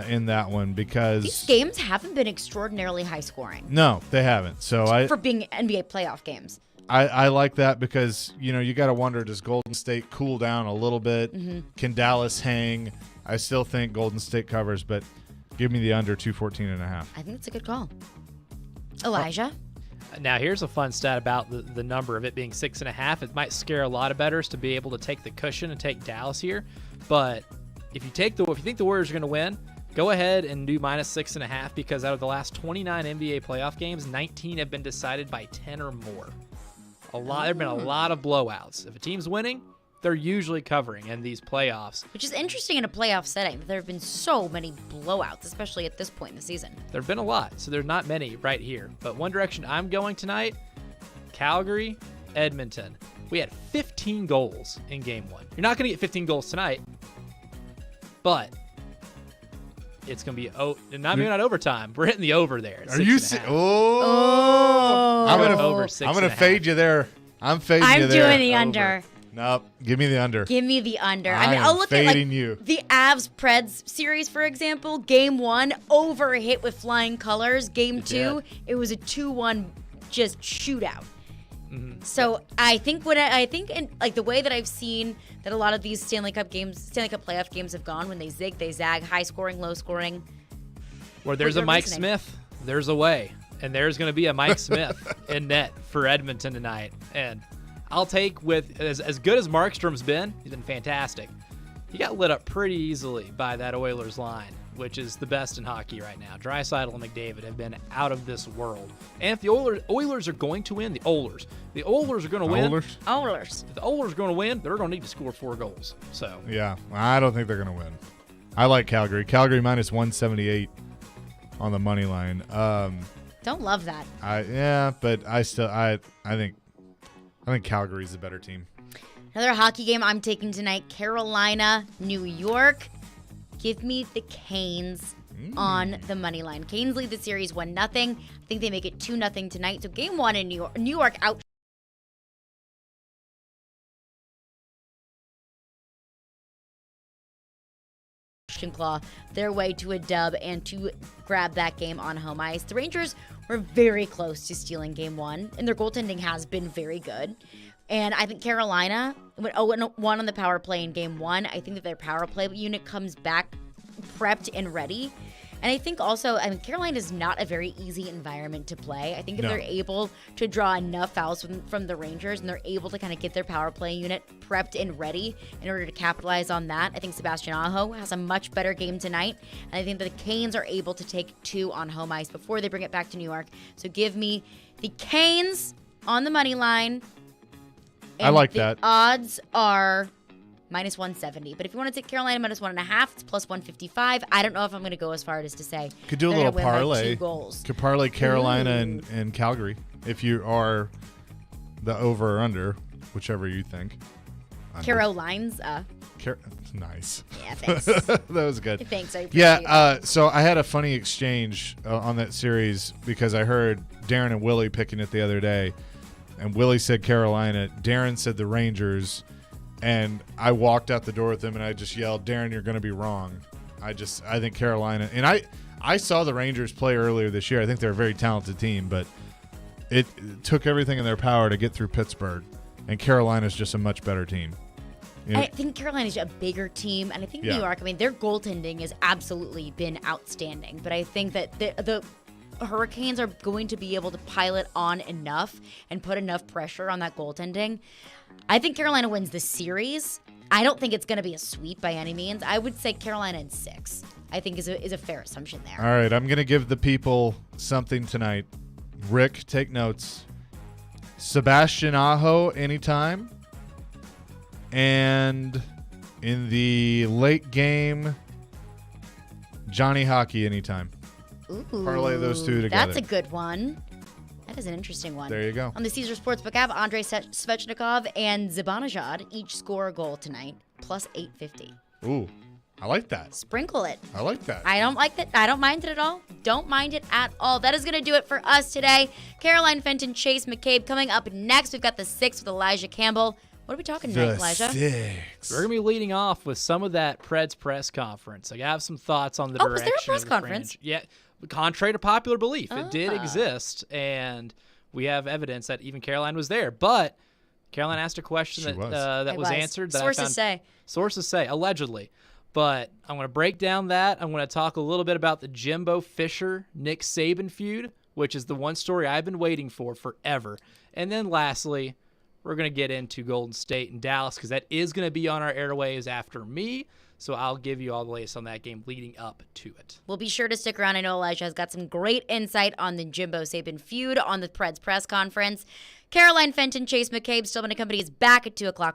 in that one because these games haven't been extraordinarily high scoring. No, they haven't. So for being NBA playoff games. I like that because you got to wonder, does Golden State cool down a little bit? Mm-hmm. Can Dallas hang? I still think Golden State covers, but give me the under 214.5. I think that's a good call. Elijah. Now, here's a fun stat about the number of it being 6.5. It might scare a lot of bettors to be able to take the cushion and take Dallas here. But if you think the Warriors are going to win, go ahead and do -6.5 because out of the last 29 NBA playoff games, 19 have been decided by 10 or more. There've been a lot of blowouts. If a team's winning, they're usually covering in these playoffs. Which is interesting in a playoff setting. There have been so many blowouts, especially at this point in the season. There have been a lot, so there's not many right here. But one direction I'm going tonight, Calgary, Edmonton. We had 15 goals in Game 1. You're not going to get 15 goals tonight, but it's going to be maybe not overtime. We're hitting the over there. Are you I'm going to fade you there. I'm fading you there. I'm doing the under. Nope. Give me the under. Give me the under. I mean, I'll look at you. The Avs-Preds series, for example. Game 1, over hit with flying colors. Game 2, it was a 2-1 just shootout. Mm-hmm. So I think in the way that I've seen that a lot of these Stanley Cup playoff games have gone, when they zig, they zag, high scoring, low scoring. Where there's a Mike Smith, there's a way. And there's going to be a Mike Smith in net for Edmonton tonight. And I'll take with as good as Markstrom's been, he's been fantastic. He got lit up pretty easily by that Oilers line, which is the best in hockey right now. Draisaitl and McDavid have been out of this world. And if the Oilers are going to win, the Oilers are going to win. Oilers. If the Oilers are going to win, they're going to need to score 4 goals. So yeah, I don't think they're going to win. I like Calgary. Calgary -178 on the money line. Don't love that. But I think Calgary's the better team. Another hockey game I'm taking tonight, Carolina, New York. Give me the Canes on the money line. Canes lead the series 1-0. I think they make it 2-0 tonight. So game 1 in New York out. Claw their way to a dub and to grab that game on home ice. The Rangers were very close to stealing game 1, and their goaltending has been very good. And I think Carolina went 0-1 on the power play in game 1. I think that their power play unit comes back prepped and ready. And I think also, Carolina is not a very easy environment to play. I think if they're able to draw enough fouls from the Rangers and they're able to kind of get their power play unit prepped and ready in order to capitalize on that, I think Sebastian Aho has a much better game tonight. And I think that the Canes are able to take 2 on home ice before they bring it back to New York. So give me the Canes on the money line. I like that. Odds are -170. But if you want to take Carolina -1.5, it's +155. I don't know if I'm going to go as far as to say. Could do a little parlay. 2 goals. Could parlay Carolina and Calgary if you are the over or under, whichever you think. Caroline's. Nice. Yeah, thanks. That was good. Thanks. I appreciate it. So I had a funny exchange on that series because I heard Darren and Willie picking it the other day, and Willie said Carolina, Darren said the Rangers. And I walked out the door with him, and I just yelled, Darren, you're going to be wrong. I think Carolina. And I saw the Rangers play earlier this year. I think they're a very talented team, but it took everything in their power to get through Pittsburgh. And Carolina's just a much better team. I think Carolina's a bigger team, and I think New York, their goaltending has absolutely been outstanding. But I think that the Hurricanes are going to be able to pilot on enough and put enough pressure on that goaltending. I think Carolina wins the series. I don't think it's going to be a sweep by any means. I would say Carolina in 6, I think is a fair assumption there. All right, I'm going to give the people something tonight. Rick, take notes. Sebastian Aho anytime. And in the late game, Johnny Hockey anytime. Ooh, parlay those 2 together. That's a good one. That is an interesting one. There you go. On the Caesar Sportsbook app, Andrei Svechnikov and Zibanejad each score a goal tonight, +850. Ooh, I like that. Sprinkle it. I like that. I don't like that. I don't mind it at all. Don't mind it at all. That is going to do it for us today. Caroline Fenton, Chase McCabe coming up next. We've got the 6 with Elijah Campbell. What are we talking tonight, Elijah? 6. We're going to be leading off with some of that Preds press conference. I have some thoughts on the direction. Was there a press conference? Fringe. Yeah. Contrary to popular belief, it did exist, and we have evidence that even Caroline was there. But Caroline asked a question that was answered. That Sources say, allegedly. But I'm going to break down that. I'm going to talk a little bit about the Jimbo Fisher-Nick Saban feud, which is the one story I've been waiting for forever. And then lastly, we're going to get into Golden State and Dallas because that is going to be on our airwaves after me. So I'll give you all the latest on that game leading up to it. We'll be sure to stick around. I know Elijah has got some great insight on the Jimbo Saban feud on the Preds press conference. Caroline Fenton, Chase McCabe, Stillman & Company is back at 2 o'clock on